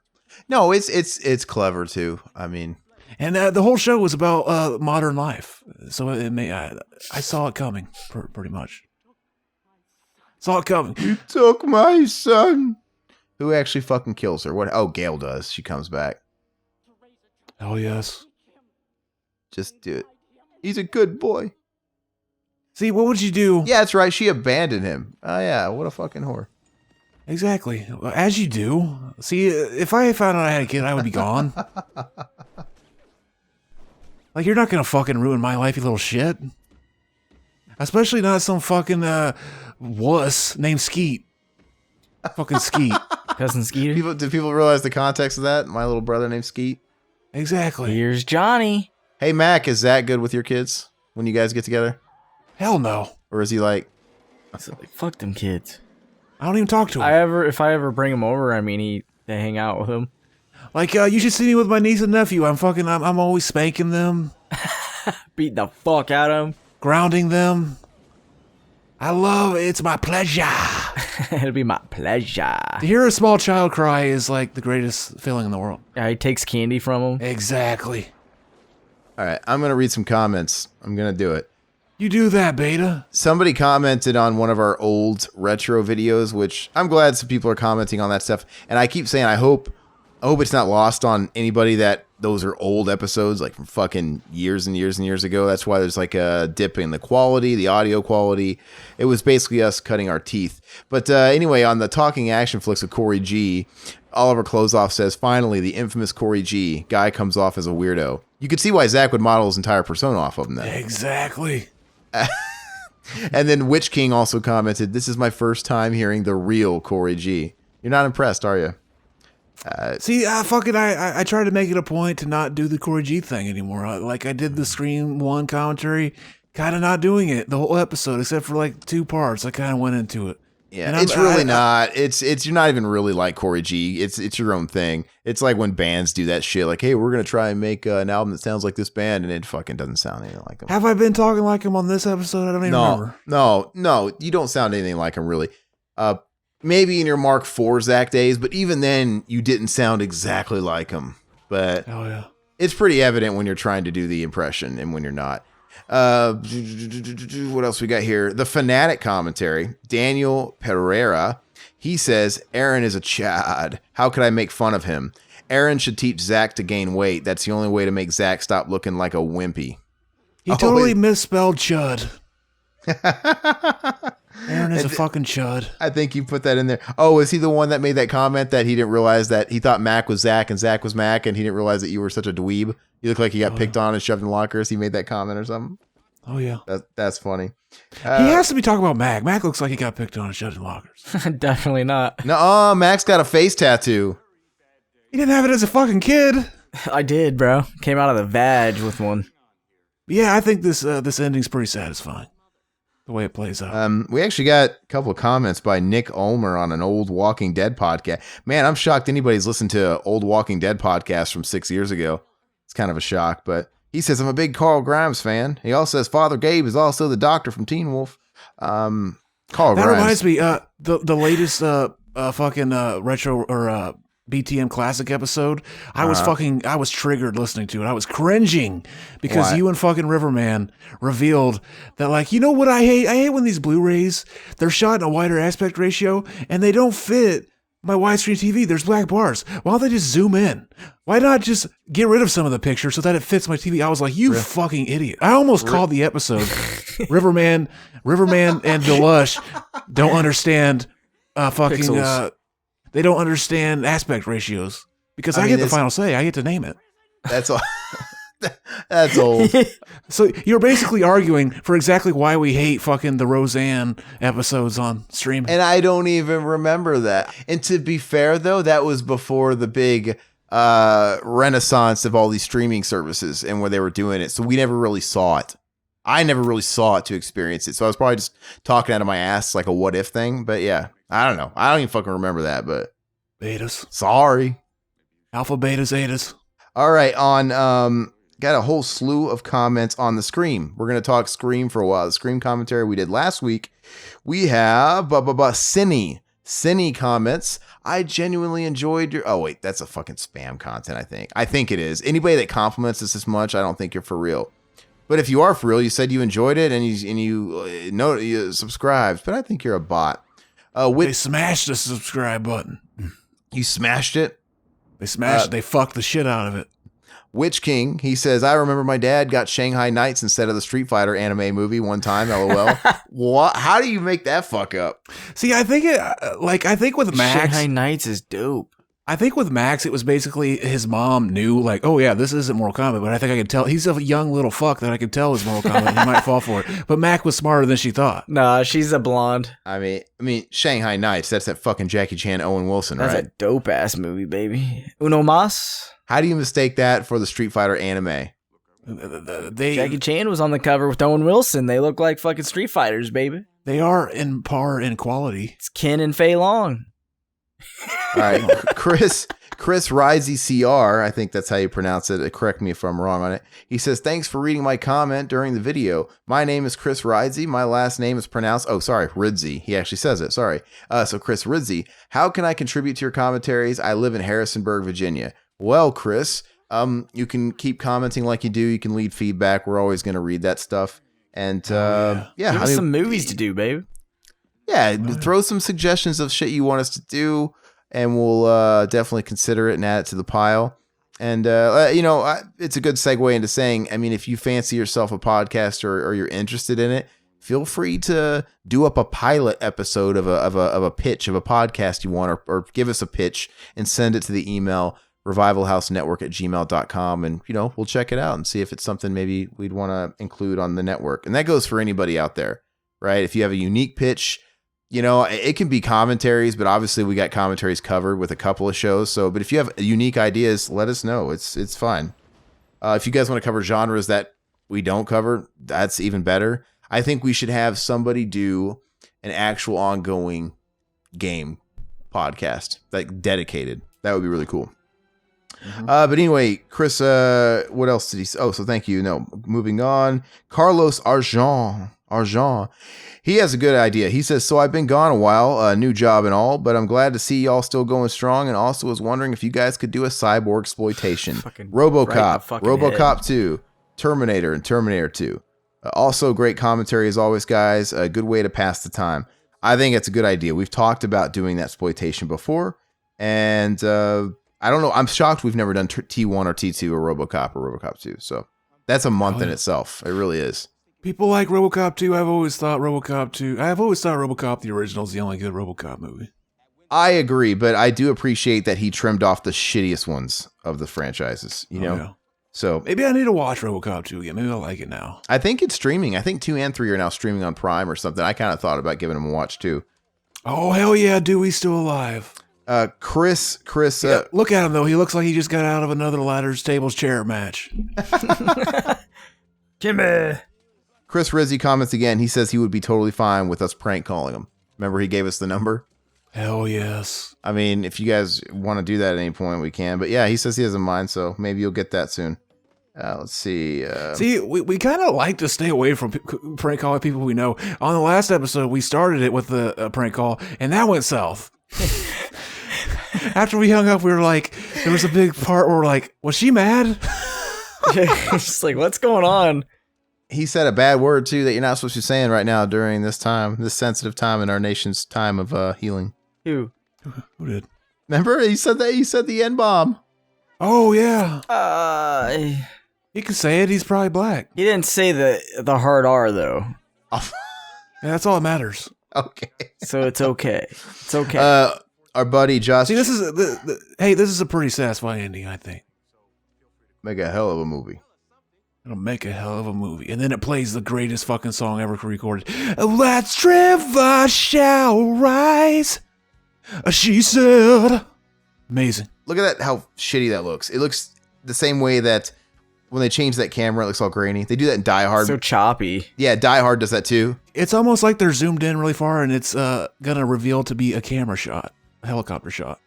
No, it's clever too. I mean, and the whole show was about modern life. So I saw it coming pretty much. Saw it coming. You took my son. Who actually fucking kills her? What? Oh, Gail does. She comes back. Oh, yes. Just do it. He's a good boy. See, what would you do? Yeah, that's right. She abandoned him. Oh, yeah. What a fucking whore. Exactly. As you do. See, if I found out I had a kid, I would be gone. Like, you're not going to fucking ruin my life, you little shit. Especially not some fucking wuss named Skeet. Fucking Skeet. Cousin Skeeter? Do people realize the context of that? My little brother named Skeet? Exactly. Here's Johnny. Hey, Mac, is Zach good with your kids when you guys get together? Hell no. Or is he like... So, like, fuck them kids. I don't even talk to him. If I ever bring him over, I mean, they hang out with him. Like, you should see me with my niece and nephew. I'm always spanking them. Beating the fuck out of them. Grounding them. It's my pleasure. It'll be my pleasure. To hear a small child cry is like the greatest feeling in the world. Yeah, he takes candy from him. Exactly. All right, I'm going to read some comments. I'm going to do it. You do that, Beta. Somebody commented on one of our old retro videos, which I'm glad some people are commenting on that stuff. And I keep saying, I hope it's not lost on anybody that those are old episodes, like from fucking years and years and years ago. That's why there's like a dip in the quality, the audio quality. It was basically us cutting our teeth. But anyway, on the Talking Action Flicks with Corey G, Oliver Closeoff says, finally, the infamous Corey G. Guy comes off as a weirdo. You could see why Zach would model his entire persona off of him then. Exactly. And then Witch King also commented, this is my first time hearing the real Corey G. You're not impressed, are you? See, I try to make it a point to not do the Corey G thing anymore. Like I did the Scream 1 commentary, kind of not doing it the whole episode, except for like 2 parts. I kind of went into it. Yeah, and it's really not. It's you're not even really like Corey G. It's your own thing. It's like when bands do that shit. Like, hey, we're gonna try and make an album that sounds like this band, and it fucking doesn't sound anything like them. Have I been talking like him on this episode? I don't even remember. No, you don't sound anything like him really. Maybe in your Mark IV Zach days, but even then, you didn't sound exactly like him. But oh yeah, it's pretty evident when you're trying to do the impression and when you're not. What else we got here? The Fanatic commentary. Daniel Pereira. He says, Aaron is a chad. How could I make fun of him? Aaron should teach Zach to gain weight. That's the only way to make Zach stop looking like a wimpy. He totally misspelled chud. Aaron is a fucking chud. I think you put that in there. Oh, is he the one that made that comment that he didn't realize that he thought Mac was Zach and Zach was Mac, and he didn't realize that you were such a dweeb? You look like you got picked on and shoved in lockers. He made that comment or something. Oh, yeah. That's funny. He has to be talking about Mac. Mac looks like he got picked on and shoved in lockers. Definitely not. No, Mac's got a face tattoo. He didn't have it as a fucking kid. I did, bro. Came out of the vag with one. Yeah, I think this ending's pretty satisfying. The way it plays out. We actually got a couple of comments by Nick Ulmer on an old Walking Dead podcast. Man, I'm shocked anybody's listened to old Walking Dead podcast from 6 years ago. It's kind of a shock, but he says, I'm a big Carl Grimes fan. He also says Father Gabe is also the doctor from Teen Wolf. Carl Grimes. That reminds me, the latest fucking retro or BTM Classic episode, I was triggered listening to it. I was cringing because you and fucking Riverman revealed that, like, you know what I hate? I hate when these Blu-rays, they're shot in a wider aspect ratio and they don't fit my widescreen TV. There's black bars. Why don't they just zoom in? Why not just get rid of some of the picture so that it fits my TV? I was like, you fucking idiot. I almost called the episode Riverman and Delush don't understand they don't understand aspect ratios, because I get the final say. I get to name it. That's all. That's old. So you're basically arguing for exactly why we hate fucking the Roseanne episodes on streaming. And I don't even remember that. And to be fair, though, that was before the big renaissance of all these streaming services and where they were doing it. So we never really saw it. I never really saw it to experience it. So I was probably just talking out of my ass like a what if thing. But yeah, I don't know. I don't even fucking remember that. But betas. Sorry. Alpha, beta, zetas. All right. Got a whole slew of comments on the Scream. We're going to talk Scream for a while. The Scream commentary we did last week. We have Cinny comments. I genuinely enjoyed your... Oh, wait. That's a fucking spam content, I think. I think it is. Anybody that compliments us this much, I don't think you're for real. But if you are for real, you said you enjoyed it and you subscribed. But I think you're a bot. They smashed the subscribe button. You smashed it? They smashed it. They fucked the shit out of it. Witch King, he says, I remember my dad got Shanghai Knights instead of the Street Fighter anime movie one time, LOL. What? How do you make that fuck up? See, I think with Max... Shanghai Knights is dope. I think with Max, it was basically his mom knew, like, oh yeah, this isn't Mortal Kombat, but I think I could tell. He's a young little fuck that I could tell is Mortal Kombat. He might fall for it. But Mac was smarter than she thought. Nah, she's a blonde. I mean, Shanghai Knights, that's that fucking Jackie Chan, Owen Wilson, that's right? That's a dope-ass movie, baby. Uno mas? How do you mistake that for the Street Fighter anime? Jackie Chan was on the cover with Owen Wilson. They look like fucking Street Fighters, baby. They are in par in quality. It's Ken and Fei Long. All right, Chris Risey CR, I think that's how you pronounce it. Correct me if I'm wrong on it. He says, thanks for reading my comment during the video. My name is Chris Risey. My last name is pronounced, Ridsey. He actually says it, sorry. So Chris Ridsey, how can I contribute to your commentaries? I live in Harrisonburg, Virginia. Well, Chris, you can keep commenting like you do. You can leave feedback. We're always going to read that stuff. And Give us some movies to do, babe. Yeah, throw some suggestions of shit you want us to do, and we'll definitely consider it and add it to the pile. And, it's a good segue into saying, I mean, if you fancy yourself a podcaster or you're interested in it, feel free to do up a pilot episode of a pitch of a podcast you want, or give us a pitch and send it to the email revivalhousenetwork@gmail.com, and we'll check it out and see if it's something maybe we'd want to include on the network. And that goes for anybody out there, right? If you have a unique pitch, it can be commentaries, but obviously we got commentaries covered with a couple of shows. But if you have unique ideas, let us know. It's fine. If you guys want to cover genres that we don't cover, that's even better. I think we should have somebody do an actual ongoing game podcast, like dedicated. That would be really cool. Mm-hmm. But anyway, Chris, what else did he say? Oh, so thank you. No, moving on. Carlos Argent. He has a good idea. He says, so I've been gone a while, new job and all, but I'm glad to see y'all still going strong, and also was wondering if you guys could do a cyborg exploitation. RoboCop, RoboCop 2, Terminator, and Terminator 2. Also great commentary as always, guys. A good way to pass the time. I think it's a good idea. We've talked about doing that exploitation before, and I don't know. I'm shocked we've never done T1 or T2 or RoboCop 2. So that's a month in itself. It really is. People like RoboCop 2. I've always thought RoboCop the original is the only good RoboCop movie. I agree, but I do appreciate that he trimmed off the shittiest ones of the franchises, you know? Yeah. So maybe I need to watch RoboCop 2 again. Maybe I'll like it now. I think it's streaming. I think 2 and 3 are now streaming on Prime or something. I kind of thought about giving them a watch too. Oh, hell yeah. Dewey's still alive. Chris. Yeah, look at him though. He looks like he just got out of another ladder's tables chair match. Kimmy. Chris Rizzi comments again. He says he would be totally fine with us prank calling him. Remember he gave us the number? Hell yes. I mean, if you guys want to do that at any point, we can. But yeah, he says he doesn't mind, so maybe you'll get that soon. Let's see. See, we kind of like to stay away from prank calling people we know. On the last episode, we started it with the prank call, and that went south. After we hung up, we were like, there was a big part where we're like, was she mad? It's like, what's going on? He said a bad word too that you're not supposed to be saying right now during this time, this sensitive time in our nation's time of healing. Who? Who did? Remember, he said that. He said the N-bomb. Oh yeah. He can say it. He's probably black. He didn't say the hard R though. Oh. Yeah, that's all that matters. Okay. So it's okay. It's okay. Our buddy Josh. See, this is this is a pretty satisfying ending, I think. Make a hell of a movie. It'll make a hell of a movie. And then it plays the greatest fucking song ever recorded. That river shall rise, she said. Amazing. Look at that, how shitty that looks. It looks the same way that when they change that camera, it looks all grainy. They do that in Die Hard. So choppy. Yeah, Die Hard does that too. It's almost like they're zoomed in really far and it's gonna reveal to be a camera shot, a helicopter shot.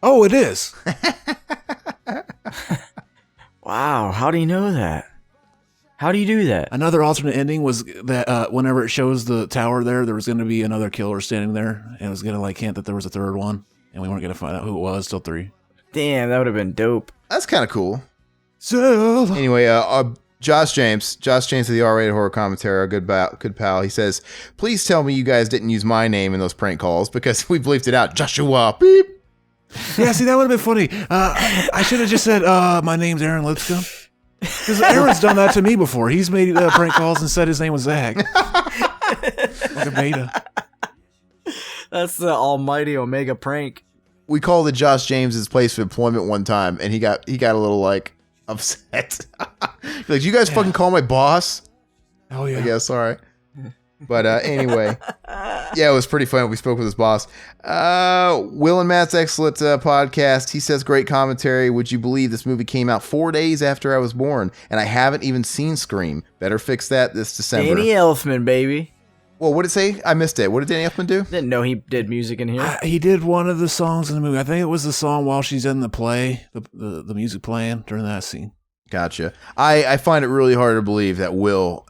Oh, it is. Wow, how do you know that? How do you do that? Another alternate ending was that whenever it shows the tower there was going to be another killer standing there, and it was going to like hint that there was a third one, and we weren't going to find out who it was till 3. Damn, that would have been dope. That's kind of cool. So Anyway, Josh James of the R-rated horror commentary, our good pal, he says, please tell me you guys didn't use my name in those prank calls because we bleeped it out. Joshua, beep. yeah, see, that would have been funny. I should have just said, my name's Aaron Lipscomb. Because Aaron's done that to me before. He's made prank calls and said his name was Zach. Like a beta. That's the almighty Omega prank. We called it Josh James's place of employment one time, and he got a little like upset. Like, you guys fucking call my boss? Oh yeah. I guess, sorry. But anyway, yeah, it was pretty fun. We spoke with his boss. Will and Matt's excellent podcast. He says, great commentary. Would you believe this movie came out 4 days after I was born, and I haven't even seen Scream. Better fix that this December. Danny Elfman, baby. Well, what did it say? I missed it. What did Danny Elfman do? Didn't know he did music in here. He did one of the songs in the movie. I think it was the song while she's in the play, the music playing during that scene. Gotcha. I find it really hard to believe that Will.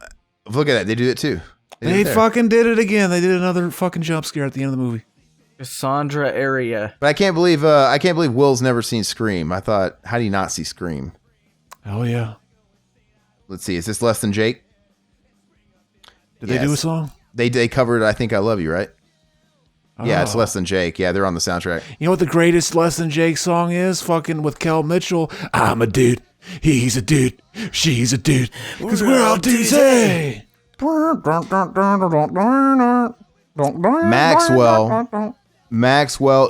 Look at that. They do it too. They fucking did it again. They did another fucking jump scare at the end of the movie. Cassandra area. But I can't believe Will's never seen Scream. I thought, how do you not see Scream? Oh yeah. Let's see. Is this Less Than Jake? Did they do a song? They covered I Think I Love You, right? Yeah, it's Oh. Less Than Jake. Yeah, they're on the soundtrack. You know what the greatest Less Than Jake song is? Fucking with Kel Mitchell. I'm a dude. He's a dude. She's a dude. Because we're all dudes. Hey. Maxwell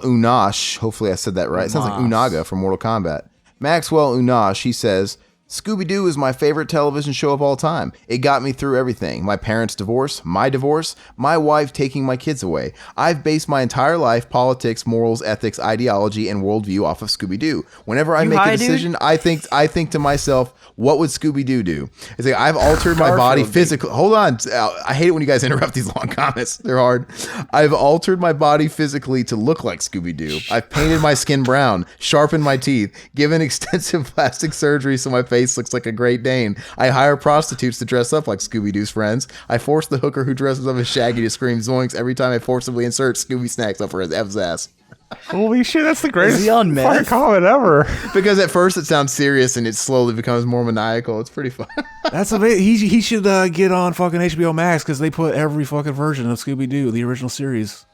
Unash. Hopefully I said that right. It sounds like Unaga from Mortal Kombat. Maxwell Unash, he says, Scooby-Doo is my favorite television show of all time. It got me through everything. My parents' divorce, my wife taking my kids away. I've based my entire life, politics, morals, ethics, ideology, and worldview off of Scooby-Doo. Whenever I make a decision, I think to myself, what would Scooby-Doo do? It's like I've altered my body physically. Hold on. I hate it when you guys interrupt these long comments. They're hard. I've altered my body physically to look like Scooby-Doo. I've painted my skin brown, sharpened my teeth, given extensive plastic surgery so my face looks like a Great Dane. I hire prostitutes to dress up like Scooby-Doo's friends. I force the hooker who dresses up as Shaggy to scream zoinks every time I forcibly insert Scooby snacks up her Ev's ass. Holy shit, that's the greatest fucking comment ever. Because at first it sounds serious and it slowly becomes more maniacal. It's pretty fun. That's amazing. He should get on fucking HBO Max because they put every fucking version of Scooby-Doo, the original series.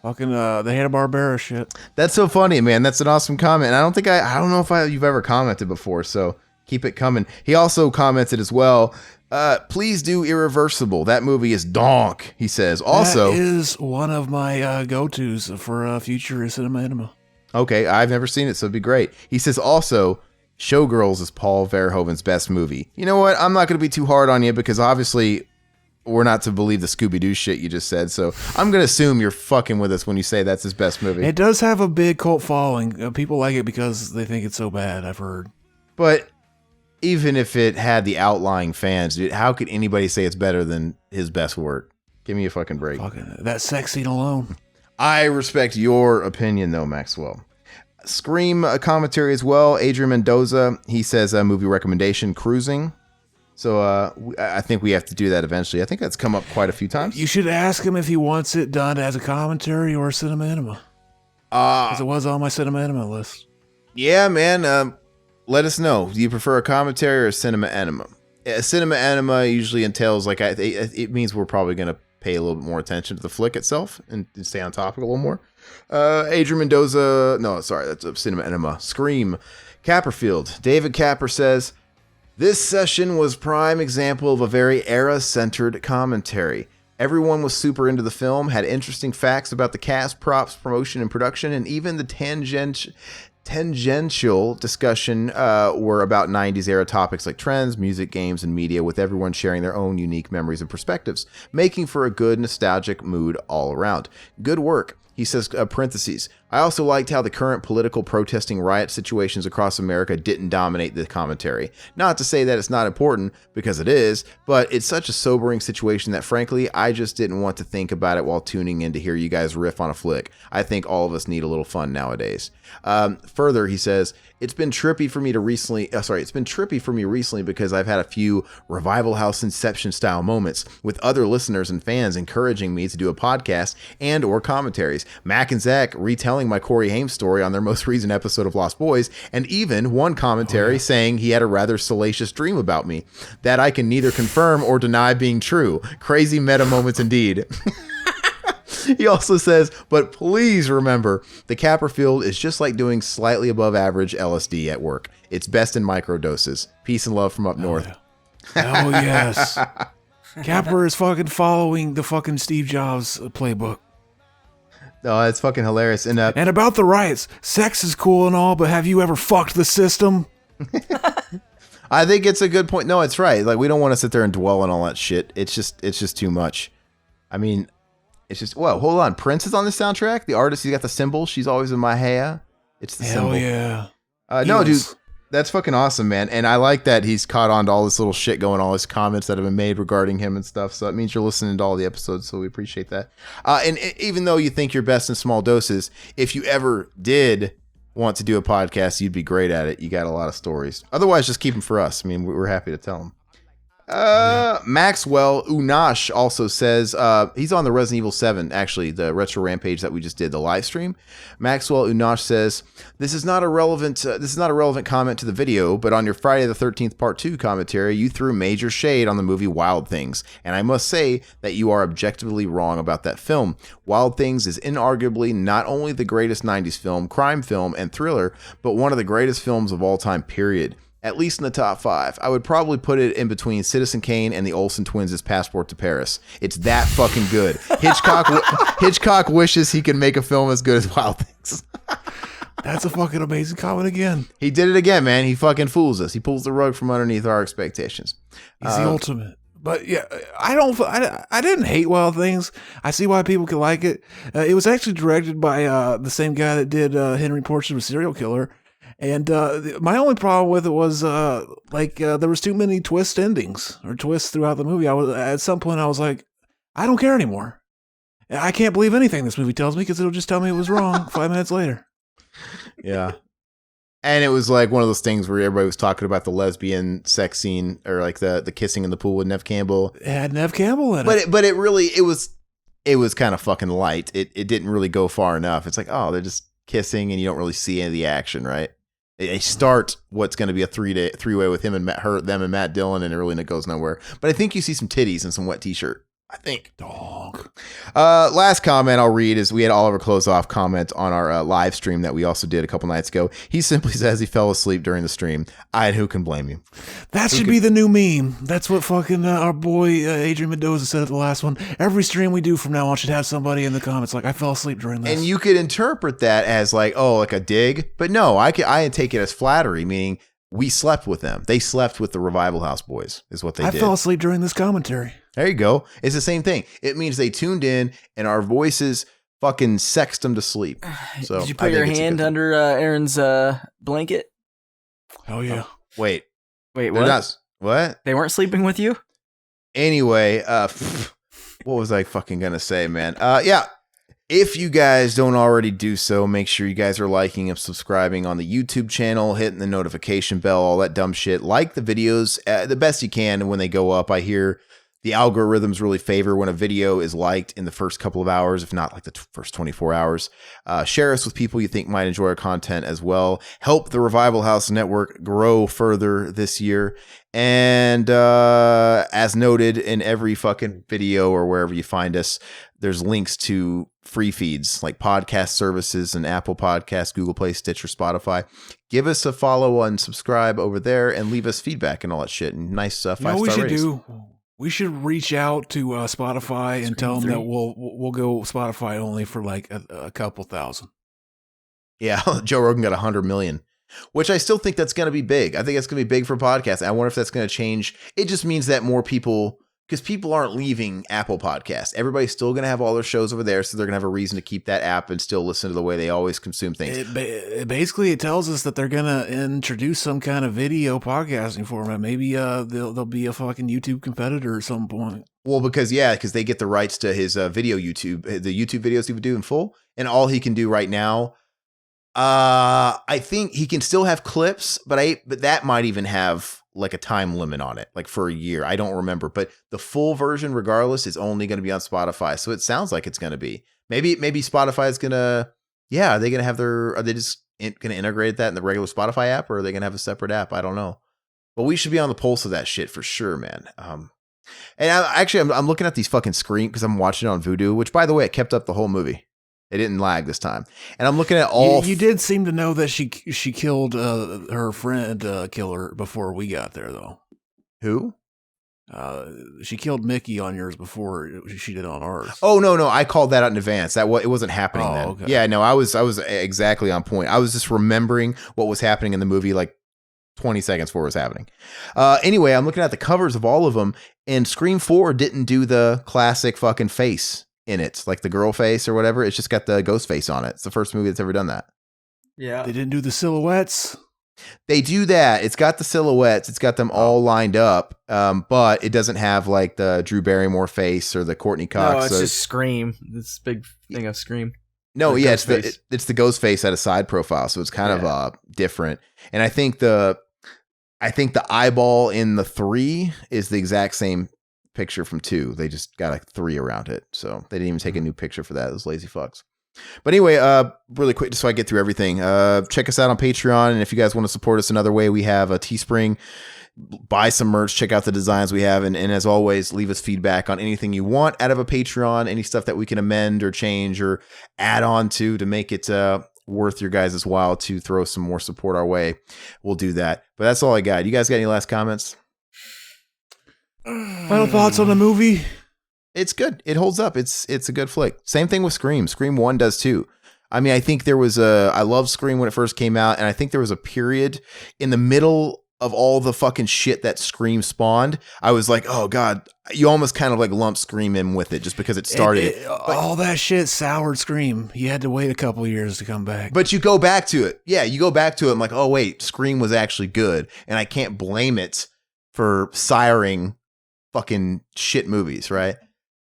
Fucking the Hanna-Barbera shit. That's so funny, man. That's an awesome comment. And I don't know if you've ever commented before, so keep it coming. He also commented as well, please do Irreversible. That movie is donk, he says. Also, that is one of my go-tos for future cinema enema. Okay, I've never seen it, so it'd be great. He says also, Showgirls is Paul Verhoeven's best movie. You know what? I'm not going to be too hard on you because obviously we're not to believe the Scooby-Doo shit you just said. So I'm going to assume you're fucking with us when you say that's his best movie. It does have a big cult following. People like it because they think it's so bad, I've heard. But even if it had the outlying fans, dude, how could anybody say it's better than his best work? Give me a fucking break. Fucking, that sex scene alone. I respect your opinion, though, Maxwell. Scream commentary as well. Adrian Mendoza, he says movie recommendation, Cruising. So I think we have to do that eventually. I think that's come up quite a few times. You should ask him if he wants it done as a commentary or a cinema enema. Because it was on my cinema enema list. Yeah, man. Let us know. Do you prefer a commentary or a cinema enema? A cinema enema usually entails it means we're probably going to pay a little bit more attention to the flick itself and stay on topic a little more. Adrian Mendoza. No, sorry, that's a cinema enema. Scream. Capperfield. David Capper says, this session was prime example of a very era-centered commentary. Everyone was super into the film, had interesting facts about the cast, props, promotion, and production, and even the tangential discussion were about 90s era topics like trends, music, games, and media, with everyone sharing their own unique memories and perspectives, making for a good nostalgic mood all around. Good work. He says, parentheses, I also liked how the current political protesting riot situations across America didn't dominate the commentary. Not to say that it's not important, because it is, but it's such a sobering situation that frankly, I just didn't want to think about it while tuning in to hear you guys riff on a flick. I think all of us need a little fun nowadays. Further, he says, it's been trippy for me recently because I've had a few Revival House Inception style moments with other listeners and fans encouraging me to do a podcast and or commentaries. Mac and Zach retelling my Corey Haim story on their most recent episode of Lost Boys, and even one commentary saying he had a rather salacious dream about me that I can neither confirm or deny being true. Crazy meta moments indeed. He also says, but please remember, the Capperfield is just like doing slightly above average LSD at work. It's best in micro doses. Peace and love from up north. Oh, yes. Capper is fucking following the fucking Steve Jobs playbook. Oh, it's fucking hilarious. And about the riots, sex is cool and all, but have you ever fucked the system? I think it's a good point. No, it's right. Like, we don't want to sit there and dwell on all that shit. It's just too much. I mean, it's just, whoa, hold on. Prince is on the soundtrack. The artist, he's got the symbol. She's always in my hair. It's the symbol. Hell yeah. No, dude, that's fucking awesome, man. And I like that he's caught on to all this little shit going, all his comments that have been made regarding him and stuff. So it means you're listening to all the episodes. So we appreciate that. And even though you think you're best in small doses, if you ever did want to do a podcast, you'd be great at it. You got a lot of stories. Otherwise, just keep them for us. I mean, we're happy to tell them. Maxwell Unash also says, he's on the Resident Evil 7, actually, the Retro Rampage that we just did, the live stream. Maxwell Unash says, this is not a relevant comment to the video, but on your Friday the 13th Part 2 commentary, you threw major shade on the movie Wild Things, and I must say that you are objectively wrong about that film. Wild Things is inarguably not only the greatest 90s film, crime film, and thriller, but one of the greatest films of all time, period. At least in the top 5. I would probably put it in between Citizen Kane and the Olsen Twins' Passport to Paris. It's that fucking good. Hitchcock wishes he could make a film as good as Wild Things. That's a fucking amazing comment again. He did it again, man. He fucking fools us. He pulls the rug from underneath our expectations. He's the ultimate. But yeah, I didn't hate Wild Things. I see why people can like it. It was actually directed by the same guy that did Henry Portrait of a Serial Killer. And my only problem with it was there was too many twist endings or twists throughout the movie. At some point I was like, I don't care anymore. I can't believe anything this movie tells me because it'll just tell me it was wrong 5 minutes later. Yeah. And it was like one of those things where everybody was talking about the lesbian sex scene or like the kissing in the pool with Nev Campbell. It had Nev Campbell in it. But it was kind of fucking light. It didn't really go far enough. It's like, oh, they're just kissing and you don't really see any of the action, right? They start what's going to be a three-way with him and them and Matt Dillon, and it really goes nowhere. But I think you see some titties and some wet t-shirt. I think. Dog. Last comment I'll read is we had Oliver close off comment on our live stream that we also did a couple nights ago. He simply says he fell asleep during the stream. Who can blame you? That should be the new meme. That's what fucking our boy Adrian Mendoza said at the last one. Every stream we do from now on should have somebody in the comments like, I fell asleep during this. And you could interpret that as like, oh, like a dig. But no, I take it as flattery, meaning we slept with them. They slept with the Revival House boys is what they did. I fell asleep during this commentary. There you go. It's the same thing. It means they tuned in and our voices fucking sexed them to sleep. So did you put your hand under Aaron's blanket? Oh, yeah. Wait, what? What? They weren't sleeping with you? Anyway, what was I fucking going to say, man? Yeah. If you guys don't already do so, make sure you guys are liking and subscribing on the YouTube channel, hitting the notification bell, all that dumb shit. Like the videos the best you can when they go up. I hear The algorithms really favor when a video is liked in the first couple of hours, if not like the first 24 hours. Share us with people you think might enjoy our content as well. Help the Revival House Network grow further this year. And as noted in every fucking video or wherever you find us, there's links to free feeds like podcast services and Apple Podcasts, Google Play, Stitcher, Spotify. Give us a follow and subscribe over there and leave us feedback and all that shit. And nice 5-star ratings. We should reach out to Spotify and tell them that we'll go Spotify only for like a couple thousand. Yeah, Joe Rogan got 100 million, which I still think that's going to be big. I think it's going to be big for podcasts. I wonder if that's going to change. It just means that more people, because people aren't leaving Apple Podcasts. Everybody's still going to have all their shows over there, so they're going to have a reason to keep that app and still listen to the way they always consume things. Basically, it tells us that they're going to introduce some kind of video podcasting format. Maybe they'll be a fucking YouTube competitor at some point. Well, because they get the rights to his video YouTube, the YouTube videos he would do in full, and all he can do right now. I think he can still have clips, but that might even have like a time limit on it, like for a year. I don't remember, but the full version, regardless, is only going to be on Spotify. So it sounds like it's going to be. Maybe Spotify is going to. Yeah, are they going to have are they just going to integrate that in the regular Spotify app, or are they going to have a separate app? I don't know. But we should be on the pulse of that shit for sure, man. And I'm looking at these fucking screens because I'm watching it on Vudu, which, by the way, it kept up the whole movie. It didn't lag this time. And I'm looking at all. You did seem to know that she killed her friend killer before we got there, though. Who? She killed Mickey on yours before she did on ours. Oh no! I called that out in advance. It wasn't happening then. Okay. Yeah, no, I was exactly on point. I was just remembering what was happening in the movie like 20 seconds before it was happening. Anyway, I'm looking at the covers of all of them, and Scream 4 didn't do the classic fucking face in it, like the girl face or whatever. It's just got the ghost face on it. It's the first movie that's ever done that. Yeah. They didn't do the silhouettes. They do that. It's got the silhouettes. It's got them all lined up, but it doesn't have like the Drew Barrymore face or the Courtney Cox. No, it's just Scream. This big thing of Scream. No, yeah, it's the ghost face at a side profile, so it's kind of different. And I think the eyeball in the 3 is the exact same picture from 2. They just got a 3 around it, so they didn't even take a new picture for that. Those lazy fucks. But anyway, really quick, just so I get through everything, check us out on Patreon, and if you guys want to support us another way, we have a Teespring. Buy some merch, check out the designs we have, and as always, leave us feedback on anything you want out of a Patreon, any stuff that we can amend or change or add on to make it worth your guys' while to throw some more support our way. We'll do that. But that's all I got. You guys got any last comments? Final thoughts on the movie? It's good. It holds up. It's a good flick. Same thing with Scream. Scream 1 does too. I mean, I think there was I loved Scream when it first came out, and I think there was a period in the middle of all the fucking shit that Scream spawned. I was like, oh God, you almost kind of like lump Scream in with it just because it started. All that shit soured Scream. You had to wait a couple years to come back. But you go back to it. Yeah, you go back to it. I'm like, oh wait, Scream was actually good. And I can't blame it for siring fucking shit movies, right?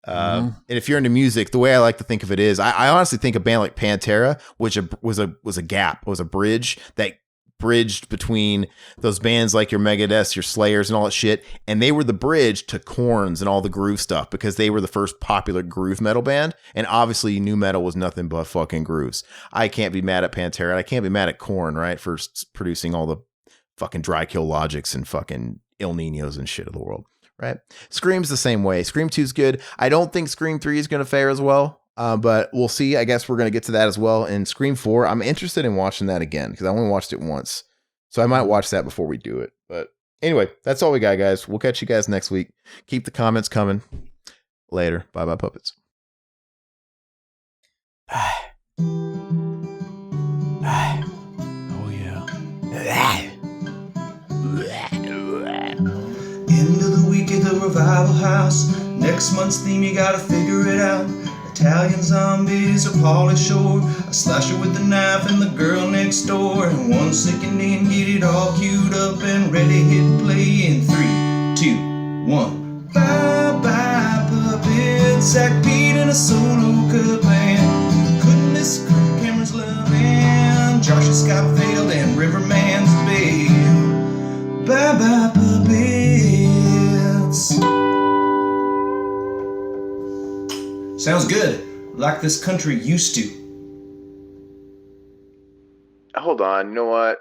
And if you're into music, the way I like to think of it is, I honestly think a band like Pantera, which was a gap, was a bridge that bridged between those bands like your Megadeths, your Slayers, and all that shit, and they were the bridge to Korns and all the groove stuff because they were the first popular groove metal band, and obviously nu metal was nothing but fucking grooves. I can't be mad at Pantera, and I can't be mad at Korn, right, for producing all the fucking Dry Kill Logics and fucking Il Niños and shit of the world. Right? Scream's the same way. Scream 2's good. I don't think Scream 3 is going to fare as well, but we'll see. I guess we're going to get to that as well. And Scream 4, I'm interested in watching that again because I only watched it once. So I might watch that before we do it. But anyway, that's all we got, guys. We'll catch you guys next week. Keep the comments coming. Later. Bye-bye, puppets. Oh, yeah. End of the week at the Revival House. Next month's theme, you gotta figure it out. Italian zombies or Pauly Shore, a slasher with a knife and the girl next door. And 1 second in, get it all queued up and ready, hit play in 3, 2, 1. Bye-bye puppets, Zach Pete and a solo cut band. Couldn't miss Cameron's love and Joshua Scott failed and Riverman's babe. Bye-bye puppets. Sounds good. Like this country used to. Hold on. You know what?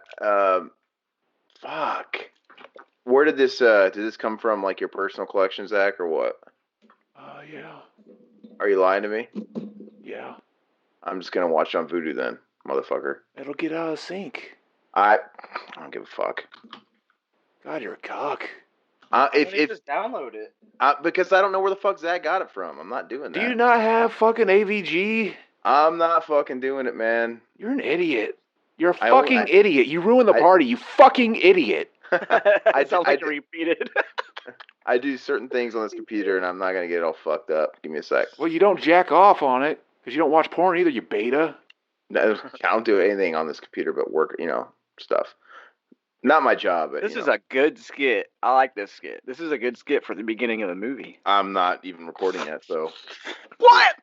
Fuck. Where did this come from? Like your personal collection, Zach, or what? Yeah. Are you lying to me? Yeah. I'm just gonna watch it on Vudu then, motherfucker. It'll get out of sync. I don't give a fuck. God, you're a cock. If just download it. because I don't know where the fuck Zach got it from. I'm not doing that. Do you not have fucking AVG? I'm not fucking doing it, man. You're an idiot. You're a I fucking idiot. You ruined the party, you fucking idiot. I sound like repeated. I do certain things on this computer, and I'm not gonna get it all fucked up. Give me a sec. Well, you don't jack off on it, because you don't watch porn either, you beta. No, I don't do anything on this computer but work, stuff. Not my job. But, This is a good skit. I like this skit. This is a good skit for the beginning of the movie. I'm not even recording yet, so. What?